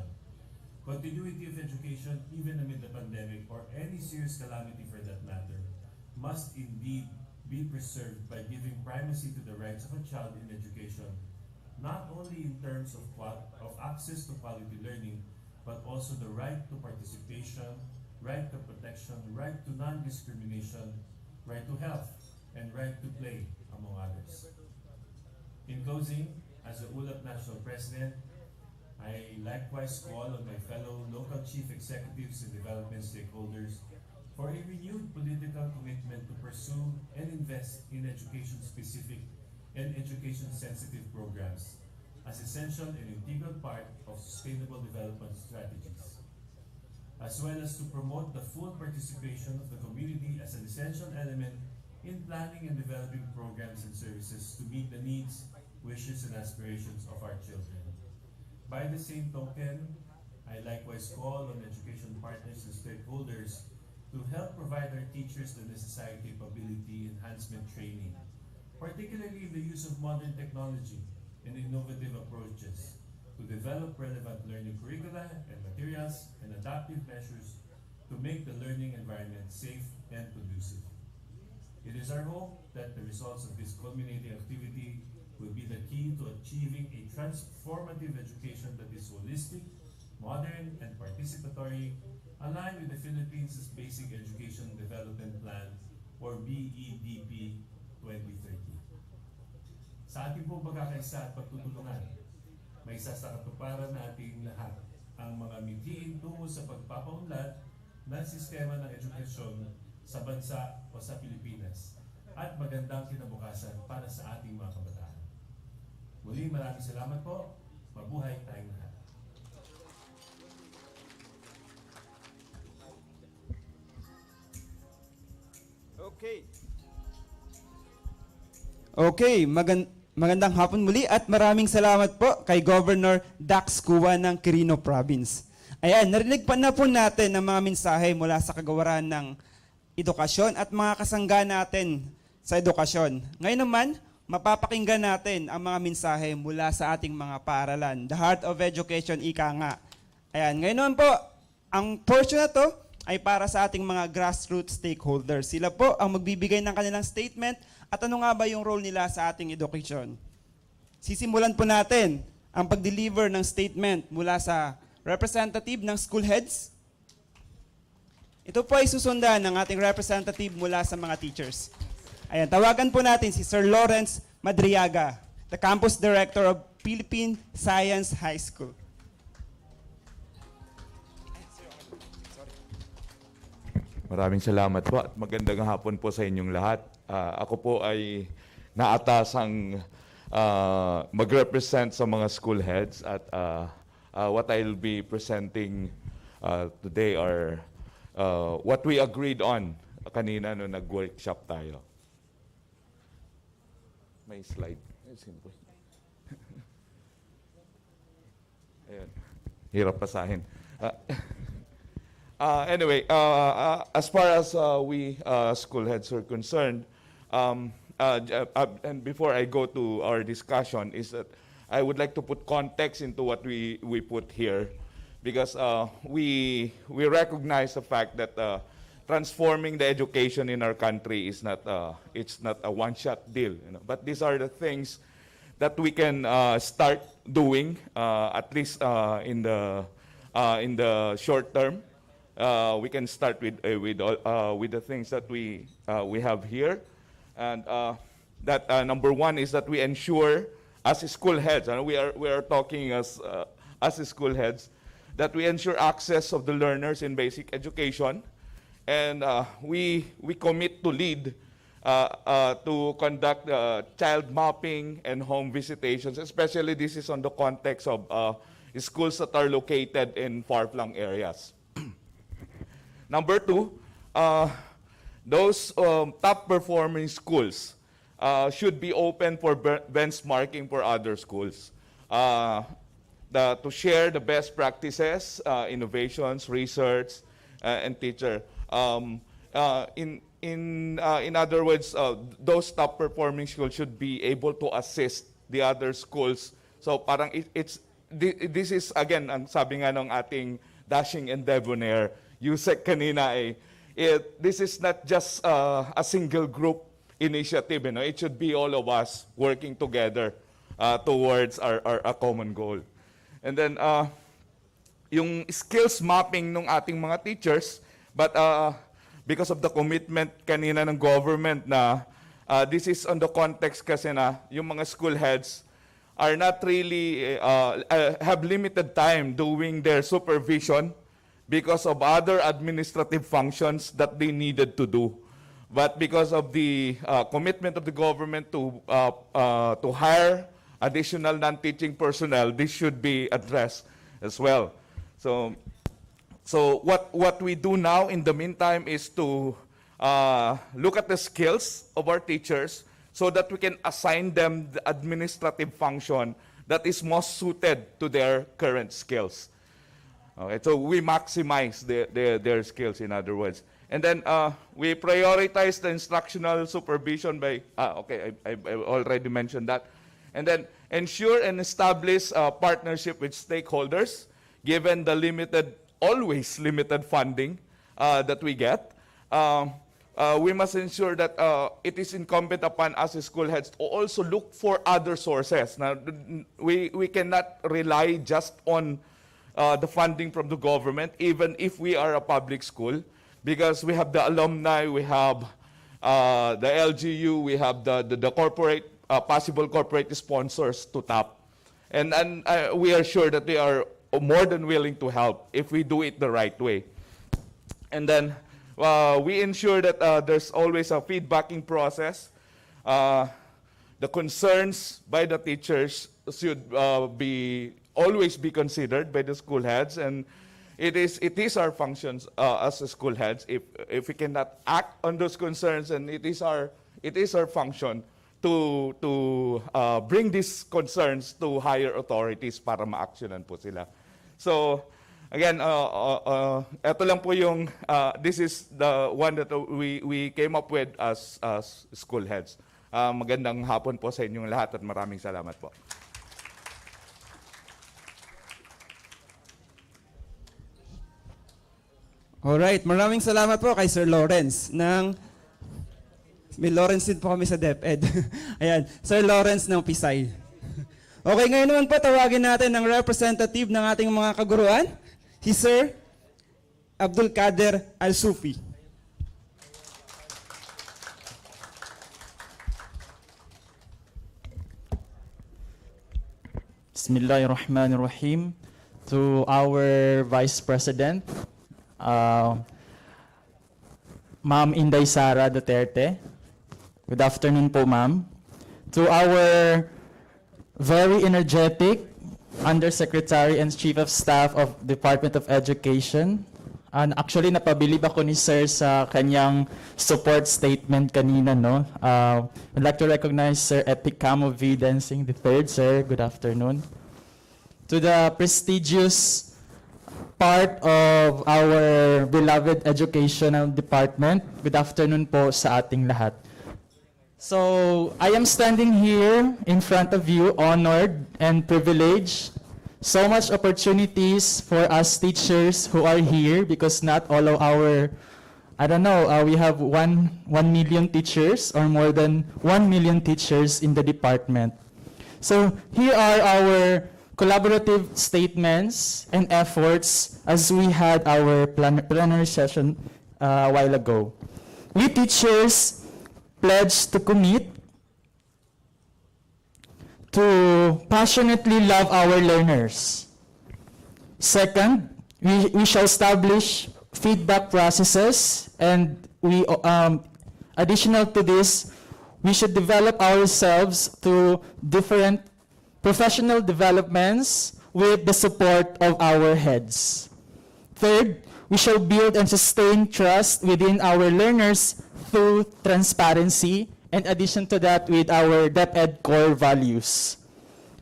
Continuity of education, even amid the pandemic or any serious calamity for that matter, must indeed be preserved by giving primacy to the rights of a child in education, not only in terms of access to quality learning, but also the right to participation, right to protection, right to non-discrimination, right to health, and right to play, among others. In closing, as the ULAP National President, I likewise call on my fellow local chief executives and development stakeholders for a renewed political commitment to pursue and invest in education-specific and education-sensitive programs as essential and integral part of sustainable development strategies, as well as to promote the full participation of the community as an essential element in planning and developing programs and services to meet the needs, wishes, and aspirations of our children. By the same token, I likewise call on education partners and stakeholders to help provide our teachers the necessary capability enhancement training, particularly in the use of modern technology and innovative approaches to develop relevant learning curricula and materials and adaptive measures to make the learning environment safe and conducive. It is our hope that the results of this culminating activity will be the key to achieving a transformative education that is holistic, modern, and participatory, aligned with the Philippines' Basic Education Development Plan, or BEDP 2030. Sa ating pong pagkakaisa at pagtutulungan, may sasakatuparan nating lahat ang mga mithiin tungo sa pagpapaunlad ng sistema ng edukasyon sa bansa o sa Pilipinas at magandang kinabukasan para sa ating mga kabataan. Muli, maraming salamat po. Mabuhay tayong lahat. Okay, magandang hapon muli at maraming salamat po kay Governor Dax Cuba ng Quirino Province. Ayan, narinig pa na po natin ang mga mensahe mula sa kagawaran ng edukasyon at mga kasangga natin sa edukasyon. Ngayon naman, mapapakinggan natin ang mga mensahe mula sa ating mga paaralan. The Heart of Education, ika nga. Ayan, ngayon naman po, ang portion na to ay para sa ating mga grassroots stakeholders. Sila po ang magbibigay ng kanilang statement at ano nga ba yung role nila sa ating edukasyon. Sisimulan po natin ang pag-deliver ng statement mula sa representative ng school heads. Ito po ay susundan ng ating representative mula sa mga teachers. Ayan, tawagan po natin si Sir Lawrence Madriaga, the Campus Director of Philippine Science High School. Maraming salamat po at magandang hapon po sa inyong lahat. Ako po ay naatasang mag-represent sa mga school heads at what I'll be presenting today are what we agreed on kanina nung nag-workshop tayo. May slide. Ayan. Hirap pasahin. Anyway, as far as we school heads are concerned, and before I go to our discussion, is that I would like to put context into what we put here, because we recognize the fact that transforming the education in our country is not it's not a one-shot deal, you know. But these are the things that we can start doing at least in the short term. We can start with the things that we have here, and that number one is that we ensure as school heads, and we are talking as school heads, that we ensure access of the learners in basic education, and we commit to lead to conduct child mapping and home visitations, especially this is on the context of schools that are located in far-flung areas. Number two, those top-performing schools should be open for benchmarking for other schools, to share the best practices, innovations, research, and teacher. In other words, those top-performing schools should be able to assist the other schools. So parang this is again ang sabi nga ng ating dashing and debonair Yusek kanina this is not just a single group initiative, you know. It should be all of us working together towards our common goal. And then yung skills mapping ng ating mga teachers, but because of the commitment kanina ng government na this is on the context kasi na yung mga school heads are not really have limited time doing their supervision because of other administrative functions that they needed to do. But because of the commitment of the government to hire additional non-teaching personnel, this should be addressed as well. So what we do now in the meantime is to look at the skills of our teachers so that we can assign them the administrative function that is most suited to their current skills. Okay, so we maximize their skills, in other words. And then we prioritize the instructional supervision by, I already mentioned that. And then ensure and establish a partnership with stakeholders, given the always limited funding that we get. We must ensure that it is incumbent upon us as school heads to also look for other sources. Now, we cannot rely just on the funding from the government, even if we are a public school, because we have the alumni, we have the LGU, we have the corporate, possible corporate sponsors to tap. And we are sure that they are more than willing to help if we do it the right way. And then we ensure that there's always a feedbacking process. The concerns by the teachers should always be considered by the school heads, and it is our functions as school heads. If we cannot act on those concerns, and it is our function to bring these concerns to higher authorities para ma-actionan po sila. So again, ito lang po yung this is the one that we came up with as school heads. Magandang hapon po sa inyong lahat at maraming salamat po. Alright, maraming salamat po kay Sir Lawrence may Lawrence din po kami sa DepEd. Ayan, Sir Lawrence ng Pisay. Okay, ngayon naman po tawagin natin ang representative ng ating mga kaguruan, si Sir Abdul Kader Al-Sufi. Bismillahirrahmanirrahim. To our Vice President, Ma'am Inday Sara Duterte. Good afternoon po, ma'am. To our very energetic Undersecretary and Chief of Staff of Department of Education. And actually, napabilib ako ni Sir sa kanyang support statement kanina, no? I'd like to recognize Sir Epicamo V. Dancing III. Sir, good afternoon. To the prestigious part of our beloved educational department, good afternoon po sa ating lahat. So, I am standing here in front of you, honored and privileged. So much opportunities for us teachers who are here because not all of our, we have 1 million teachers or more than 1 million teachers in the department. So, here are our collaborative statements and efforts as we had our plenary session a while ago. We teachers pledge to commit to passionately love our learners. Second, we shall establish feedback processes, and additional to this, we should develop ourselves through different professional developments with the support of our heads. Third, we shall build and sustain trust within our learners through transparency, in addition to that with our DepEd core values.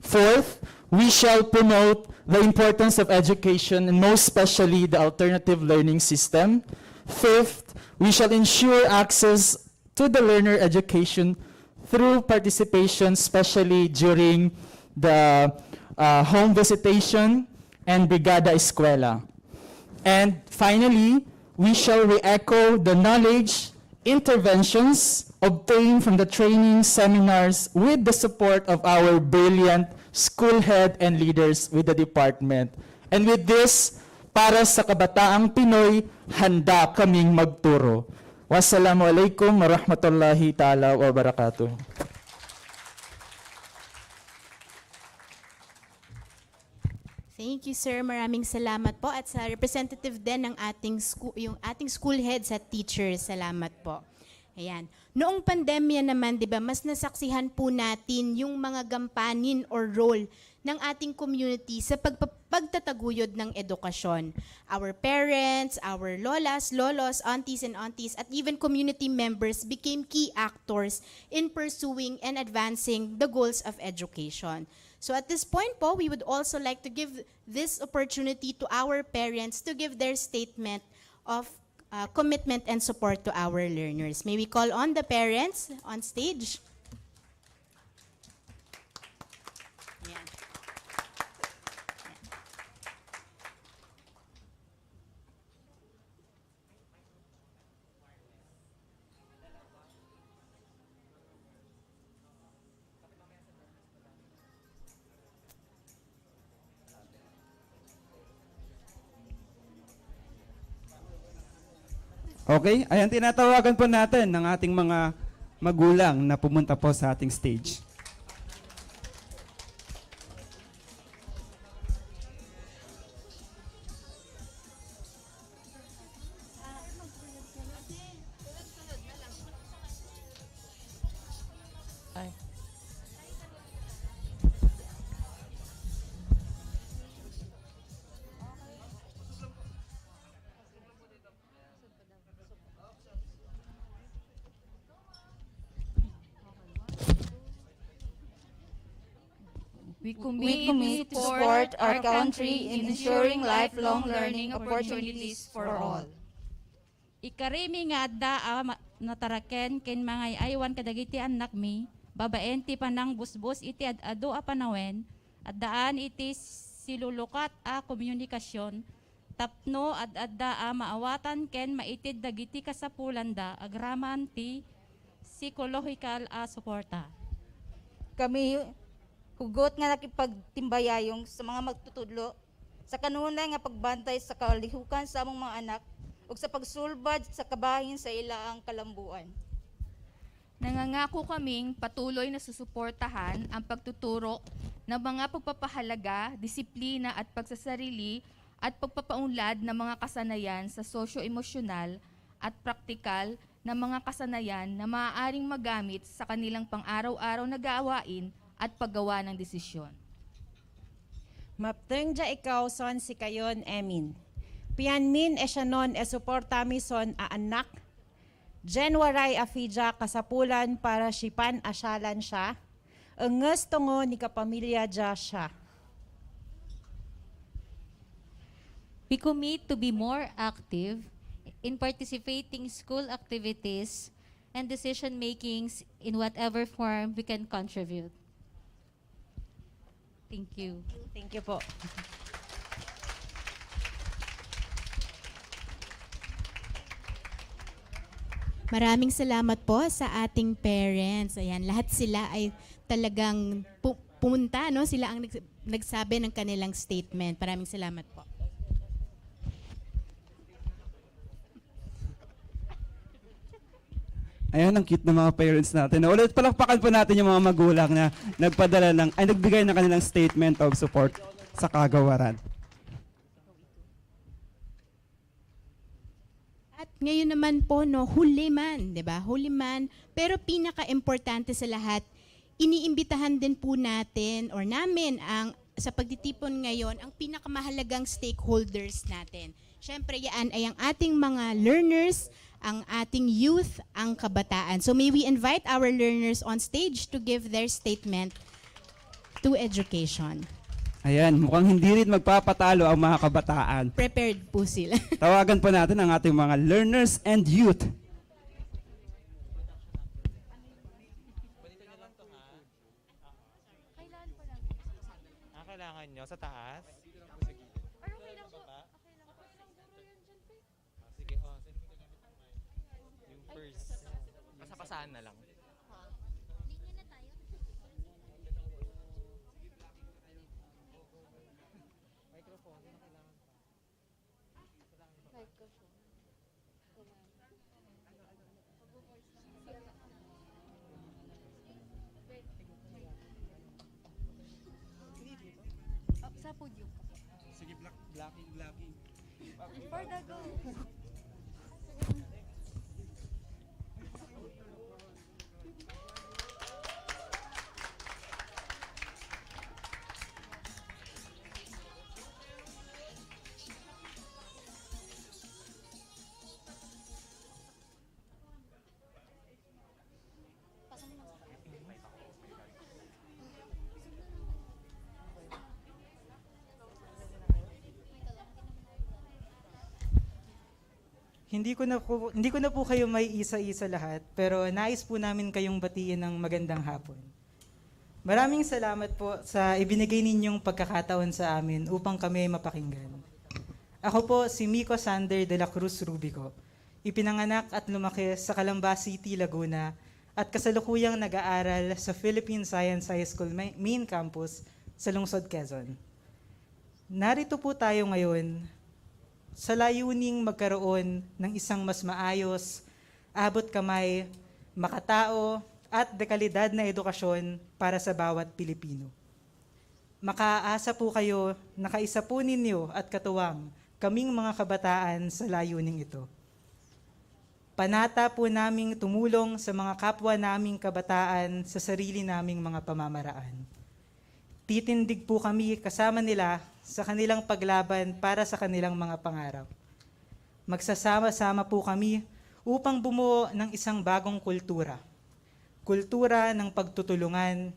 Fourth, we shall promote the importance of education, and most especially the alternative learning system. Fifth, we shall ensure access to the learner education through participation, especially during the home visitation and Brigada Eskwela. And finally, we shall re-echo the knowledge interventions obtained from the training seminars with the support of our brilliant school head and leaders with the department. And with this, para sa kabataang Pinoy, handa kaming magturo. Wassalamualaikum warahmatullahi ta'ala wabarakatuh. Thank you, sir. Maraming salamat po. At sa representative din ng yung ating school heads at teachers, salamat po. Ayan. Noong pandemya naman, di ba, mas nasaksihan po natin yung mga gampanin or role ng ating community sa pagtataguyod ng edukasyon. Our parents, our lolas, lolos, aunties and aunties, at even community members became key actors in pursuing and advancing the goals of education. So at this point po, we would also like to give this opportunity to our parents to give their statement of commitment and support to our learners. May we call on the parents on stage? Okay? Ayan, tinatawagan po natin ng ating mga magulang na pumunta po sa ating stage. We commit to support our country in ensuring lifelong learning opportunities for all. Ikarimi nga adda nataraken ken mga aywan kadagiti anak mi, babaen ti panang busbus iti ado a panawen, addaan iti silulukat a komunikasyon, tapno adda a maawatan ken maitid dagiti kasapulanda agraman ti psychological a suporta. Kami hugot nga nakipagtimbayayong sa mga magtutudlo sa kanunay nga pagbantay sa kalihukan sa among mga anak ug sa pagsulbad sa kabahin sa ilaang kalambuan. Nangangako kaming patuloy na susuportahan ang pagtuturo ng mga pagpapahalaga, disiplina at pagsasarili at pagpapaunlad ng mga kasanayan sa sosyo-emosyonal at praktikal na mga kasanayan na maaaring magamit sa kanilang pang-araw-araw na gawain at paggawa ng desisyon. Mapteng ja ikaw son si kayon emin. Pian min esyanon suportami son a anak. January afidja kasapulan para sipan asyalan siya. Enges tungo ni kapamilya ja siya. We commit to be more active in participating school activities and decision makings in whatever form we can contribute. Thank you. Thank you po. Maraming salamat po sa ating parents. Ayan, lahat sila ay talagang pumunta, no? Sila ang nagsabi ng kanilang statement. Maraming salamat po. Ayan, ang cute ng mga parents natin. Ulit palakpakan po natin yung mga magulang na nagbigay ng kanilang statement of support sa kagawaran. At ngayon naman po, no, huli man, 'di ba? Huli man, pero pinaka-importante sa lahat, iniimbitahan din po natin or namin ang sa pagtitipon ngayon ang pinakamahalagang stakeholders natin. Siyempre, yan ay ang ating mga learners, ang ating youth, ang kabataan. So may we invite our learners on stage to give their statement to education. Ayan, mukhang hindi rin magpapatalo ang mga kabataan. Prepared po sila. Tawagan po natin ang ating mga learners and youth. Kailangan nyo sa taas? Sige, yung first. Pasapasaan na lang. Sa podium. Sige, blocking. For the go. Hindi ko na po kayo may isa-isa lahat, pero nais po namin kayong batiin ng magandang hapon. Maraming salamat po sa ibinigay ninyong pagkakataon sa amin upang kami mapakinggan. Ako po si Miko Sander de la Cruz Rubico, ipinanganak at lumaki sa Calamba City, Laguna, at kasalukuyang nag-aaral sa Philippine Science High School Main Campus sa Lungsod, Quezon. Narito po tayo ngayon sa layuning magkaroon ng isang mas maayos, abot kamay, makatao, at dekalidad na edukasyon para sa bawat Pilipino. Makaaasa po kayo na kaisa po ninyo at katuwang kaming mga kabataan sa layuning ito. Panata po naming tumulong sa mga kapwa naming kabataan sa sarili naming mga pamamaraan. Titindig po kami kasama nila sa kanilang paglaban para sa kanilang mga pangarap. Magsasama-sama po kami upang bumuo ng isang bagong kultura. Kultura ng pagtutulungan,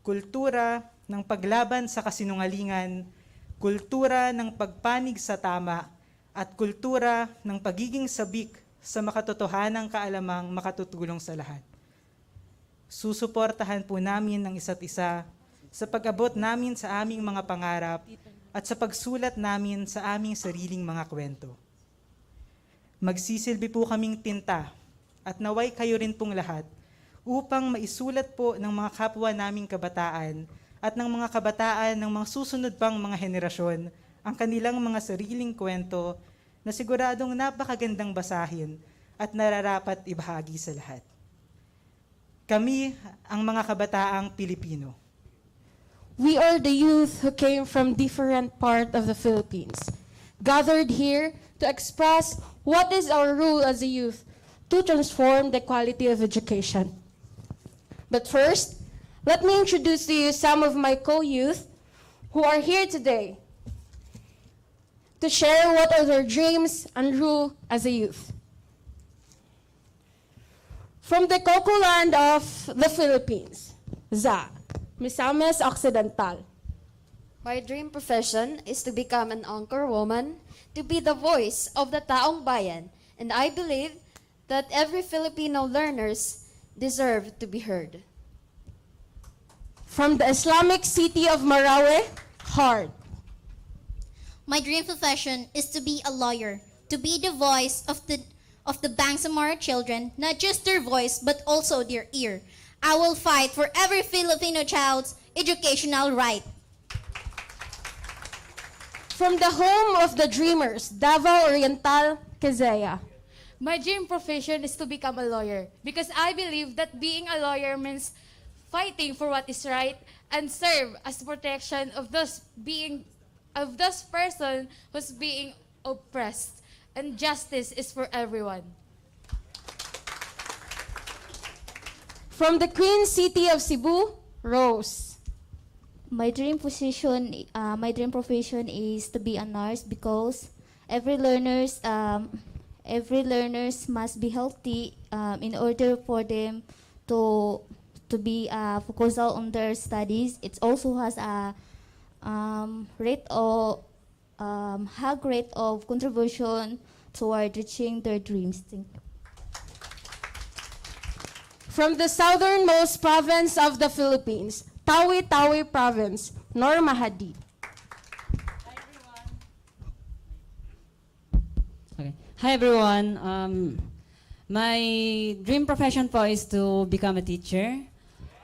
kultura ng paglaban sa kasinungalingan, kultura ng pagpanig sa tama, at kultura ng pagiging sabik sa makatotohanang kaalamang makatutulong sa lahat. Susuportahan po namin ang isa't isa sa pag-abot namin sa aming mga pangarap at sa pagsulat namin sa aming sariling mga kwento. Magsisilbi po kaming tinta at naway kayo rin pong lahat upang maisulat po ng mga kapwa naming kabataan at ng mga kabataan ng mga susunod pang mga henerasyon ang kanilang mga sariling kwento na siguradong napakagandang basahin at nararapat ibahagi sa lahat. Kami ang mga kabataang Pilipino. We are the youth who came from different part of the Philippines, gathered here to express what is our role as a youth to transform the quality of education. But first, let me introduce to you some of my co-youth who are here today to share what are their dreams and role as a youth. From the Coco land of the Philippines, Za, Misamis Occidental. My dream profession is to become an anchor woman, to be the voice of the taong bayan, and I believe that every Filipino learners deserve to be heard. From the Islamic city of Marawi, Hard. My dream profession is to be a lawyer, to be the voice of the Bangsamoro children, not just their voice but also their ear. I will fight for every Filipino child's educational right. From the home of the dreamers, Davao Oriental, Quezea. My dream profession is to become a lawyer because I believe that being a lawyer means fighting for what is right and serve as protection of those person who's being oppressed, and justice is for everyone. From the Queen City of Cebu, Rose. My dream profession is to be a nurse because every learners must be healthy in order for them to be focused on their studies. It also has a high rate of contribution toward reaching their dreams. Thank you. From the southernmost province of the Philippines, Tawi-Tawi Province, Norma Hadi. Okay. Hi everyone. My dream profession po is to become a teacher.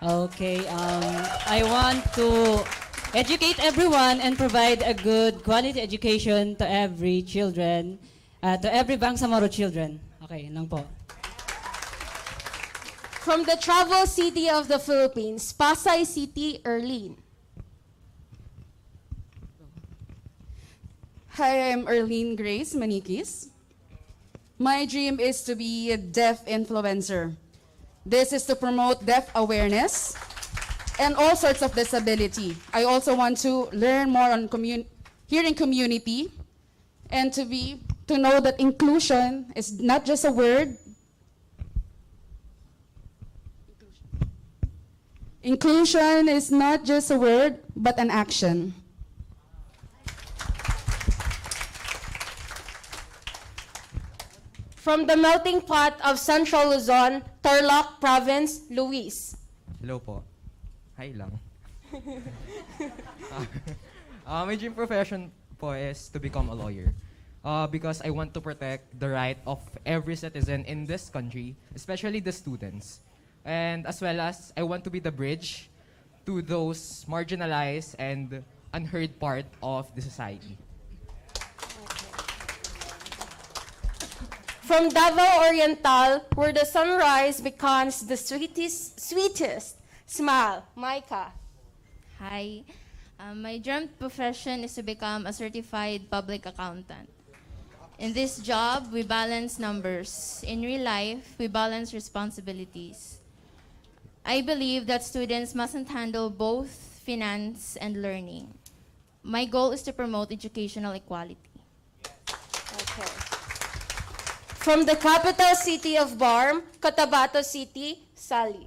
Okay. I want to educate everyone and provide a good quality education to every children, to every Bangsamoro children. Okay, lang po. From the travel city of the Philippines, Pasay City, Erlene. Hi, I'm Erlene Grace Manikis. My dream is to be a deaf influencer. This is to promote deaf awareness and all sorts of disability. I also want to learn more on hearing community and to know that inclusion is not just a word. Inclusion is not just a word, but an action. From the melting pot of Central Luzon, Tarlac Province, Luis. Hello po. Hi lang. My dream profession po is to become a lawyer. Because I want to protect the right of every citizen in this country, especially the students. And as well as, I want to be the bridge to those marginalized and unheard part of the society. From Davao Oriental, where the sunrise becomes the sweetest smile. Micah. Hi. My dream profession is to become a certified public accountant. In this job, we balance numbers. In real life, we balance responsibilities. I believe that students mustn't handle both finance and learning. My goal is to promote educational equality. Okay. From the capital city of Barm, Cotabato City, Sally.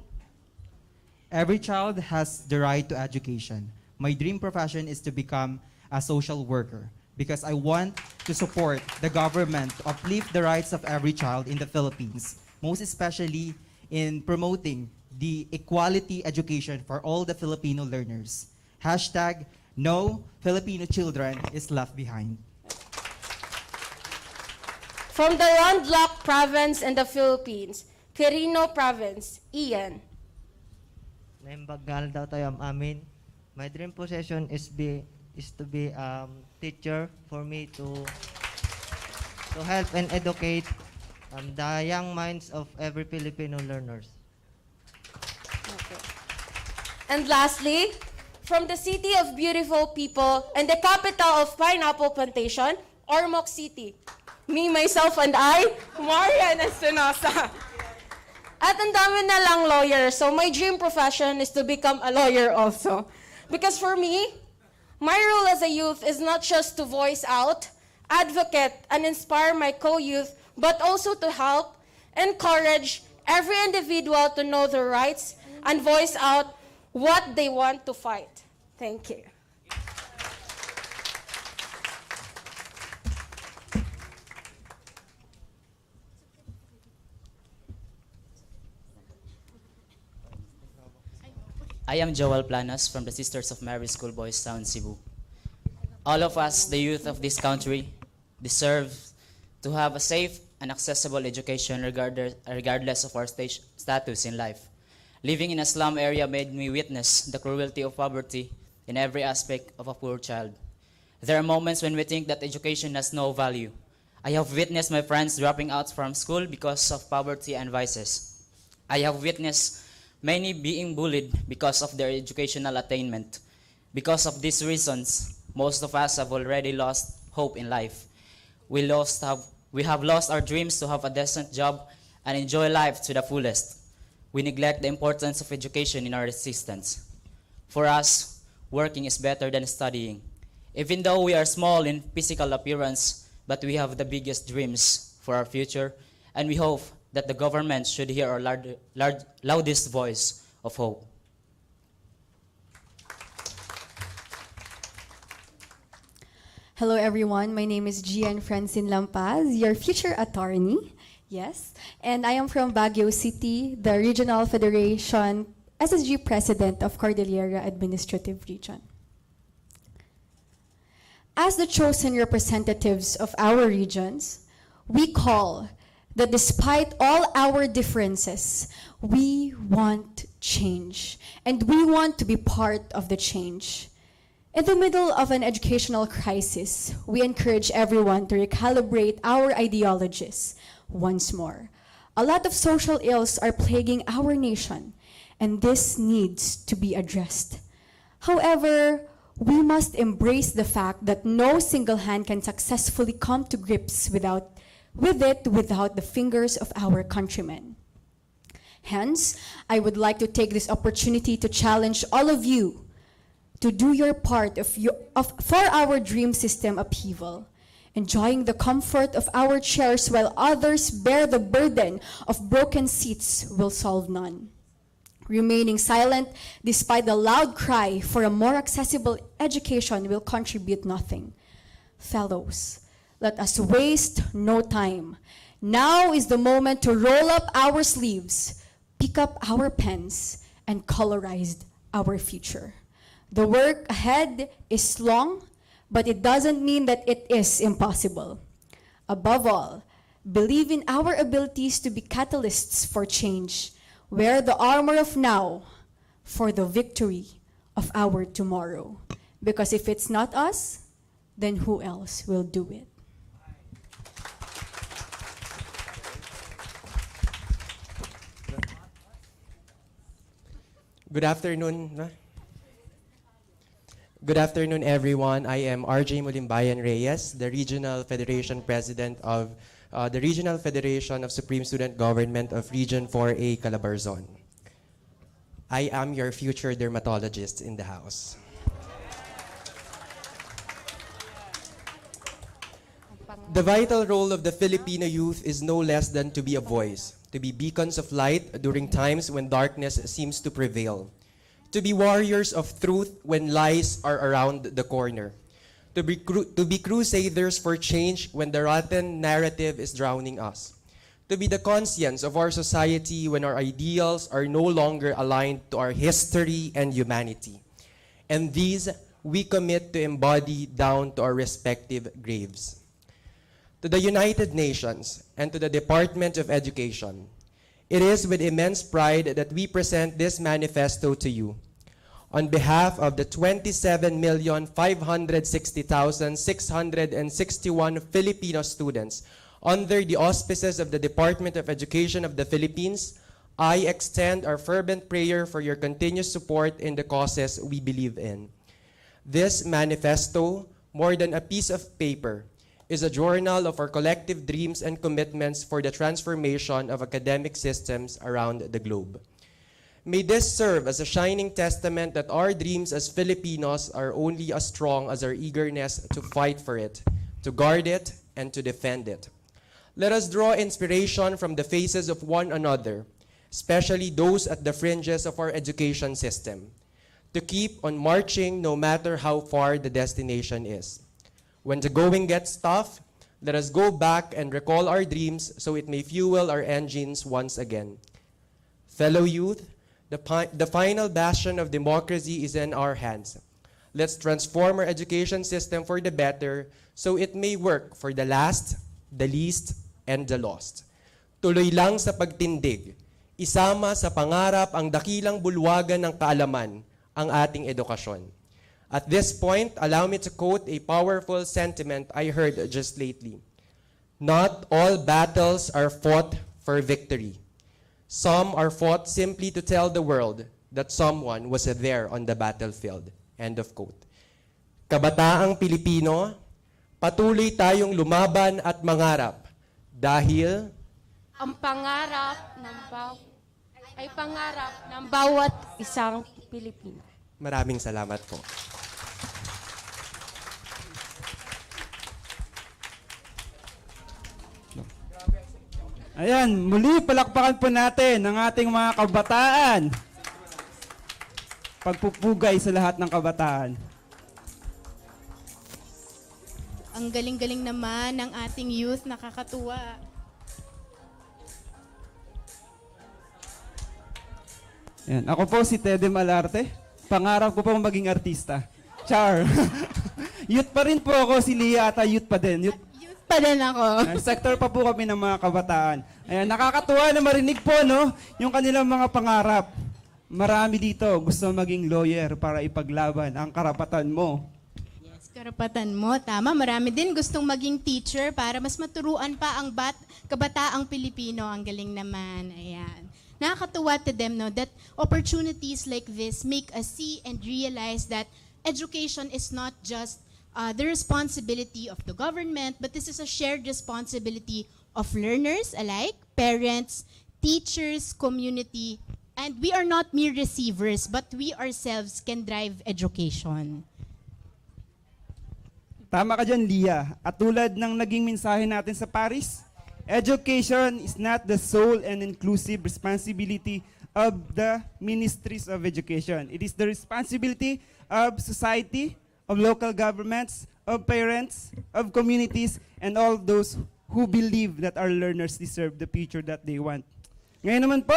Every child has the right to education. My dream profession is to become a social worker because I want to support the government to uplift the rights of every child in the Philippines, most especially in promoting the equality education for all the Filipino learners. Hashtag no Filipino children is left behind. From the landlocked province in the Philippines, Quirino Province, Ian. Naimbagal daw tayo amin. My dream profession is to be teacher for me to help and educate the young minds of every Filipino learners. Okay. And lastly, from the city of beautiful people and the capital of pineapple plantation, Ormoc City. Me, myself, and I, Marian Espinosa. At ang dami na lang lawyer, so my dream profession is to become a lawyer also. Because for me, my role as a youth is not just to voice out, advocate, and inspire my co-youth, but also to help, encourage every individual to know their rights and voice out what they want to fight. Thank you. I am Joel Planas from the Sisters of Mary School Boys Town, Cebu. All of us, the youth of this country, deserve to have a safe and accessible education regardless of our status in life. Living in a slum area made me witness the cruelty of poverty in every aspect of a poor child. There are moments when we think that education has no value. I have witnessed my friends dropping out from school because of poverty and vices. I have witnessed many being bullied because of their educational attainment. Because of these reasons, most of us have already lost hope in life. We have lost our dreams to have a decent job and enjoy life to the fullest. We neglect the importance of education in our existence. For us, working is better than studying. Even though we are small in physical appearance, but we have the biggest dreams for our future, and we hope that the government should hear our loudest voice of hope. Hello everyone, my name is Gian Francine Lampaz, your future attorney. Yes, and I am from Baguio City, the Regional Federation SSG President of Cordillera Administrative Region. As the chosen representatives of our regions, we call that despite all our differences, we want change, and we want to be part of the change. In the middle of an educational crisis, we encourage everyone to recalibrate our ideologies once more. A lot of social ills are plaguing our nation, and this needs to be addressed. However, we must embrace the fact that no single hand can successfully come to grips with it without the fingers of our countrymen. Hence, I would like to take this opportunity to challenge all of you to do your part for our dream system upheaval, enjoying the comfort of our chairs while others bear the burden of broken seats will solve none. Remaining silent despite the loud cry for a more accessible education will contribute nothing. Fellows, let us waste no time. Now is the moment to roll up our sleeves, pick up our pens, and colorize our future. The work ahead is long, but it doesn't mean that it is impossible. Above all, believe in our abilities to be catalysts for change. Wear the armor of now for the victory of our tomorrow. Because if it's not us, then who else will do it? Good afternoon. Good afternoon, everyone. I am RJ Mulimbayan Reyes, the Regional Federation President of the Regional Federation of Supreme Student Government of Region 4A, Calabarzon. I am your future dermatologist in the house. The vital role of the Filipino youth is no less than to be a voice, to be beacons of light during times when darkness seems to prevail, to be warriors of truth when lies are around the corner, to be crusaders for change when the rotten narrative is drowning us, to be the conscience of our society when our ideals are no longer aligned to our history and humanity. And these we commit to embody down to our respective graves. To the United Nations and to the Department of Education, it is with immense pride that we present this manifesto to you. On behalf of the 27,560,661 Filipino students under the auspices of the Department of Education of the Philippines, I extend our fervent prayer for your continuous support in the causes we believe in. This manifesto, more than a piece of paper, is a journal of our collective dreams and commitments for the transformation of academic systems around the globe. May this serve as a shining testament that our dreams as Filipinos are only as strong as our eagerness to fight for it, to guard it, and to defend it. Let us draw inspiration from the faces of one another, especially those at the fringes of our education system, to keep on marching no matter how far the destination is. When the going gets tough, let us go back and recall our dreams so it may fuel our engines once again. Fellow youth, the final bastion of democracy is in our hands. Let's transform our education system for the better so it may work for the last, the least, and the lost. Tuloy lang sa pagtindig, isama sa pangarap ang dakilang bulwagan ng kaalaman, ang ating edukasyon. At this point, allow me to quote a powerful sentiment I heard just lately. Not all battles are fought for victory. Some are fought simply to tell the world that someone was there on the battlefield. End of quote. Kabataang Pilipino, patuloy tayong lumaban at mangarap dahil Ang pangarap ay pangarap ng bawat isang Pilipino. maraming salamat po. Ayan, muli palakpakan po natin ang ating mga kabataan. Pagpupugay sa lahat ng kabataan. Ang galing-galing naman ng ating youth, nakakatuwa. Ayan, ako po si Tede Malarte. Pangarap ko pong maging artista. Char. Youth pa rin po ako, si Lia ata youth pa din. Youth Pa din ako. sector pa po kami ng mga kabataan. Ayan, nakakatuwa na marinig po, no? Yung kanilang mga pangarap. Marami dito gusto maging lawyer para ipaglaban ang karapatan mo. Yes, karapatan mo. Tama, marami din gustong maging teacher para mas maturuan pa ang kabataang Pilipino. Ang galing naman. Ayan. Nakakatuwa to them, no, that opportunities like this make us see and realize that education is not just the responsibility of the government, but this is a shared responsibility of learners alike, parents, teachers, community, and we are not mere receivers, but we ourselves can drive education. Tama ka dyan, Lia. At tulad ng naging mensahe natin sa Paris, education is not the sole and inclusive responsibility of the ministries of education. It is the responsibility of society, of local governments, of parents, of communities, and all those who believe that our learners deserve the future that they want. Ngayon naman po,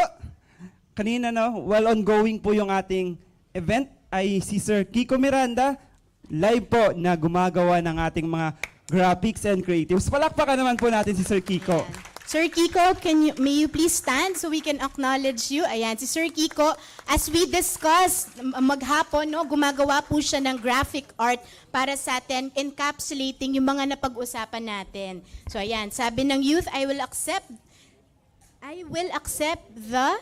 kanina while ongoing po yung ating event, ay si Sir Kiko Miranda, live po na gumagawa ng ating mga graphics and creatives. Palakpakan naman po natin si Sir Kiko. Sir Kiko, may you please stand so we can acknowledge you? Ayan, si Sir Kiko, as we discussed maghapon, no, gumagawa po siya ng graphic art para sa atin, encapsulating yung mga napag-usapan natin. So ayan, sabi ng youth, I will accept the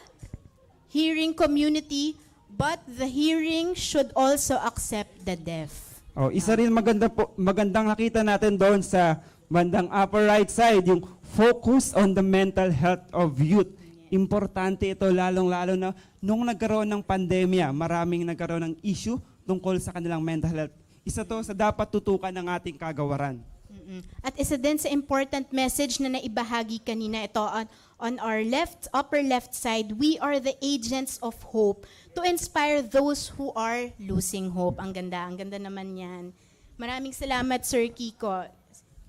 hearing community but the hearing should also accept the deaf. Oh, isa rin magandang nakita natin doon sa bandang upper right side, yung focus on the mental health of youth. Importante ito lalong-lalo na nung nagkaroon ng pandemya, maraming nagkaroon ng issue tungkol sa kanilang mental health. Isa to sa dapat tutukan ng ating kagawaran. At isa din sa important message na naibahagi kanina, ito on our upper left side, we are the agents of hope to inspire those who are losing hope. Ang ganda naman yan. Maraming salamat, Sir Kiko.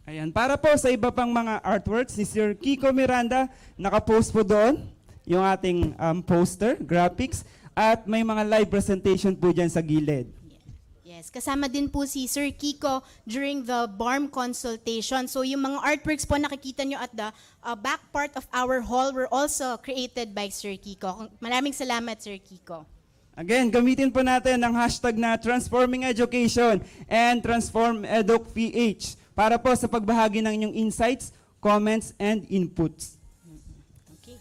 Ayan, para po sa iba pang mga artworks, si Sir Kiko Miranda, nakapost po doon yung ating poster, graphics, at may mga live presentation po dyan sa gilid. Yes, kasama din po si Sir Kiko during the BARM consultation. So yung mga artworks po nakikita nyo at the back part of our hall were also created by Sir Kiko. Maraming salamat, Sir Kiko. Again, gamitin po natin ang hashtag na Transforming Education and Transform EdUcPH para po sa pagbahagi ng inyong insights, comments, and inputs. Okay.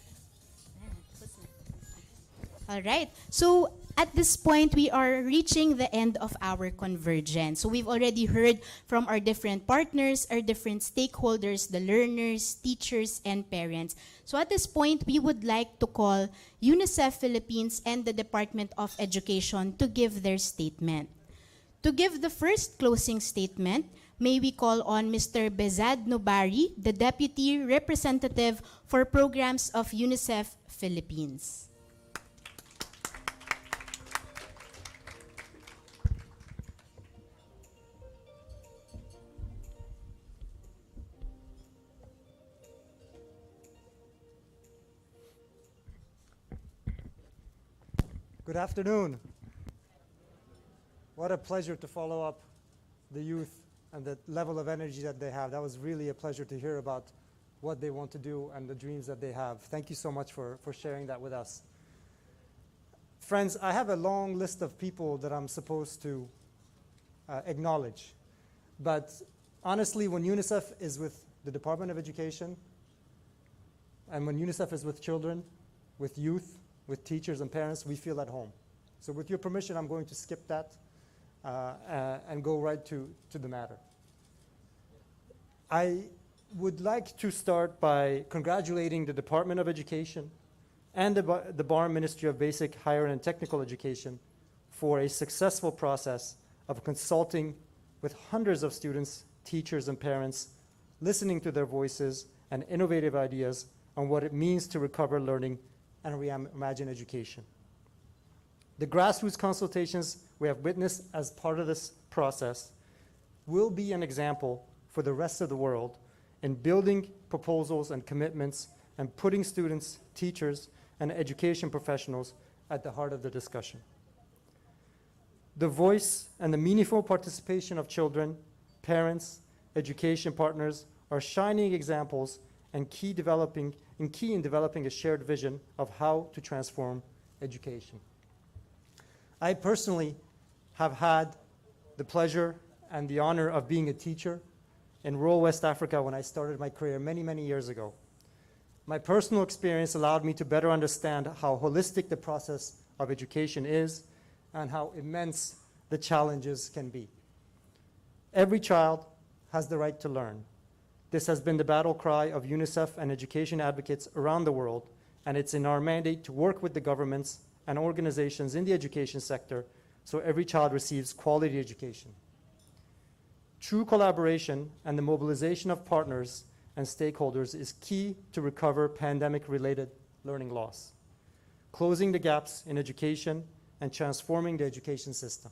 All right. So at this point, we are reaching the end of our convergence. So we've already heard from our different partners, our different stakeholders, the learners, teachers, and parents. So at this point, we would like to call UNICEF Philippines and the Department of Education to give their statement. To give the first closing statement, may we call on Mr. Bezad Nobari, the Deputy Representative for Programs of UNICEF Philippines. Good afternoon. What a pleasure to follow up the youth and the level of energy that they have. That was really a pleasure to hear about what they want to do and the dreams that they have. Thank you so much for sharing that with us. Friends, I have a long list of people that I'm supposed to acknowledge. But honestly, when UNICEF is with the Department of Education, and when UNICEF is with children, with youth, with teachers and parents, we feel at home. So with your permission, I'm going to skip that and go right to the matter. I would like to start by congratulating the Department of Education and the BARM Ministry of Basic, Higher and Technical Education for a successful process of consulting with hundreds of students, teachers, and parents, listening to their voices and innovative ideas on what it means to recover learning and reimagine education. The grassroots consultations we have witnessed as part of this process will be an example for the rest of the world in building proposals and commitments and putting students, teachers, and education professionals at the heart of the discussion. The voice and the meaningful participation of children, parents, education partners are shining examples and key in developing a shared vision of how to transform education. I personally have had the pleasure and the honor of being a teacher in rural West Africa when I started my career many, many years ago. My personal experience allowed me to better understand how holistic the process of education is and how immense the challenges can be. Every child has the right to learn. This has been the battle cry of UNICEF and education advocates around the world, and it's in our mandate to work with the governments and organizations in the education sector so every child receives quality education. True collaboration and the mobilization of partners and stakeholders is key to recover pandemic-related learning loss, closing the gaps in education and transforming the education system.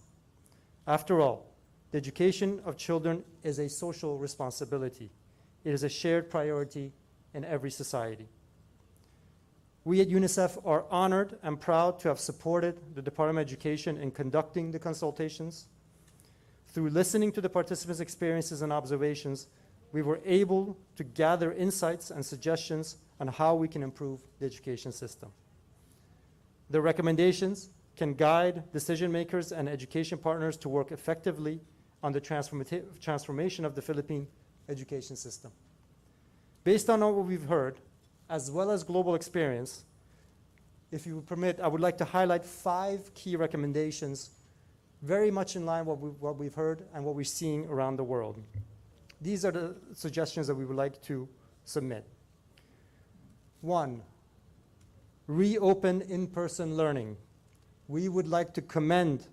After all, the education of children is a social responsibility. It is a shared priority in every society. We at UNICEF are honored and proud to have supported the Department of Education in conducting the consultations. Through listening to the participants' experiences and observations, we were able to gather insights and suggestions on how we can improve the education system. The recommendations can guide decision makers and education partners to work effectively on the transformation of the Philippine education system. Based on all what we've heard, as well as global experience, if you permit, I would like to highlight 5 key recommendations, very much in line with what we've heard and what we're seeing around the world. These are the suggestions that we would like to submit. 1, reopen in-person learning. We would like to commend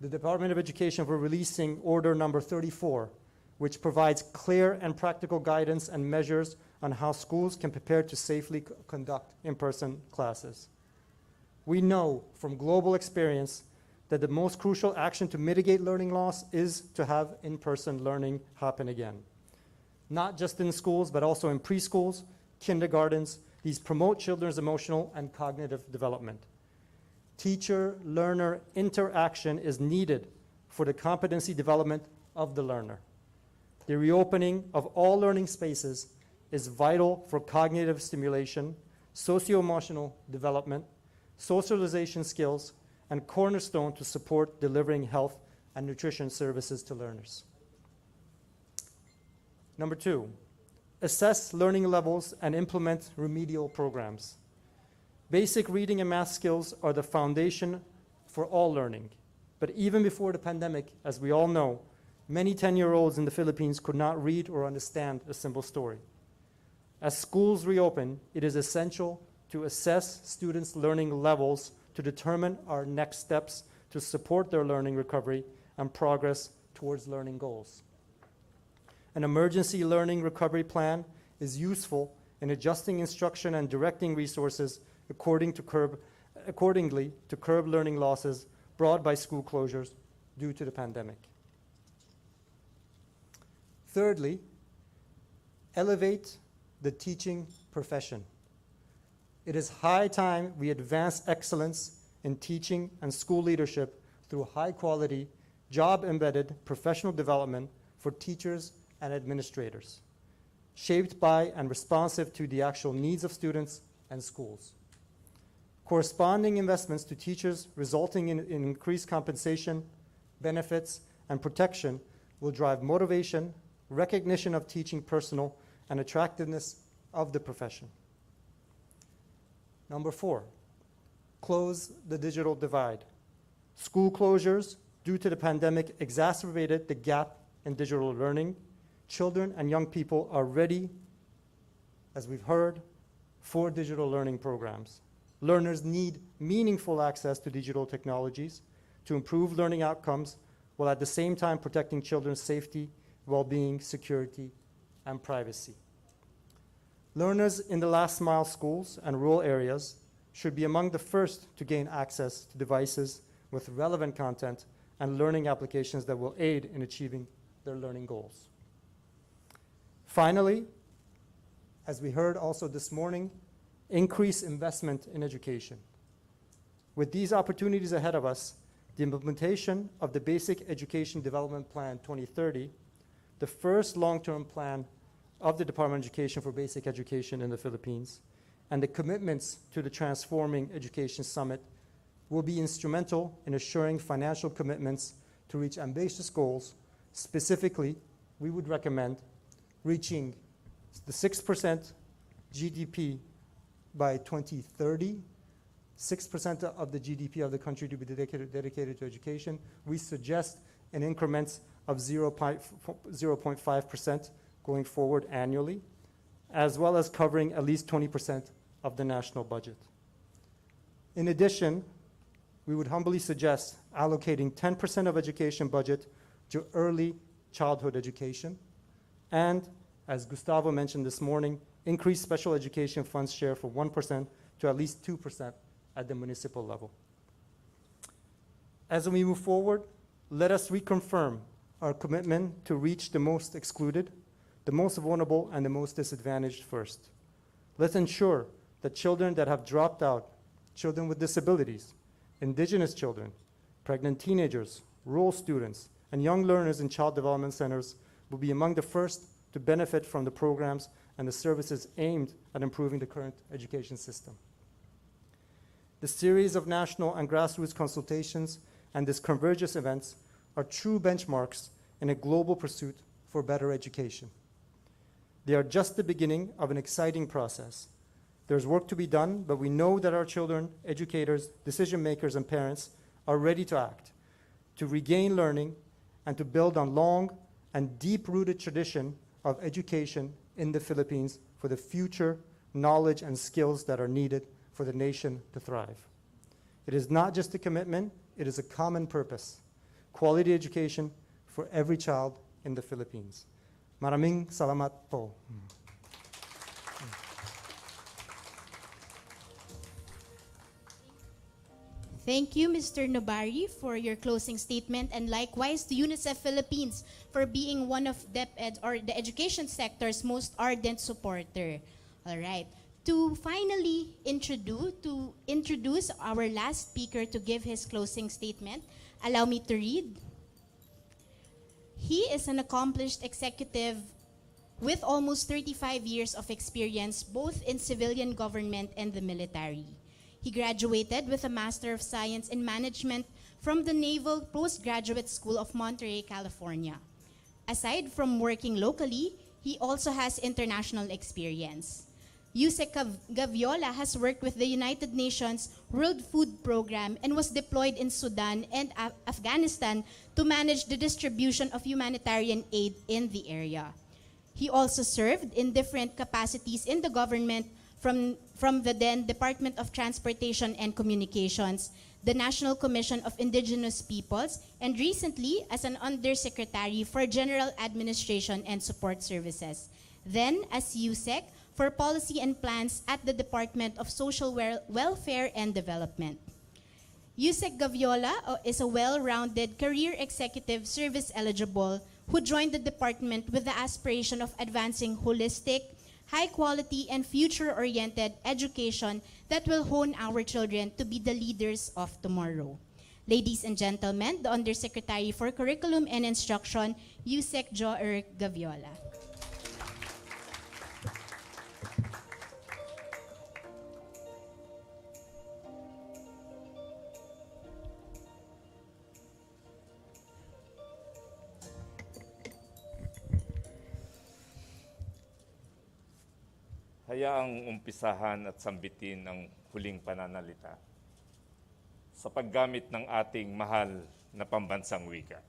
the Department of Education for releasing Order Number 34, which provides clear and practical guidance and measures on how schools can prepare to safely conduct in-person classes. We know from global experience that the most crucial action to mitigate learning loss is to have in-person learning happen again. Not just in schools, but also in preschools, kindergartens. These promote children's emotional and cognitive development. Teacher-learner interaction is needed for the competency development of the learner. The reopening of all learning spaces is vital for cognitive stimulation, socio-emotional development, socialization skills, and cornerstone to support delivering health and nutrition services to learners. Number 2, assess learning levels and implement remedial programs. Basic reading and math skills are the foundation for all learning. But even before the pandemic, as we all know, many 10-year-olds in the Philippines could not read or understand a simple story. As schools reopen, it is essential to assess students' learning levels to determine our next steps to support their learning recovery and progress towards learning goals. An emergency learning recovery plan is useful in adjusting instruction and directing resources accordingly to curb learning losses brought by school closures due to the pandemic. Thirdly, elevate the teaching profession. It is high time we advance excellence in teaching and school leadership through high-quality, job-embedded professional development for teachers and administrators, shaped by and responsive to the actual needs of students and schools. Corresponding investments to teachers resulting in increased compensation, benefits, and protection will drive motivation, recognition of teaching personnel, and attractiveness of the profession. Number 4, close the digital divide. School closures due to the pandemic exacerbated the gap in digital learning. Children and young people are ready, as we've heard, for digital learning programs. Learners need meaningful access to digital technologies to improve learning outcomes while at the same time protecting children's safety, well-being, security, and privacy. Learners in the last mile schools and rural areas should be among the first to gain access to devices with relevant content and learning applications that will aid in achieving their learning goals. Finally, as we heard also this morning, increase investment in education. With these opportunities ahead of us, the implementation of the Basic Education Development Plan 2030, the first long-term plan of the Department of Education for basic education in the Philippines, and the commitments to the Transforming Education Summit will be instrumental in assuring financial commitments to reach ambitious goals. Specifically, we would recommend reaching the 6% GDP by 2030, 6% of the GDP of the country to be dedicated to education. We suggest in increments of 0.5% going forward annually, as well as covering at least 20% of the national budget. In addition, we would humbly suggest allocating 10% of education budget to early childhood education, and, as Gustavo mentioned this morning, increase special education funds share from 1% to at least 2% at the municipal level. As we move forward, let us reconfirm our commitment to reach the most excluded, the most vulnerable, and the most disadvantaged first. Let's ensure that children that have dropped out, children with disabilities, indigenous children, pregnant teenagers, rural students, and young learners in child development centers will be among the first to benefit from the programs and the services aimed at improving the current education system. The series of national and grassroots consultations and these convergence events are true benchmarks in a global pursuit for better education. They are just the beginning of an exciting process. There's work to be done, but we know that our children, educators, decision makers, and parents are ready to act, to regain learning, and to build on long and deep-rooted tradition of education in the Philippines for the future knowledge and skills that are needed for the nation to thrive. It is not just a commitment, it is a common purpose. Quality education for every child in the Philippines. Maraming salamat po. Thank you, Mr. Nobari, for your closing statement, and likewise to UNICEF Philippines for being one of DepEd or the education sector's most ardent supporter. All right. To finally introduce our last speaker to give his closing statement, allow me to read. He is an accomplished executive with almost 35 years of experience both in civilian government and the military. He graduated with a Master of Science in Management from the Naval Postgraduate School of Monterey, California. Aside from working locally, he also has international experience. Yusek Gaviola has worked with the United Nations World Food Program and was deployed in Sudan and Afghanistan to manage the distribution of humanitarian aid in the area. He also served in different capacities in the government, from the then Department of Transportation and Communications, the National Commission of Indigenous Peoples, and recently as an Undersecretary for General Administration and Support Services. Then as USEC for Policy and Plans at the Department of Social Welfare and Development. Yusek Gaviola is a well-rounded career executive service eligible who joined the department with the aspiration of advancing holistic, high-quality, and future-oriented education that will hone our children to be the leaders of tomorrow. Ladies and gentlemen, the Undersecretary for Curriculum and Instruction, Yusek Jo Gaviola. Hayaang umpisahan at sambitin ang huling pananalita sa paggamit ng ating mahal na pambansang wika.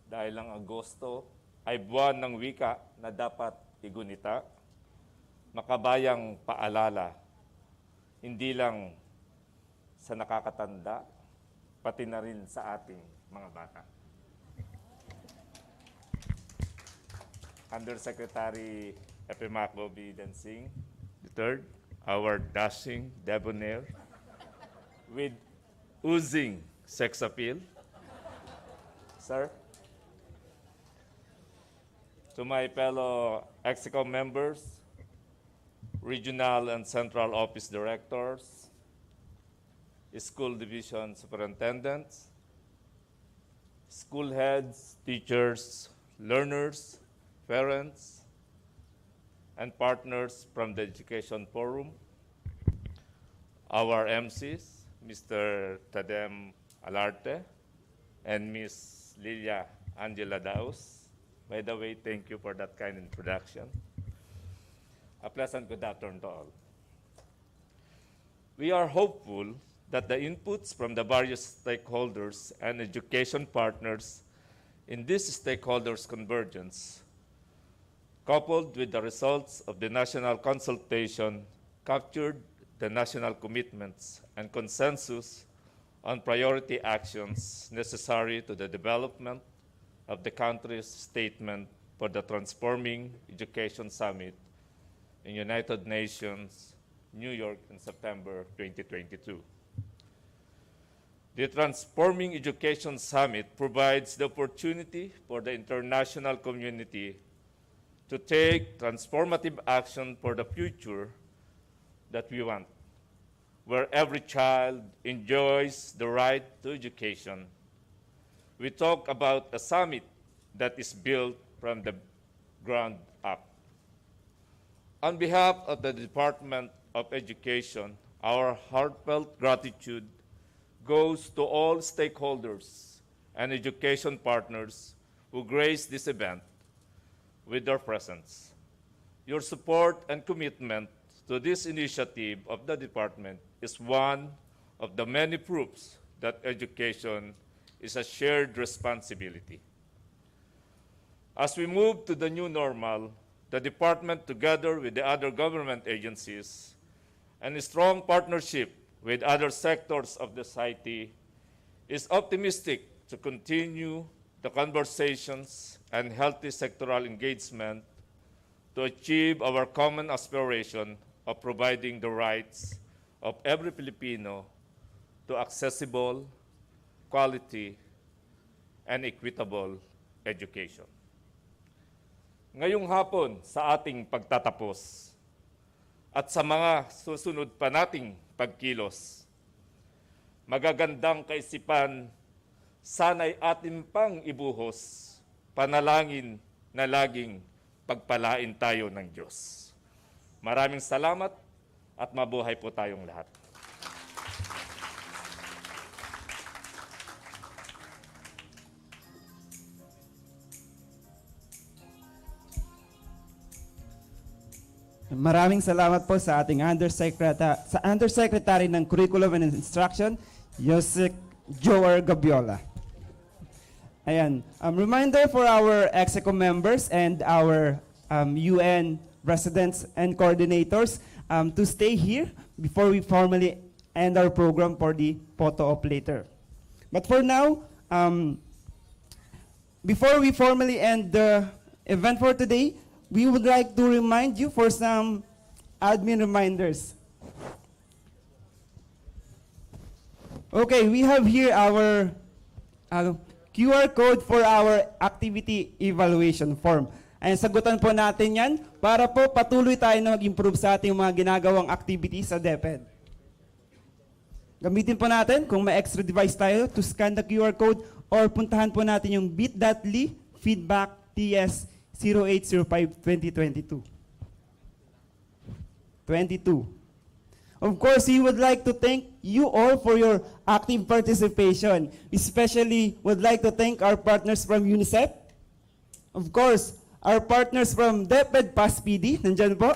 Dahil ang Agosto ay buwan ng wika na dapat igunita, makabayang paalala, hindi lang sa nakakatanda, pati na rin sa ating mga bata. Undersecretary Epimaco B. Dancing III, our dashing debonair with oozing sex appeal. Sir, to my fellow EXCO members, regional and central office directors, school division superintendents, school heads, teachers, learners, parents, and partners from the Education Forum, our MCs, Mr. Tadem Alarte and Ms. Lilia Angela Daos. By the way, thank you for that kind introduction. A pleasant good afternoon to all. We are hopeful that the inputs from the various stakeholders and education partners in this Stakeholders Convergence, coupled with the results of the national consultation, captured the national commitments and consensus on priority actions necessary to the development of the country's statement for the Transforming Education Summit in United Nations, New York in September 2022. The Transforming Education Summit provides the opportunity for the international community to take transformative action for the future that we want, where every child enjoys the right to education. We talk about a summit that is built from the ground up. On behalf of the Department of Education, our heartfelt gratitude goes to all stakeholders and education partners who graced this event with their presence. Your support and commitment to this initiative of the department is one of the many proofs that education is a shared responsibility. As we move to the new normal, the department, together with the other government agencies and a strong partnership with other sectors of the society, is optimistic to continue the conversations and healthy sectoral engagement to achieve our common aspiration of providing the rights of every Filipino to accessible, quality, and equitable education. Ngayong hapon sa ating pagtatapos at sa mga susunod pa nating pagkilos, magagandang kaisipan sana'y atin pang ibuhos, panalangin na laging pagpalain tayo ng Diyos. Maraming salamat at mabuhay po tayong lahat. Maraming salamat po sa ating Undersecretary ng Curriculum and Instruction, Yosek Joer Gabiola. Ayan. Reminder for our EXECO members and our UN residents and coordinators to stay here before we formally end our program for the photo op later. But for now, before we formally end the event for today, we would like to remind you for some admin reminders. Okay, we have here our QR code for our activity evaluation form. Ay sagutan po natin yan para po patuloy tayo na mag-improve sa ating mga ginagawang activities sa DepEd. Gamitin po natin kung may extra device tayo to scan the QR code or puntahan po natin yung bit.ly feedback TES 0805-2022. Of course, we would like to thank you all for your active participation. Especially would like to thank our partners from UNICEF. Of course, our partners from DepEd PAS-PD. Nandyan po.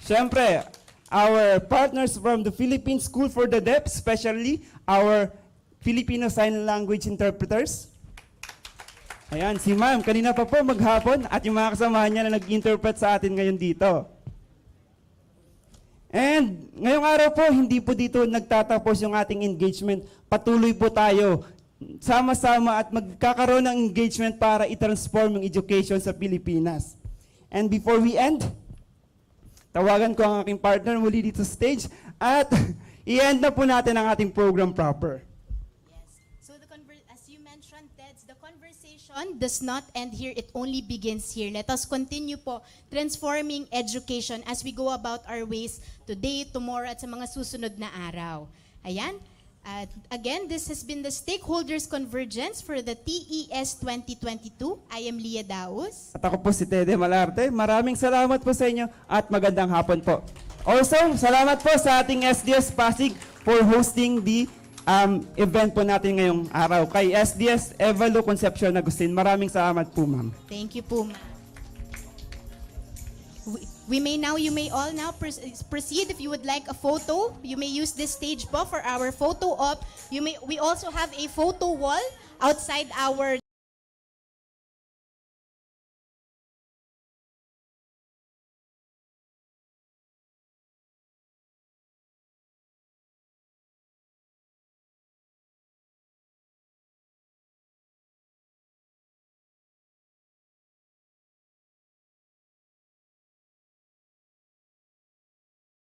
Siyempre, our partners from the Philippine School for the Deaf, especially our Filipino Sign Language interpreters. Ayan, si ma'am, kanina pa po maghapon at yung mga kasamahan niya na nag-interpret sa atin ngayon dito. And ngayong araw po, hindi po dito nagtatapos yung ating engagement. Patuloy po tayo, sama-sama at magkakaroon ng engagement para i-transform yung education sa Pilipinas. And before we end, tawagan ko ang aking partner muli dito sa stage at i-end na po natin ang ating program proper. The conversation does not end here, it only begins here. Let us continue po transforming education as we go about our ways today, tomorrow, at sa mga susunod na araw. Ayan. Again, this has been the Stakeholders Convergence for the TES 2022. I am Leah Daos. At ako po si Tede Malarte. Maraming salamat po sa inyo at magandang hapon po. Also, salamat po sa ating SDS Pasig for hosting the event po natin ngayong araw. Kay SDS Evalo Concepcion Agustin. Maraming salamat po, ma'am. Thank you po, ma'am. You may all now proceed. If you would like a photo, you may use this stage po for our photo op. We also have a photo wall outside our